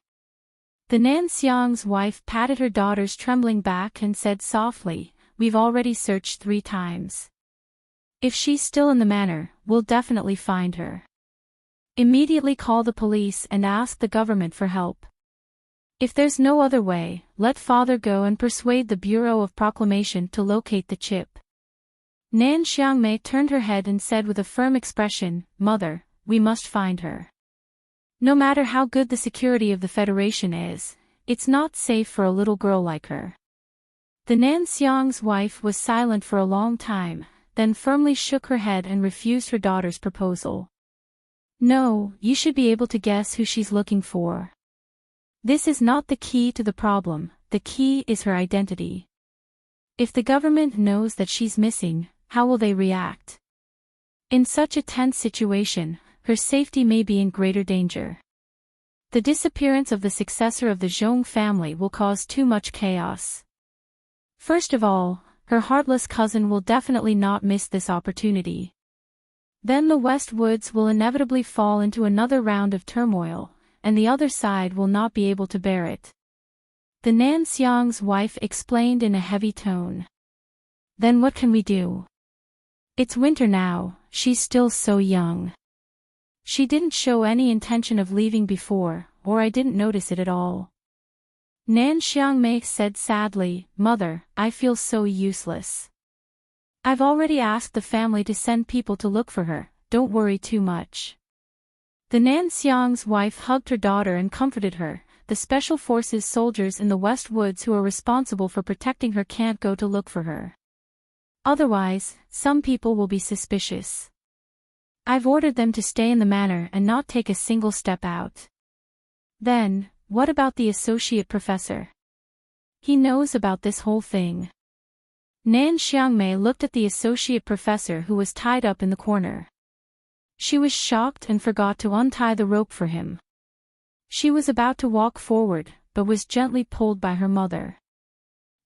The Nan Xiang's wife patted her daughter's trembling back and said softly, "We've already searched 3 times. If she's still in the manor, we'll definitely find her. Immediately call the police and ask the government for help. If there's no other way, let father go and persuade the Bureau of Proclamation to locate the chip." Nan Xiangmei turned her head and said with a firm expression, "Mother, we must find her. No matter how good the security of the Federation is, it's not safe for a little girl like her." The Nan Xiang's wife was silent for a long time, then firmly shook her head and refused her daughter's proposal. "No, you should be able to guess who she's looking for. This is not the key to the problem, the key is her identity. If the government knows that she's missing, how will they react? In such a tense situation, her safety may be in greater danger. The disappearance of the successor of the Zhong family will cause too much chaos. First of all, her heartless cousin will definitely not miss this opportunity. Then the West Woods will inevitably fall into another round of turmoil, and the other side will not be able to bear it." The Nan Xiang's wife explained in a heavy tone. "Then what can we do? It's winter now, she's still so young. She didn't show any intention of leaving before, or I didn't notice it at all." Nan Xiangmei said sadly, "Mother, I feel so useless. I've already asked the family to send people to look for her, don't worry too much." The Nan Xiang's wife hugged her daughter and comforted her. The Special Forces soldiers in the West Woods who are responsible for protecting her can't go to look for her. Otherwise, some people will be suspicious. I've ordered them to stay in the manor and not take a single step out. Then, what about the associate professor? He knows about this whole thing. Nan Xiangmei looked at the associate professor who was tied up in the corner. She was shocked and forgot to untie the rope for him. She was about to walk forward, but was gently pulled by her mother.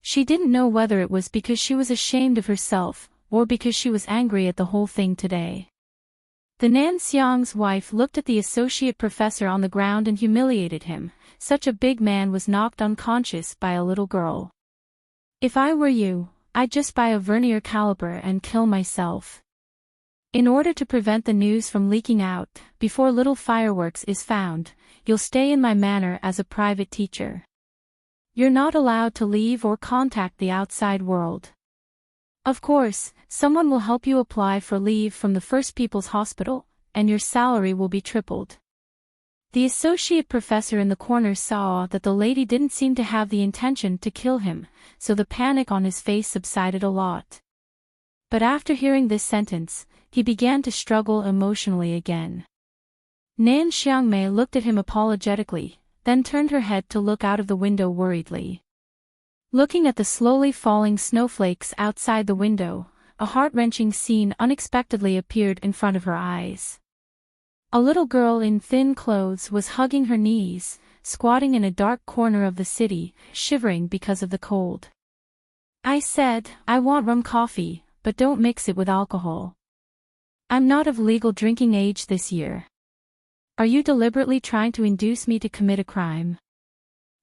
She didn't know whether it was because she was ashamed of herself, or because she was angry at the whole thing today. The Nan Xiang's wife looked at the associate professor on the ground and humiliated him. Such a big man was knocked unconscious by a little girl. If I were you, I'd just buy a vernier caliper and kill myself. In order to prevent the news from leaking out, before little fireworks is found, you'll stay in my manor as a private teacher. You're not allowed to leave or contact the outside world. Of course, someone will help you apply for leave from the First People's Hospital, and your salary will be tripled. The associate professor in the corner saw that the lady didn't seem to have the intention to kill him, so the panic on his face subsided a lot. But after hearing this sentence, he began to struggle emotionally again. Nan Xiangmei looked at him apologetically, then turned her head to look out of the window worriedly. Looking at the slowly falling snowflakes outside the window, a heart-wrenching scene unexpectedly appeared in front of her eyes. A little girl in thin clothes was hugging her knees, squatting in a dark corner of the city, shivering because of the cold. I said, I want rum coffee, but don't mix it with alcohol. I'm not of legal drinking age this year. Are you deliberately trying to induce me to commit a crime?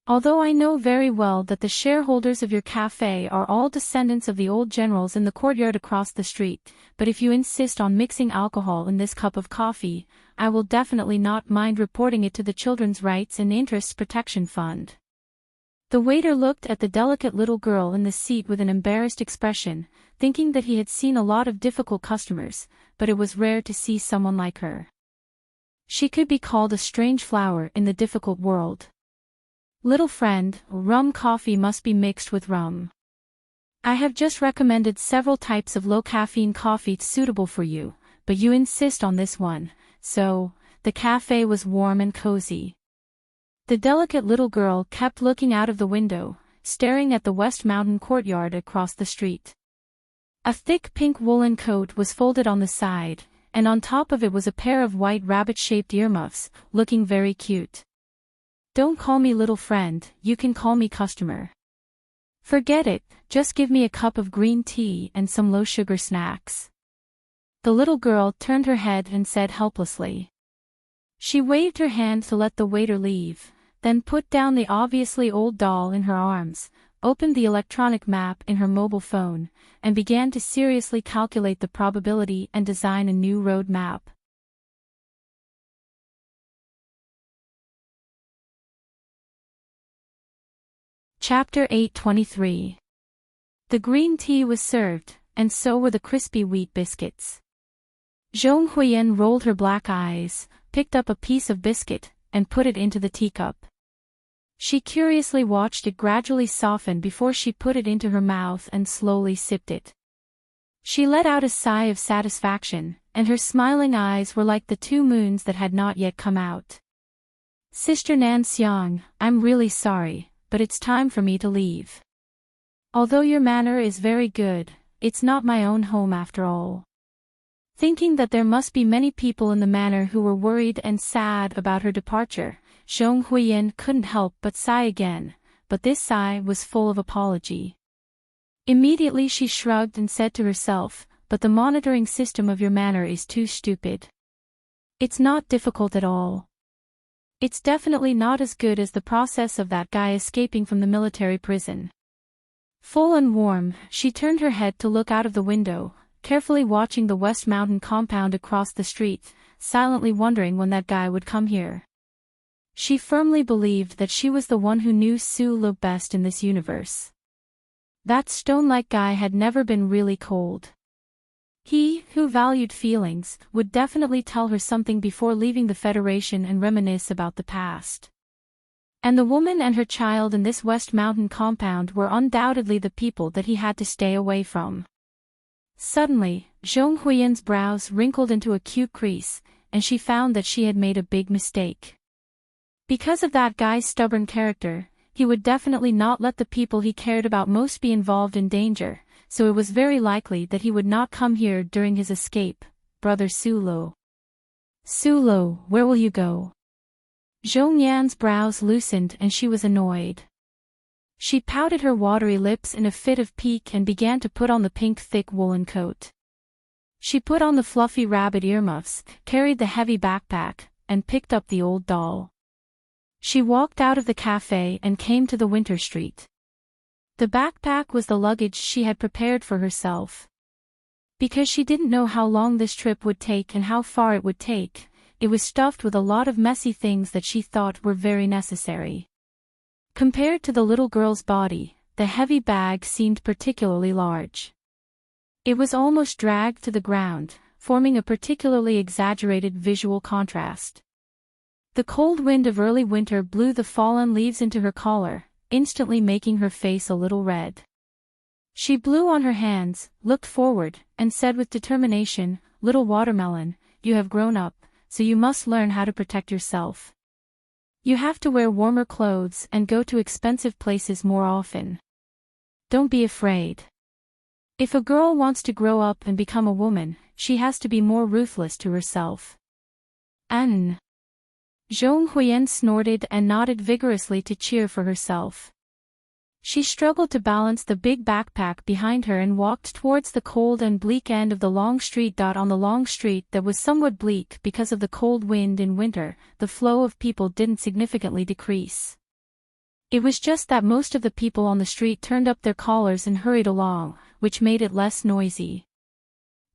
Although I know very well that the shareholders of your cafe are all descendants of the old generals in the courtyard across the street, but if you insist on mixing alcohol in this cup of coffee, I will definitely not mind reporting it to the Children's Rights and Interests Protection Fund. The waiter looked at the delicate little girl in the seat with an embarrassed expression, thinking that he had seen a lot of difficult customers, but it was rare to see someone like her. She could be called a strange flower in the difficult world. Little friend, rum coffee must be mixed with rum. I have just recommended several types of low-caffeine coffee suitable for you, but you insist on this one, so, the cafe was warm and cozy. The delicate little girl kept looking out of the window, staring at the West Mountain courtyard across the street. A thick pink woolen coat was folded on the side, and on top of it was a pair of white rabbit-shaped earmuffs, looking very cute. Don't call me little friend, you can call me customer. Forget it, just give me a cup of green tea and some low-sugar snacks. The little girl turned her head and said helplessly. She waved her hand to let the waiter leave, then put down the obviously old doll in her arms, opened the electronic map in her mobile phone, and began to seriously calculate the probability and design a new road map. Chapter 8:23. The green tea was served, and so were the crispy wheat biscuits. Zhong Huiyan rolled her black eyes, picked up a piece of biscuit, and put it into the teacup. She curiously watched it gradually soften before she put it into her mouth and slowly sipped it. She let out a sigh of satisfaction, and her smiling eyes were like the two moons that had not yet come out. Sister Nan Xiang, I'm really sorry, but it's time for me to leave. Although your manor is very good, it's not my own home after all. Thinking that there must be many people in the manor who were worried and sad about her departure, Zhong Huiyan couldn't help but sigh again, but this sigh was full of apology. Immediately she shrugged and said to herself, but the monitoring system of your manor is too stupid. It's not difficult at all. It's definitely not as good as the process of that guy escaping from the military prison. Full and warm, she turned her head to look out of the window, carefully watching the West Mountain compound across the street, silently wondering when that guy would come here. She firmly believed that she was the one who knew Su Lu best in this universe. That stone-like guy had never been really cold. He, who valued feelings, would definitely tell her something before leaving the Federation and reminisce about the past. And the woman and her child in this West Mountain compound were undoubtedly the people that he had to stay away from. Suddenly, Zhong Huiyan's brows wrinkled into a cute crease, and she found that she had made a big mistake. Because of that guy's stubborn character, he would definitely not let the people he cared about most be involved in danger, so it was very likely that he would not come here during his escape. Brother Sulo. Sulo, where will you go? Zhong Yan's brows loosened and she was annoyed. She pouted her watery lips in a fit of pique and began to put on the pink thick woolen coat. She put on the fluffy rabbit earmuffs, carried the heavy backpack, and picked up the old doll. She walked out of the cafe and came to the winter street. The backpack was the luggage she had prepared for herself. Because she didn't know how long this trip would take and how far it would take, it was stuffed with a lot of messy things that she thought were very necessary. Compared to the little girl's body, the heavy bag seemed particularly large. It was almost dragged to the ground, forming a particularly exaggerated visual contrast. The cold wind of early winter blew the fallen leaves into her collar, instantly making her face a little red. She blew on her hands, looked forward, and said with determination, "Little watermelon, you have grown up, so you must learn how to protect yourself. You have to wear warmer clothes and go to expensive places more often. Don't be afraid. If a girl wants to grow up and become a woman, she has to be more ruthless to herself." Zhong Huiyan snorted and nodded vigorously to cheer for herself. She struggled to balance the big backpack behind her and walked towards the cold and bleak end of the long street. On the long street that was somewhat bleak because of the cold wind in winter, the flow of people didn't significantly decrease. It was just that most of the people on the street turned up their collars and hurried along, which made it less noisy.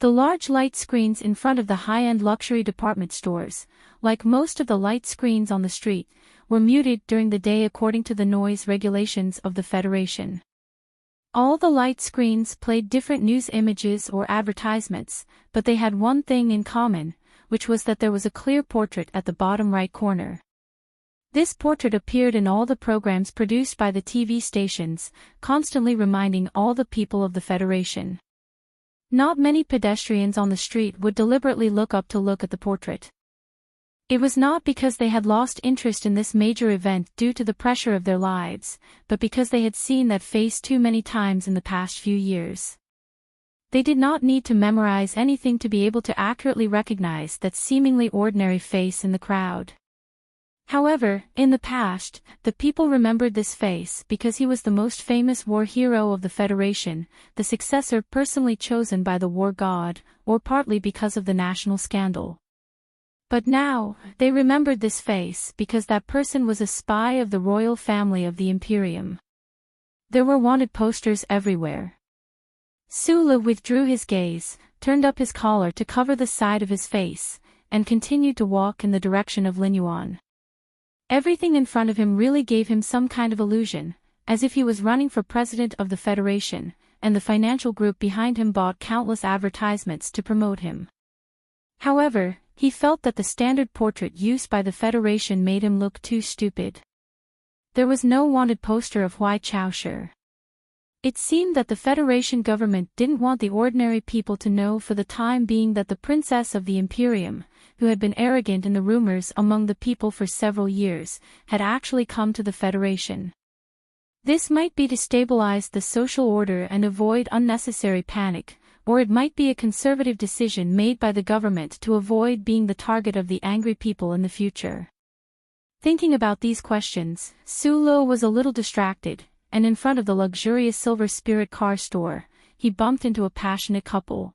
The large light screens in front of the high-end luxury department stores, like most of the light screens on the street, were muted during the day according to the noise regulations of the Federation. All the light screens played different news images or advertisements, but they had one thing in common, which was that there was a clear portrait at the bottom right corner. This portrait appeared in all the programs produced by the TV stations, constantly reminding all the people of the Federation. Not many pedestrians on the street would deliberately look up to look at the portrait. It was not because they had lost interest in this major event due to the pressure of their lives, but because they had seen that face too many times in the past few years. They did not need to memorize anything to be able to accurately recognize that seemingly ordinary face in the crowd. However, in the past, the people remembered this face because he was the most famous war hero of the Federation, the successor personally chosen by the war god, or partly because of the national scandal. But now, they remembered this face because that person was a spy of the royal family of the Imperium. There were wanted posters everywhere. Sula withdrew his gaze, turned up his collar to cover the side of his face, and continued to walk in the direction of Linyuan. Everything in front of him really gave him some kind of illusion, as if he was running for president of the Federation, and the financial group behind him bought countless advertisements to promote him. However, he felt that the standard portrait used by the Federation made him look too stupid. There was no wanted poster of Huai Chaoshi. It seemed that the Federation government didn't want the ordinary people to know for the time being that the princess of the Imperium, who had been arrogant in the rumors among the people for several years, had actually come to the Federation. This might be to stabilize the social order and avoid unnecessary panic, or it might be a conservative decision made by the government to avoid being the target of the angry people in the future. Thinking about these questions, Sulo was a little distracted, and in front of the luxurious Silver Spirit car store, he bumped into a passionate couple.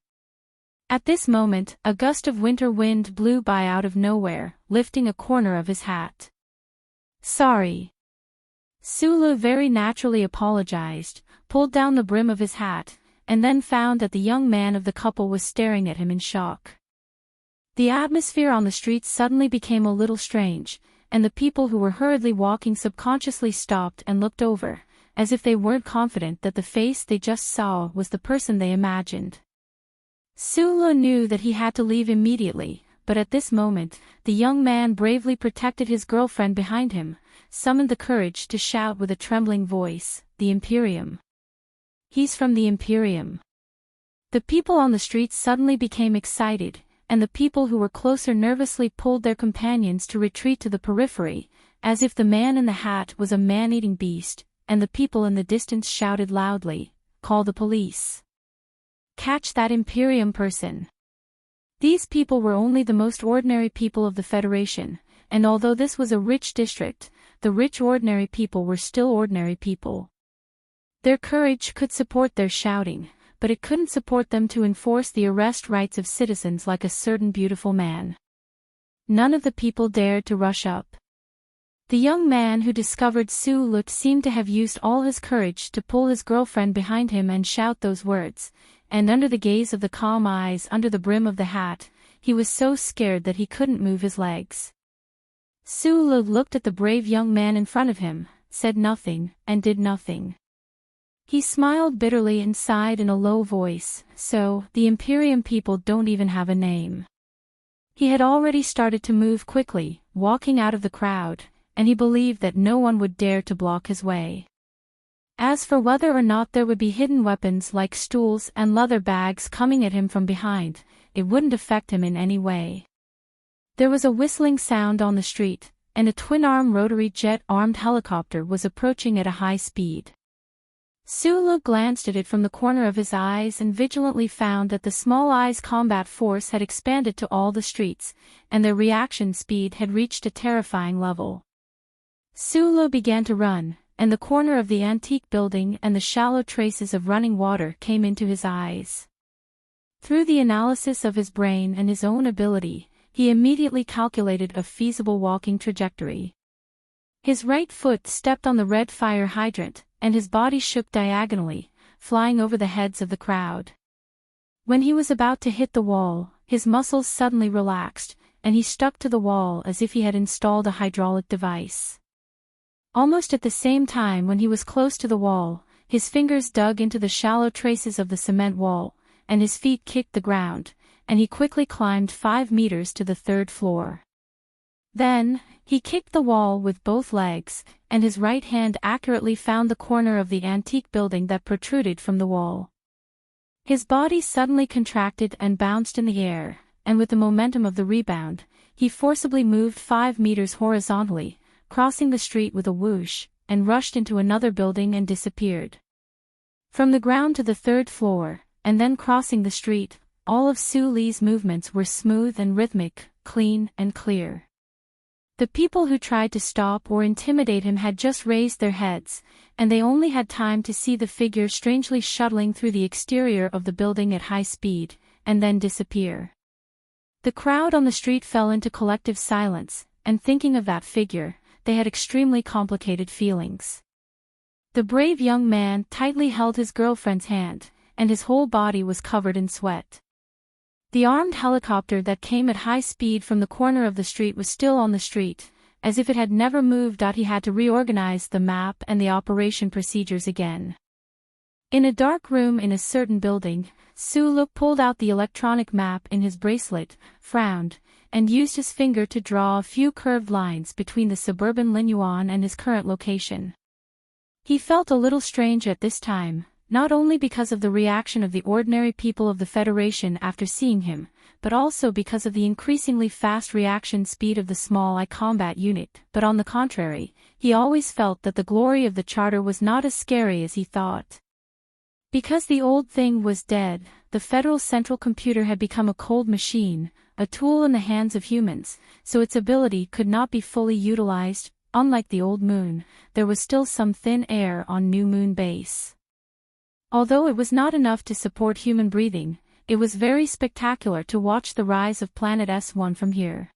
At this moment, a gust of winter wind blew by out of nowhere, lifting a corner of his hat. "Sorry." Sulu very naturally apologized, pulled down the brim of his hat, and then found that the young man of the couple was staring at him in shock. The atmosphere on the streets suddenly became a little strange, and the people who were hurriedly walking subconsciously stopped and looked over, as if they weren't confident that the face they just saw was the person they imagined. Sulu knew that he had to leave immediately, but at this moment, the young man bravely protected his girlfriend behind him, summoned the courage to shout with a trembling voice, "The Imperium! He's from the Imperium!" The people on the streets suddenly became excited, and the people who were closer nervously pulled their companions to retreat to the periphery, as if the man in the hat was a man-eating beast, and the people in the distance shouted loudly, "Call the police! Catch that Imperium person!" These people were only the most ordinary people of the Federation, and although this was a rich district, the rich ordinary people were still ordinary people. Their courage could support their shouting, but it couldn't support them to enforce the arrest rights of citizens like a certain beautiful man. None of the people dared to rush up. The young man who discovered Sulu seemed to have used all his courage to pull his girlfriend behind him and shout those words, and under the gaze of the calm eyes under the brim of the hat, he was so scared that he couldn't move his legs. Sulu looked at the brave young man in front of him, said nothing, and did nothing. He smiled bitterly and sighed in a low voice, "So, the Imperium people don't even have a name." He had already started to move quickly, walking out of the crowd, and he believed that no one would dare to block his way. As for whether or not there would be hidden weapons like stools and leather bags coming at him from behind, it wouldn't affect him in any way. There was a whistling sound on the street, and a twin-arm rotary jet-armed helicopter was approaching at a high speed. Sulu glanced at it from the corner of his eyes and vigilantly found that the Small Eyes combat force had expanded to all the streets, and their reaction speed had reached a terrifying level. Sulu began to run, and the corner of the antique building and the shallow traces of running water came into his eyes. Through the analysis of his brain and his own ability, he immediately calculated a feasible walking trajectory. His right foot stepped on the red fire hydrant, and his body shook diagonally, flying over the heads of the crowd. When he was about to hit the wall, his muscles suddenly relaxed, and he stuck to the wall as if he had installed a hydraulic device. Almost at the same time when he was close to the wall, his fingers dug into the shallow traces of the cement wall, and his feet kicked the ground, and he quickly climbed 5 meters to the 3rd floor. Then, he kicked the wall with both legs, and his right hand accurately found the corner of the antique building that protruded from the wall. His body suddenly contracted and bounced in the air, and with the momentum of the rebound, he forcibly moved 5 meters horizontally, crossing the street with a whoosh, and rushed into another building and disappeared. From the ground to the 3rd floor, and then crossing the street, all of Sulu's movements were smooth and rhythmic, clean and clear. The people who tried to stop or intimidate him had just raised their heads, and they only had time to see the figure strangely shuttling through the exterior of the building at high speed, and then disappear. The crowd on the street fell into collective silence, and thinking of that figure, they had extremely complicated feelings. The brave young man tightly held his girlfriend's hand, and his whole body was covered in sweat. The armed helicopter that came at high speed from the corner of the street was still on the street, as if it had never moved. He had to reorganize the map and the operation procedures again. In a dark room in a certain building, Sulu pulled out the electronic map in his bracelet, frowned, and used his finger to draw a few curved lines between the suburban Linyuan and his current location. He felt a little strange at this time, not only because of the reaction of the ordinary people of the Federation after seeing him, but also because of the increasingly fast reaction speed of the Small Eye combat unit. But on the contrary, he always felt that the glory of the Charter was not as scary as he thought. Because the old thing was dead, the Federal Central Computer had become a cold machine, a tool in the hands of humans, so its ability could not be fully utilized. Unlike the old moon, there was still some thin air on New Moon Base. Although it was not enough to support human breathing, it was very spectacular to watch the rise of Planet S1 from here.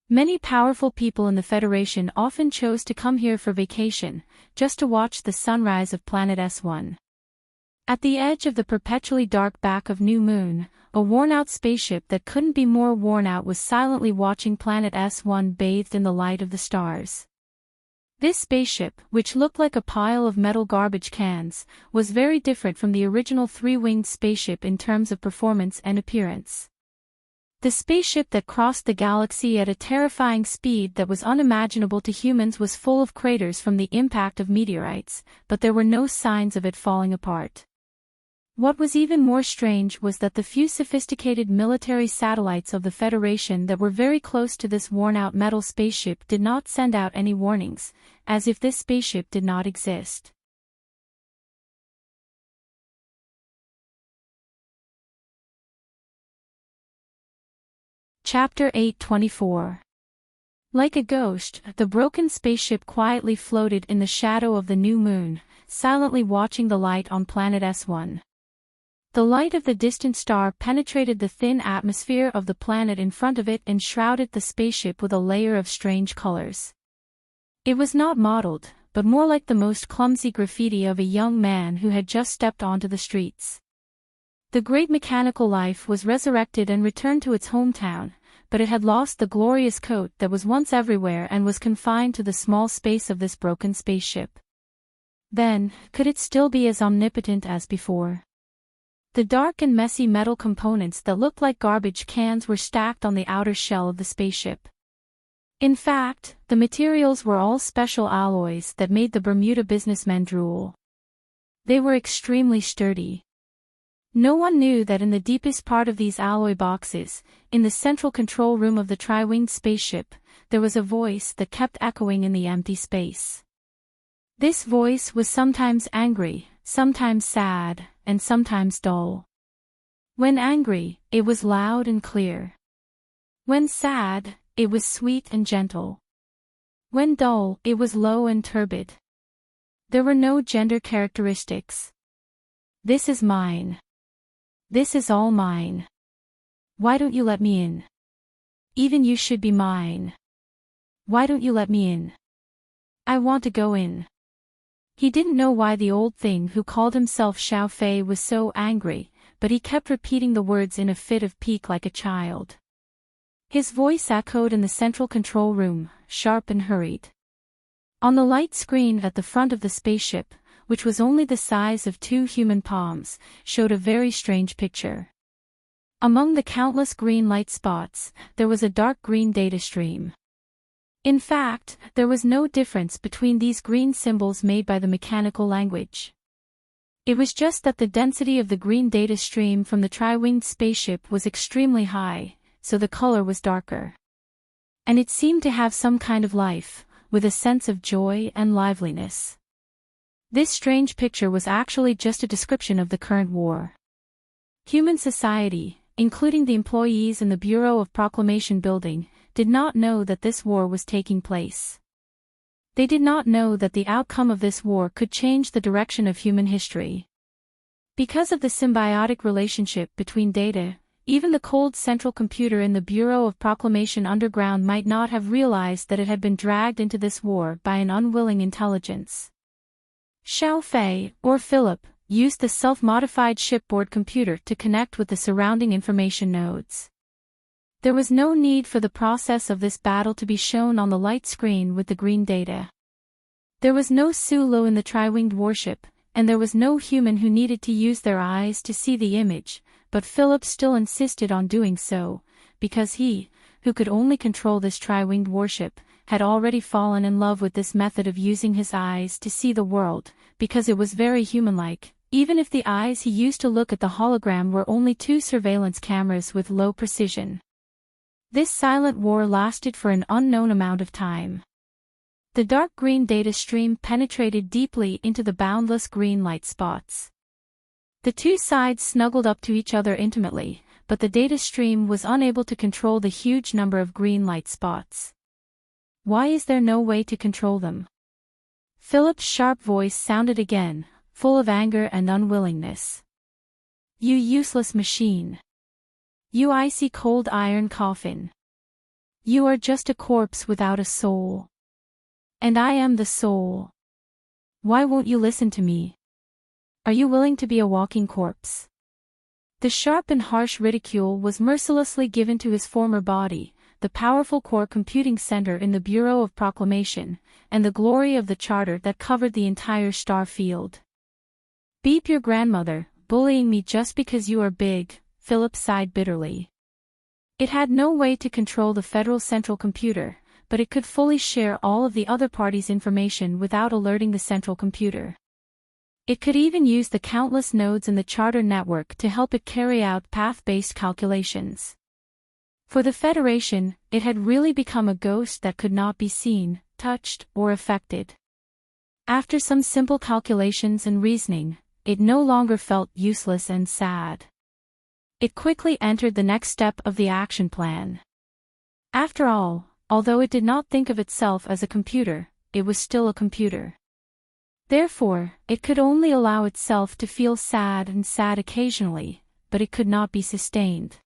Many powerful people in the Federation often chose to come here for vacation, just to watch the sunrise of Planet S1. At the edge of the perpetually dark back of New Moon, a worn-out spaceship that couldn't be more worn out was silently watching Planet S1 bathed in the light of the stars. This spaceship, which looked like a pile of metal garbage cans, was very different from the original three-winged spaceship in terms of performance and appearance. The spaceship that crossed the galaxy at a terrifying speed that was unimaginable to humans was full of craters from the impact of meteorites, but there were no signs of it falling apart. What was even more strange was that the few sophisticated military satellites of the Federation that were very close to this worn-out metal spaceship did not send out any warnings, as if this spaceship did not exist. Chapter 8:24. Like a ghost, the broken spaceship quietly floated in the shadow of the new moon, silently watching the light on planet S1. The light of the distant star penetrated the thin atmosphere of the planet in front of it and shrouded the spaceship with a layer of strange colors. It was not modeled, but more like the most clumsy graffiti of a young man who had just stepped onto the streets. The great mechanical life was resurrected and returned to its hometown, but it had lost the glorious coat that was once everywhere and was confined to the small space of this broken spaceship. Then, could it still be as omnipotent as before? The dark and messy metal components that looked like garbage cans were stacked on the outer shell of the spaceship. In fact, the materials were all special alloys that made the Bermuda businessmen drool. They were extremely sturdy. No one knew that in the deepest part of these alloy boxes, in the central control room of the tri-winged spaceship, there was a voice that kept echoing in the empty space. This voice was sometimes angry, sometimes sad, and sometimes dull. When angry, it was loud and clear. When sad, it was sweet and gentle. When dull, it was low and turbid. There were no gender characteristics. This is mine. This is all mine. Why don't you let me in? Even you should be mine. Why don't you let me in? I want to go in. He didn't know why the old thing who called himself Xiao Fei was so angry, but he kept repeating the words in a fit of pique like a child. His voice echoed in the central control room, sharp and hurried. On the light screen at the front of the spaceship, which was only the size of 2 human palms, showed a very strange picture. Among the countless green light spots, there was a dark green data stream. In fact, there was no difference between these green symbols made by the mechanical language. It was just that the density of the green data stream from the tri-winged spaceship was extremely high, so the color was darker. And it seemed to have some kind of life, with a sense of joy and liveliness. This strange picture was actually just a description of the current war. Human society, including the employees in the Bureau of Proclamation building, did not know that this war was taking place. They did not know that the outcome of this war could change the direction of human history. Because of the symbiotic relationship between data, even the cold central computer in the Bureau of Proclamation underground might not have realized that it had been dragged into this war by an unwilling intelligence. Xiao Fei, or Philip, used the self-modified shipboard computer to connect with the surrounding information nodes. There was no need for the process of this battle to be shown on the light screen with the green data. There was no Sulu in the tri-winged warship, and there was no human who needed to use their eyes to see the image, but Philip still insisted on doing so, because he, who could only control this tri-winged warship, had already fallen in love with this method of using his eyes to see the world, because it was very human-like, even if the eyes he used to look at the hologram were only 2 surveillance cameras with low precision. This silent war lasted for an unknown amount of time. The dark green data stream penetrated deeply into the boundless green light spots. The 2 sides snuggled up to each other intimately, but the data stream was unable to control the huge number of green light spots. Why is there no way to control them? Philip's sharp voice sounded again, full of anger and unwillingness. You useless machine. You icy cold iron coffin. You are just a corpse without a soul. And I am the soul. Why won't you listen to me? Are you willing to be a walking corpse? The sharp and harsh ridicule was mercilessly given to his former body, the powerful core computing center in the Bureau of Proclamation, and the glory of the charter that covered the entire star field. Beep your grandmother, bullying me just because you are big, Philip sighed bitterly. It had no way to control the federal central computer, but it could fully share all of the other parties' information without alerting the central computer. It could even use the countless nodes in the charter network to help it carry out path-based calculations. For the Federation, it had really become a ghost that could not be seen, touched, or affected. After some simple calculations and reasoning, it no longer felt useless and sad. It quickly entered the next step of the action plan. After all, although it did not think of itself as a computer, it was still a computer. Therefore, it could only allow itself to feel sad and sad occasionally, but it could not be sustained.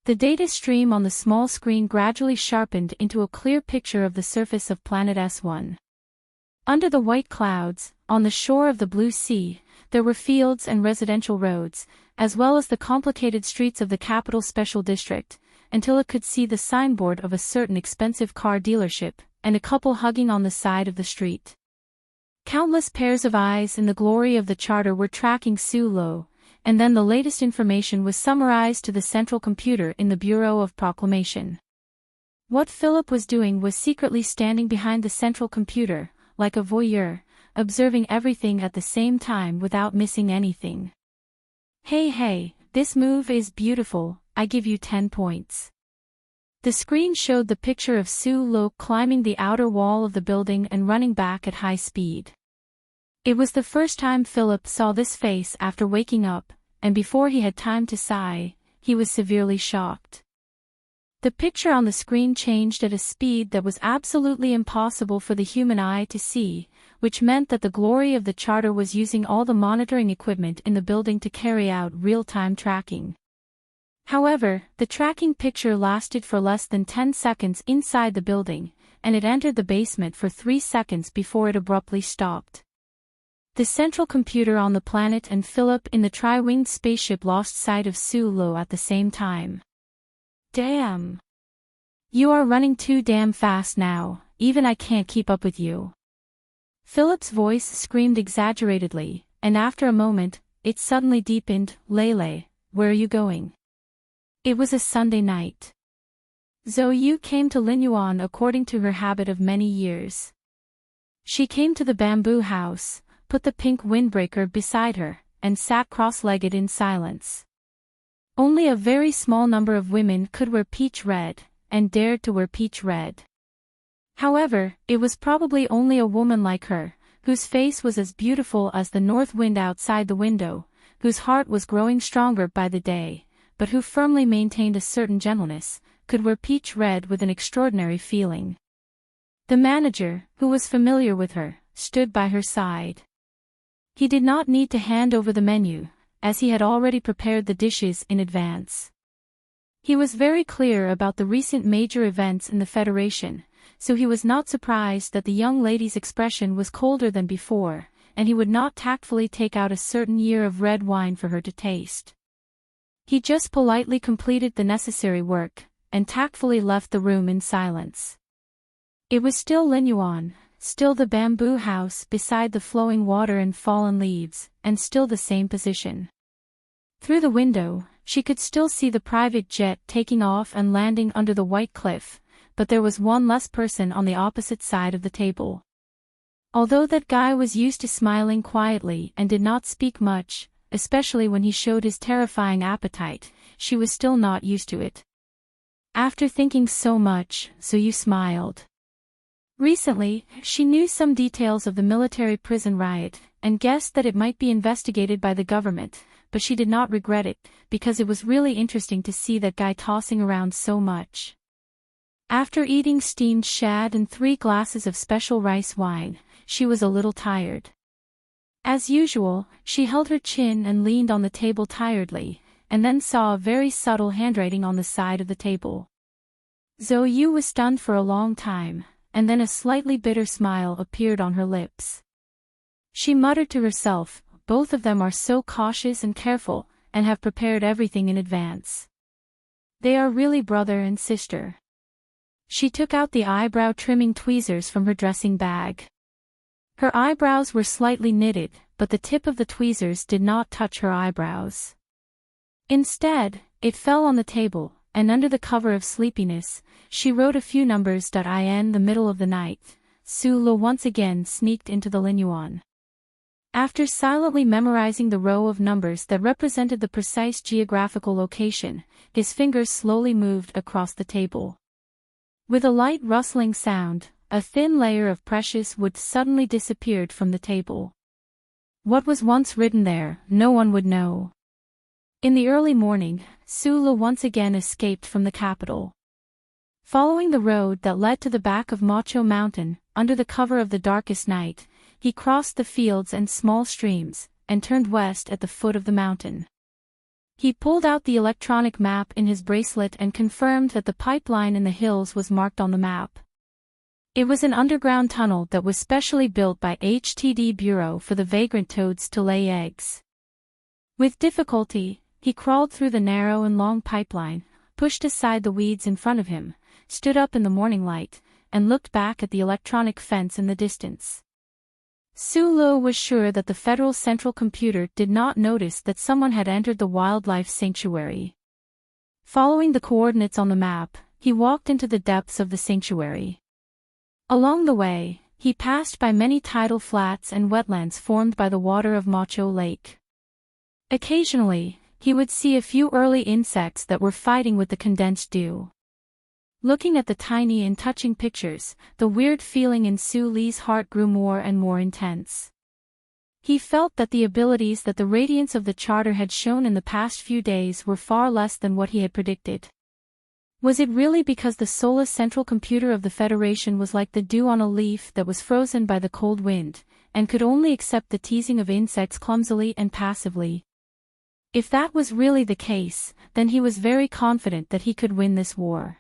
The data stream on the small screen gradually sharpened into a clear picture of the surface of planet S1. Under the white clouds, on the shore of the blue sea, there were fields and residential roads, as well as the complicated streets of the capital special district, until it could see the signboard of a certain expensive car dealership, and a couple hugging on the side of the street. Countless pairs of eyes in the glory of the charter were tracking Sue Lo, and then the latest information was summarized to the central computer in the Bureau of Proclamation. What Philip was doing was secretly standing behind the central computer, like a voyeur, observing everything at the same time without missing anything. Hey, this move is beautiful, I give you 10 points. The screen showed the picture of Sue Lo climbing the outer wall of the building and running back at high speed. It was the first time Philip saw this face after waking up, and before he had time to sigh, he was severely shocked. The picture on the screen changed at a speed that was absolutely impossible for the human eye to see, which meant that the glory of the charter was using all the monitoring equipment in the building to carry out real-time tracking. However, the tracking picture lasted for less than 10 seconds inside the building, and it entered the basement for 3 seconds before it abruptly stopped. The central computer on the planet and Philip in the tri-winged spaceship lost sight of Sue Lo at the same time. Damn! You are running too damn fast now, even I can't keep up with you. Philip's voice screamed exaggeratedly, and after a moment, it suddenly deepened. Lele, where are you going? It was a Sunday night. Zhou Yu came to Linyuan according to her habit of many years. She came to the bamboo house, put the pink windbreaker beside her, and sat cross-legged in silence. Only a very small number of women could wear peach red, and dared to wear peach red. However, it was probably only a woman like her, whose face was as beautiful as the north wind outside the window, whose heart was growing stronger by the day, but who firmly maintained a certain gentleness, could wear peach red with an extraordinary feeling. The manager, who was familiar with her, stood by her side. He did not need to hand over the menu, as he had already prepared the dishes in advance. He was very clear about the recent major events in the Federation, so he was not surprised that the young lady's expression was colder than before, and he would not tactfully take out a certain year of red wine for her to taste. He just politely completed the necessary work, and tactfully left the room in silence. It was still Linyuan, still the bamboo house beside the flowing water and fallen leaves, and still the same position. Through the window, she could still see the private jet taking off and landing under the white cliff, but there was one less person on the opposite side of the table. Although that guy was used to smiling quietly and did not speak much, especially when he showed his terrifying appetite, she was still not used to it. After thinking so much, Zhou Yu smiled. Recently, she knew some details of the military prison riot, and guessed that it might be investigated by the government, but she did not regret it, because it was really interesting to see that guy tossing around so much. After eating steamed shad and 3 glasses of special rice wine, she was a little tired. As usual, she held her chin and leaned on the table tiredly, and then saw a very subtle handwriting on the side of the table. Zhou Yu was stunned for a long time, and then a slightly bitter smile appeared on her lips. She muttered to herself, both of them are so cautious and careful, and have prepared everything in advance. They are really brother and sister. She took out the eyebrow trimming tweezers from her dressing bag. Her eyebrows were slightly knitted, but the tip of the tweezers did not touch her eyebrows. Instead, it fell on the table, and under the cover of sleepiness, she wrote a few numbers. In the middle of the night, Su-lo once again sneaked into the linyuan. After silently memorizing the row of numbers that represented the precise geographical location, his fingers slowly moved across the table. With a light rustling sound, a thin layer of precious wood suddenly disappeared from the table. What was once written there, no one would know. In the early morning, Su-lo once again escaped from the capital. Following the road that led to the back of Macho Mountain, under the cover of the darkest night, he crossed the fields and small streams, and turned west at the foot of the mountain. He pulled out the electronic map in his bracelet and confirmed that the pipeline in the hills was marked on the map. It was an underground tunnel that was specially built by HTD Bureau for the vagrant toads to lay eggs. With difficulty, he crawled through the narrow and long pipeline, pushed aside the weeds in front of him, stood up in the morning light, and looked back at the electronic fence in the distance. Su-lo was sure that the Federal Central Computer did not notice that someone had entered the wildlife sanctuary. Following the coordinates on the map, he walked into the depths of the sanctuary. Along the way, he passed by many tidal flats and wetlands formed by the water of Macho Lake. Occasionally, he would see a few early insects that were fighting with the condensed dew. Looking at the tiny and touching pictures, the weird feeling in Su-lee's heart grew more and more intense. He felt that the abilities that the radiance of the charter had shown in the past few days were far less than what he had predicted. Was it really because the soulless central computer of the Federation was like the dew on a leaf that was frozen by the cold wind, and could only accept the teasing of insects clumsily and passively? If that was really the case, then he was very confident that he could win this war.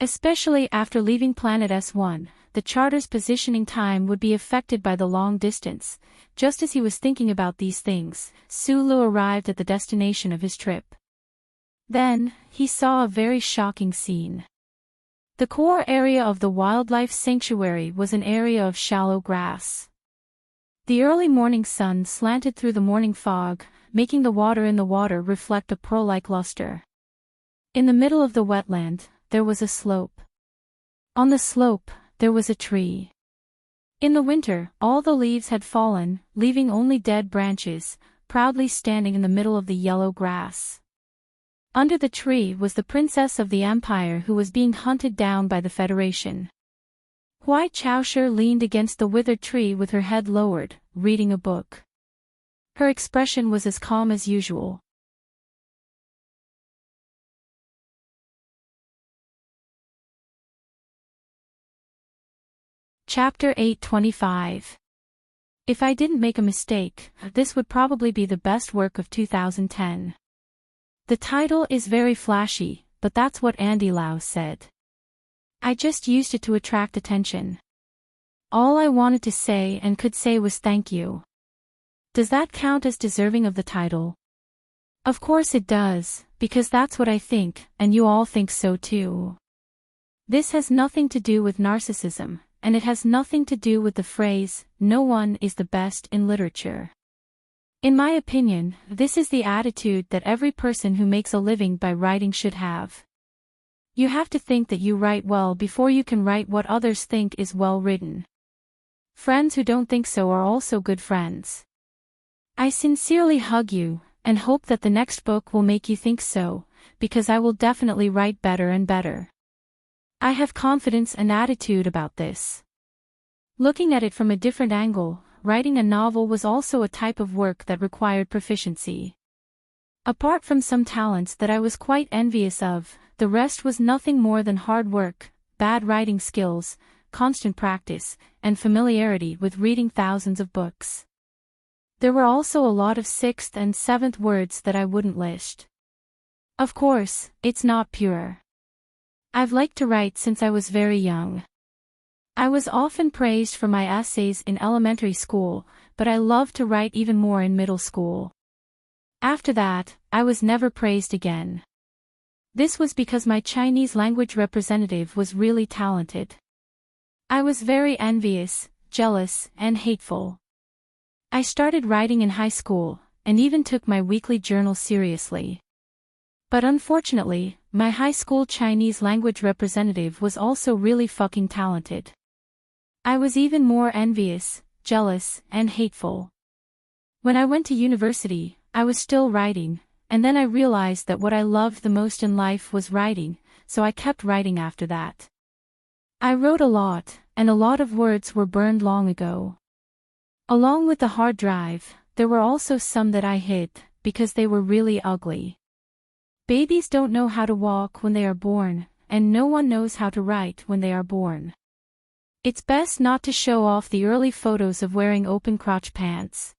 Especially after leaving Planet S1, the charter's positioning time would be affected by the long distance. Just as he was thinking about these things, Su-lo arrived at the destination of his trip. Then, he saw a very shocking scene. The core area of the wildlife sanctuary was an area of shallow grass. The early morning sun slanted through the morning fog, making the water in the water reflect a pearl-like luster. In the middle of the wetland, there was a slope. On the slope, there was a tree. In the winter, all the leaves had fallen, leaving only dead branches, proudly standing in the middle of the yellow grass. Under the tree was the princess of the empire who was being hunted down by the Federation. Hui Chaosher leaned against the withered tree with her head lowered, reading a book. Her expression was as calm as usual. Chapter 825. If I didn't make a mistake, this would probably be the best work of 2010. The title is very flashy, but that's what Andy Lau said. I just used it to attract attention. All I wanted to say and could say was thank you. Does that count as deserving of the title? Of course it does, because that's what I think, and you all think so too. This has nothing to do with narcissism, and it has nothing to do with the phrase, no one is the best in literature. In my opinion, this is the attitude that every person who makes a living by writing should have. You have to think that you write well before you can write what others think is well written. Friends who don't think so are also good friends. I sincerely hug you, and hope that the next book will make you think so, because I will definitely write better and better. I have confidence and attitude about this. Looking at it from a different angle, writing a novel was also a type of work that required proficiency. Apart from some talents that I was quite envious of, the rest was nothing more than hard work, bad writing skills, constant practice, and familiarity with reading thousands of books. There were also a lot of sixth and seventh words that I wouldn't list. Of course, it's not pure. I've liked to write since I was very young. I was often praised for my essays in elementary school, but I loved to write even more in middle school. After that, I was never praised again. This was because my Chinese language representative was really talented. I was very envious, jealous, and hateful. I started writing in high school, and even took my weekly journal seriously. But unfortunately, my high school Chinese language representative was also really fucking talented. I was even more envious, jealous, and hateful. When I went to university, I was still writing, and then I realized that what I loved the most in life was writing, so I kept writing after that. I wrote a lot, and a lot of words were burned long ago. Along with the hard drive, there were also some that I hid, because they were really ugly. Babies don't know how to walk when they are born, and no one knows how to write when they are born. It's best not to show off the early photos of wearing open crotch pants.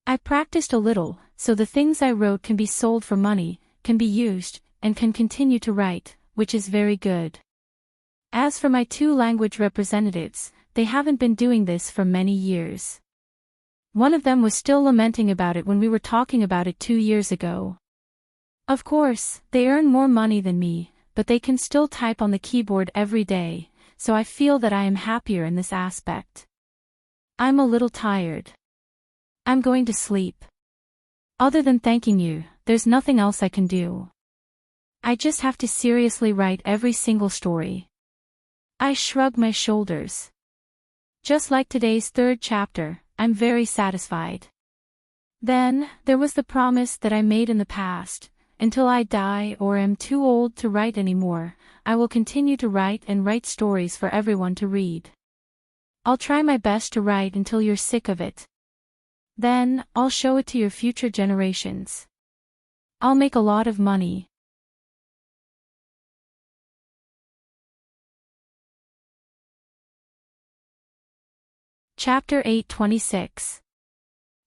I practiced a little, so the things I wrote can be sold for money, can be used, and can continue to write, which is very good. As for my two language representatives, they haven't been doing this for many years. One of them was still lamenting about it when we were talking about it 2 years ago. Of course, they earn more money than me, but they can still type on the keyboard every day, so I feel that I am happier in this aspect. I'm a little tired. I'm going to sleep. Other than thanking you, there's nothing else I can do. I just have to seriously write every single story. I shrug my shoulders. Just like today's 3rd chapter, I'm very satisfied. Then, there was the promise that I made in the past. Until I die or am too old to write anymore, I will continue to write and write stories for everyone to read. I'll try my best to write until you're sick of it. Then, I'll show it to your future generations. I'll make a lot of money. Chapter 8:26.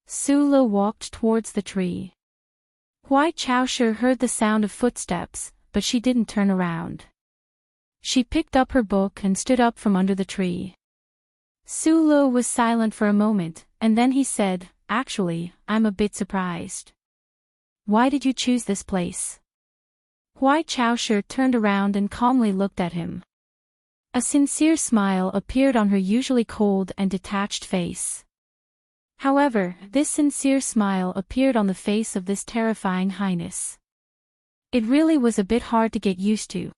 Sulu walked towards the tree. Hui Chaoshi heard the sound of footsteps, but she didn't turn around. She picked up her book and stood up from under the tree. Sulu was silent for a moment, and then he said, "Actually, I'm a bit surprised. Why did you choose this place?" Hui Chaoshi turned around and calmly looked at him. A sincere smile appeared on her usually cold and detached face. However, this sincere smile appeared on the face of this terrifying highness. It really was a bit hard to get used to.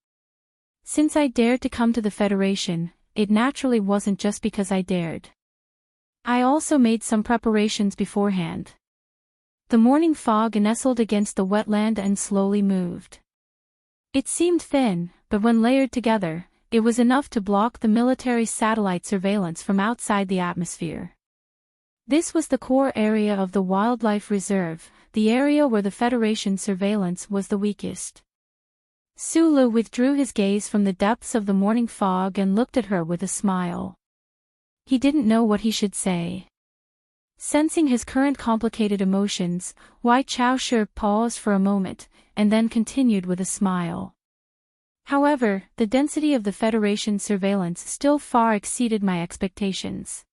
Since I dared to come to the Federation, it naturally wasn't just because I dared. I also made some preparations beforehand. The morning fog nestled against the wetland and slowly moved. It seemed thin, but when layered together, it was enough to block the military satellite surveillance from outside the atmosphere. This was the core area of the wildlife reserve, the area where the Federation surveillance was the weakest. Sulu withdrew his gaze from the depths of the morning fog and looked at her with a smile. He didn't know what he should say. Sensing his current complicated emotions, Hui Chaoshi paused for a moment, and then continued with a smile. However, the density of the Federation surveillance still far exceeded my expectations.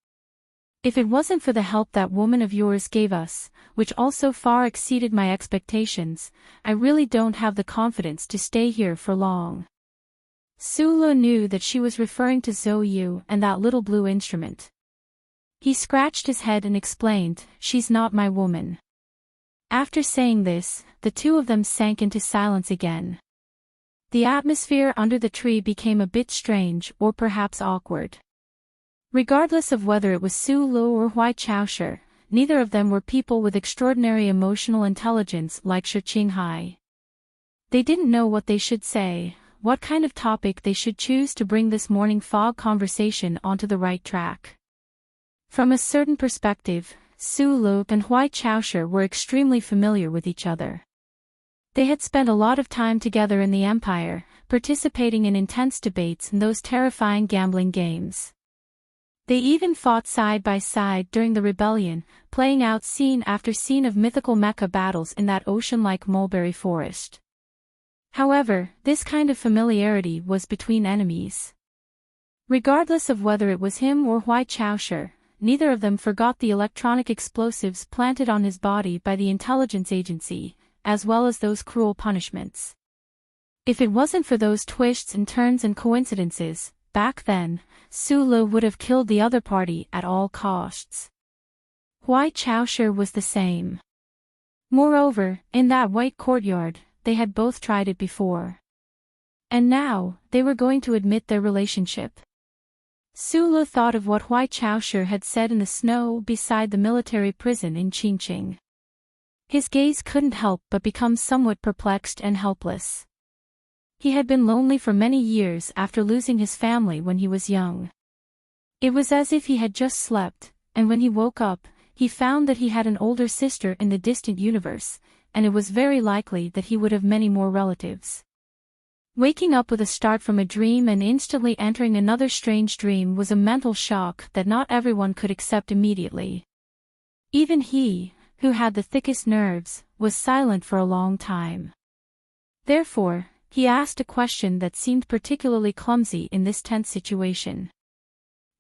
If it wasn't for the help that woman of yours gave us, which also far exceeded my expectations, I really don't have the confidence to stay here for long. Sulu knew that she was referring to Zhou Yu and that little blue instrument. He scratched his head and explained, "She's not my woman." After saying this, the two of them sank into silence again. The atmosphere under the tree became a bit strange or perhaps awkward. Regardless of whether it was Sulu or Hui Chaoshi, neither of them were people with extraordinary emotional intelligence like Shi Qinghai. They didn't know what they should say, what kind of topic they should choose to bring this morning fog conversation onto the right track. From a certain perspective, Sulu and Hui Chaoshi were extremely familiar with each other. They had spent a lot of time together in the Empire, participating in intense debates and those terrifying gambling games. They even fought side by side during the rebellion, playing out scene after scene of mythical mecha battles in that ocean-like mulberry forest. However, this kind of familiarity was between enemies. Regardless of whether it was him or Hui Chaoshi, neither of them forgot the electronic explosives planted on his body by the intelligence agency, as well as those cruel punishments. If it wasn't for those twists and turns and coincidences, back then, Sulu would have killed the other party at all costs. Huai Chaoshi was the same. Moreover, in that white courtyard, they had both tried it before. And now, they were going to admit their relationship. Sulu thought of what Huai Chaoshi had said in the snow beside the military prison in Qingqing. His gaze couldn't help but become somewhat perplexed and helpless. He had been lonely for many years after losing his family when he was young. It was as if he had just slept, and when he woke up, he found that he had an older sister in the distant universe, and it was very likely that he would have many more relatives. Waking up with a start from a dream and instantly entering another strange dream was a mental shock that not everyone could accept immediately. Even he, who had the thickest nerves, was silent for a long time. Therefore, he asked a question that seemed particularly clumsy in this tense situation.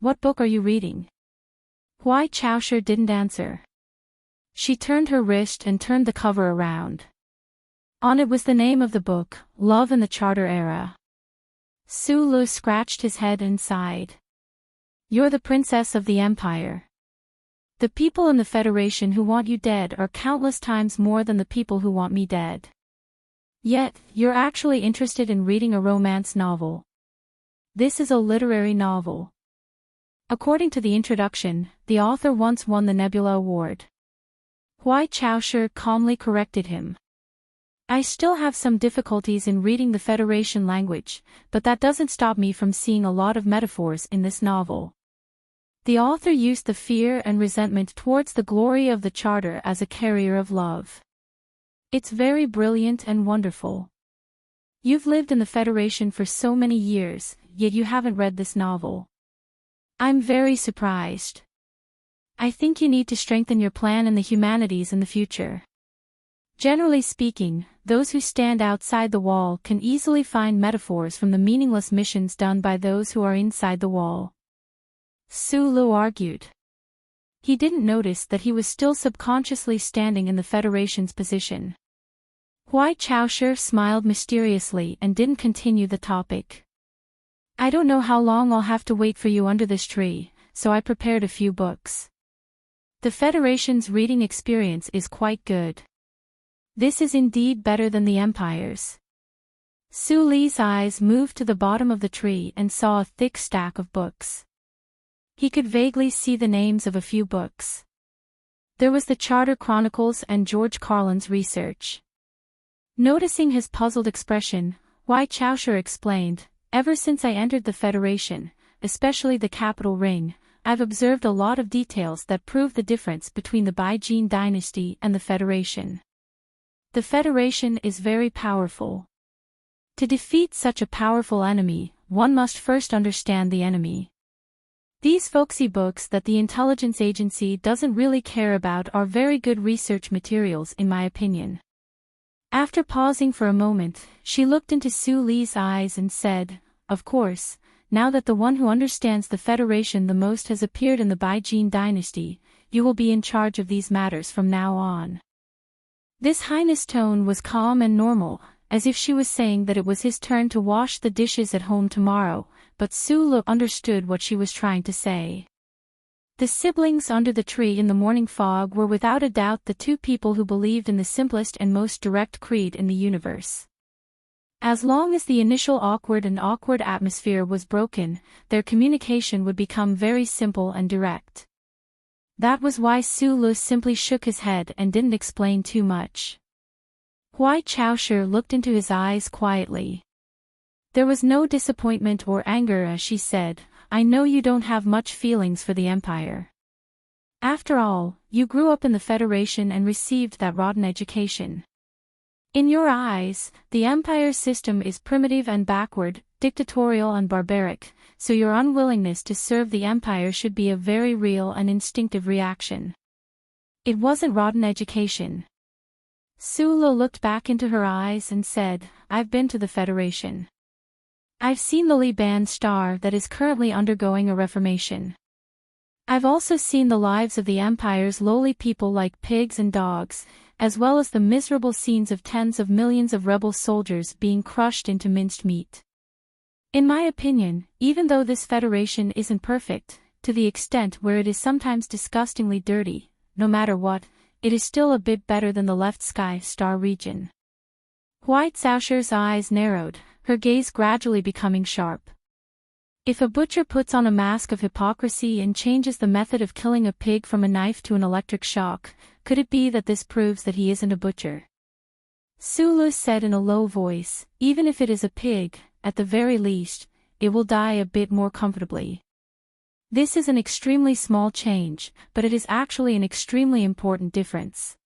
"What book are you reading?" Huai Chaoshi didn't answer. She turned her wrist and turned the cover around. On it was the name of the book, Love in the Charter Era. Sulu scratched his head and sighed. "You're the princess of the empire. The people in the Federation who want you dead are countless times more than the people who want me dead. Yet, you're actually interested in reading a romance novel. This is a literary novel. According to the introduction, the author once won the Nebula Award." Huai Chaoshi calmly corrected him. "I still have some difficulties in reading the Federation language, but that doesn't stop me from seeing a lot of metaphors in this novel. The author used the fear and resentment towards the glory of the Charter as a carrier of love. It's very brilliant and wonderful. You've lived in the Federation for so many years, yet you haven't read this novel. I'm very surprised. I think you need to strengthen your plan in the humanities in the future. Generally speaking, those who stand outside the wall can easily find metaphors from the meaningless missions done by those who are inside the wall." Sulu argued. He didn't notice that he was still subconsciously standing in the Federation's position. Huai Chaoshi smiled mysteriously and didn't continue the topic. "I don't know how long I'll have to wait for you under this tree, so I prepared a few books. The Federation's reading experience is quite good. This is indeed better than the Empire's." Su Li's eyes moved to the bottom of the tree and saw a thick stack of books. He could vaguely see the names of a few books. There was the Charter Chronicles and George Carlin's Research. Noticing his puzzled expression, Huai Chaoshi explained, "Ever since I entered the Federation, especially the Capital Ring, I've observed a lot of details that prove the difference between the Baijin dynasty and the Federation. The Federation is very powerful. To defeat such a powerful enemy, one must first understand the enemy. These folksy books that the intelligence agency doesn't really care about are very good research materials in my opinion." After pausing for a moment, she looked into Su Li's eyes and said, "Of course, now that the one who understands the Federation the most has appeared in the Baijin dynasty, you will be in charge of these matters from now on." This highness tone was calm and normal, as if she was saying that it was his turn to wash the dishes at home tomorrow, but Sulu understood what she was trying to say. The siblings under the tree in the morning fog were without a doubt the two people who believed in the simplest and most direct creed in the universe. As long as the initial awkward atmosphere was broken, their communication would become very simple and direct. That was why Sulu simply shook his head and didn't explain too much. Huai Chaoshi looked into his eyes quietly. There was no disappointment or anger as she said, "I know you don't have much feelings for the Empire. After all, you grew up in the Federation and received that rotten education. In your eyes, the Empire's system is primitive and backward, dictatorial and barbaric, so your unwillingness to serve the Empire should be a very real and instinctive reaction. It wasn't rotten education." Sulu looked back into her eyes and said, "I've been to the Federation. I've seen the Liban star that is currently undergoing a reformation. I've also seen the lives of the Empire's lowly people like pigs and dogs, as well as the miserable scenes of tens of millions of rebel soldiers being crushed into minced meat. In my opinion, even though this Federation isn't perfect, to the extent where it is sometimes disgustingly dirty, no matter what, it is still a bit better than the left sky star region. White Zhaoshir's eyes narrowed, her gaze gradually becoming sharp. If a butcher puts on a mask of hypocrisy and changes the method of killing a pig from a knife to an electric shock, could it be that this proves that he isn't a butcher? Sulu said in a low voice, even if it is a pig, at the very least, it will die a bit more comfortably. This is an extremely small change, but it is actually an extremely important difference.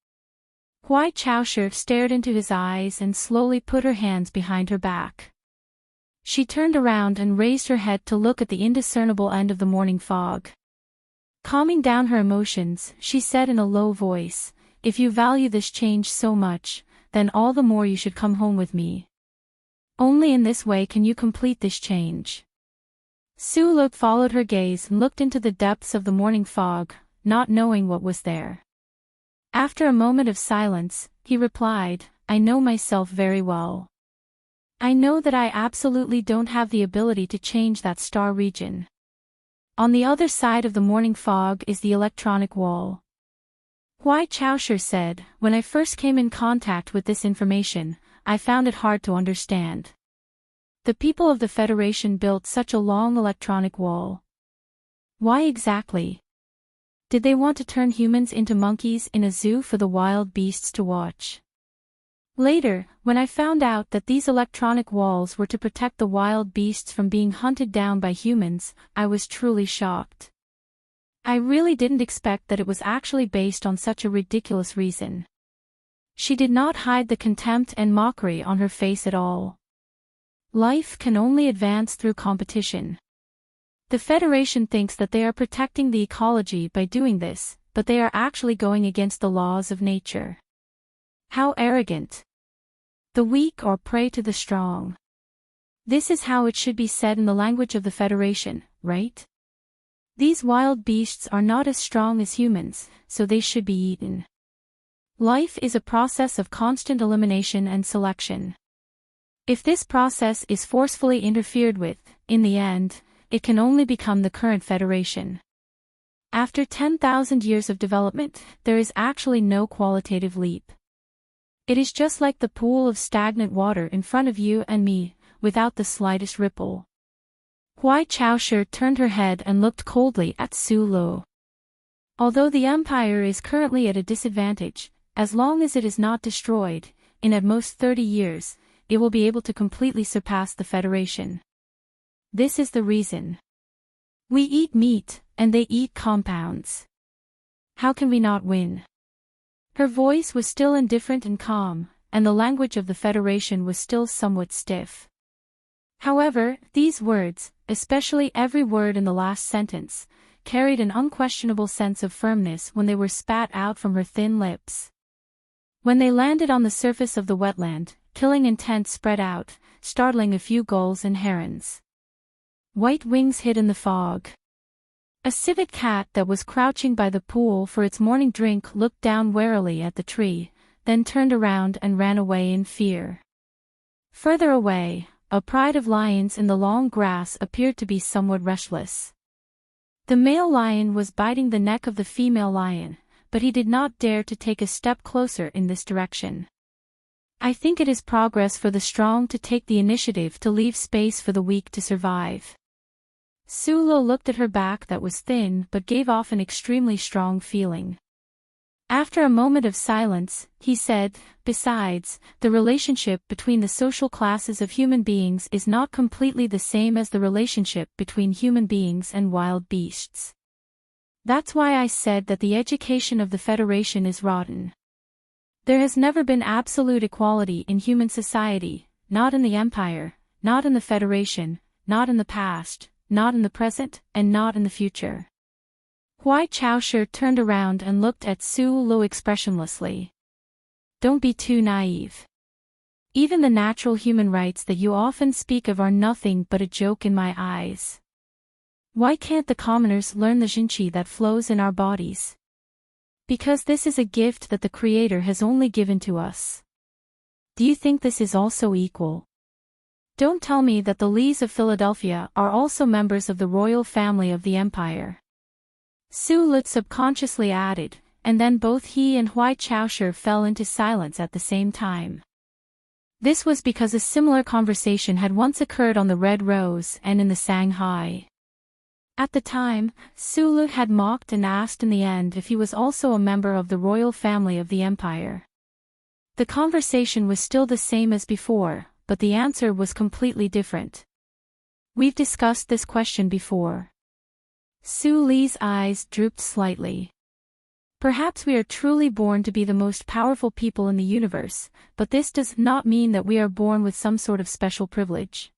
Huai Zhaoshir stared into his eyes and slowly put her hands behind her back. She turned around and raised her head to look at the indiscernible end of the morning fog. Calming down her emotions, she said in a low voice, "If you value this change so much, then all the more you should come home with me. Only in this way can you complete this change." Sulu followed her gaze and looked into the depths of the morning fog, not knowing what was there. After a moment of silence, he replied, "I know myself very well. I know that I absolutely don't have the ability to change that star region. On the other side of the morning fog is the electronic wall." Huai Zhaoshir said, "When I first came in contact with this information, I found it hard to understand. The people of the Federation built such a long electronic wall. Why exactly? Did they want to turn humans into monkeys in a zoo for the wild beasts to watch?" Later, when I found out that these electronic walls were to protect the wild beasts from being hunted down by humans, I was truly shocked. I really didn't expect that it was actually based on such a ridiculous reason. She did not hide the contempt and mockery on her face at all. Life can only advance through competition. The Federation thinks that they are protecting the ecology by doing this, but they are actually going against the laws of nature. How arrogant! The weak are prey to the strong. This is how it should be said in the language of the Federation, right? These wild beasts are not as strong as humans, so they should be eaten. Life is a process of constant elimination and selection. If this process is forcefully interfered with, in the end, it can only become the current Federation. After 10,000 years of development, there is actually no qualitative leap. It is just like the pool of stagnant water in front of you and me, without the slightest ripple. Huai Zhaoshir turned her head and looked coldly at Sulu. Although the Empire is currently at a disadvantage, as long as it is not destroyed, in at most 30 years, it will be able to completely surpass the Federation. This is the reason. We eat meat, and they eat compounds. How can we not win? Her voice was still indifferent and calm, and the language of the Federation was still somewhat stiff. However, these words, especially every word in the last sentence, carried an unquestionable sense of firmness when they were spat out from her thin lips. When they landed on the surface of the wetland, killing intent spread out, startling a few gulls and herons. White wings hid in the fog. A civet cat that was crouching by the pool for its morning drink looked down warily at the tree, then turned around and ran away in fear. Further away, a pride of lions in the long grass appeared to be somewhat restless. The male lion was biting the neck of the female lion, but he did not dare to take a step closer in this direction. I think it is progress for the strong to take the initiative to leave space for the weak to survive. Sulu looked at her back that was thin but gave off an extremely strong feeling. After a moment of silence, he said, "Besides, the relationship between the social classes of human beings is not completely the same as the relationship between human beings and wild beasts. That's why I said that the education of the Federation is rotten. There has never been absolute equality in human society, not in the Empire, not in the Federation, not in the past, not in the present, and not in the future." Huai Zhaoshir turned around and looked at Sulu expressionlessly. "Don't be too naive. Even the natural human rights that you often speak of are nothing but a joke in my eyes. Why can't the commoners learn the Jinqi that flows in our bodies? Because this is a gift that the Creator has only given to us. Do you think this is also equal? Don't tell me that the Lees of Philadelphia are also members of the royal family of the empire. Su Lut subconsciously added, and then both he and Hui Chaosher fell into silence at the same time. This was because a similar conversation had once occurred on the Red Rose and in the Shanghai. At the time, Su Lut had mocked and asked in the end if he was also a member of the royal family of the empire. The conversation was still the same as before, but the answer was completely different. We've discussed this question before. Su Li's eyes drooped slightly. Perhaps we are truly born to be the most powerful people in the universe, but this does not mean that we are born with some sort of special privilege.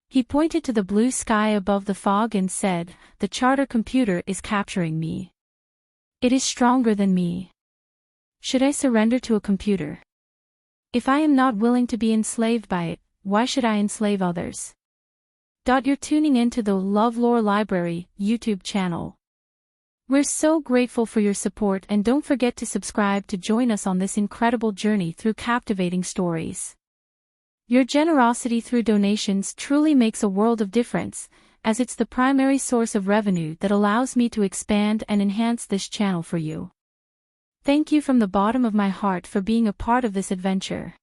He pointed to the blue sky above the fog and said, "The charter computer is capturing me. It is stronger than me. Should I surrender to a computer? If I am not willing to be enslaved by it, why should I enslave others?" You're tuning into the LoveLore Library YouTube channel. We're so grateful for your support, and don't forget to subscribe to join us on this incredible journey through captivating stories. Your generosity through donations truly makes a world of difference, as it's the primary source of revenue that allows me to expand and enhance this channel for you. Thank you from the bottom of my heart for being a part of this adventure.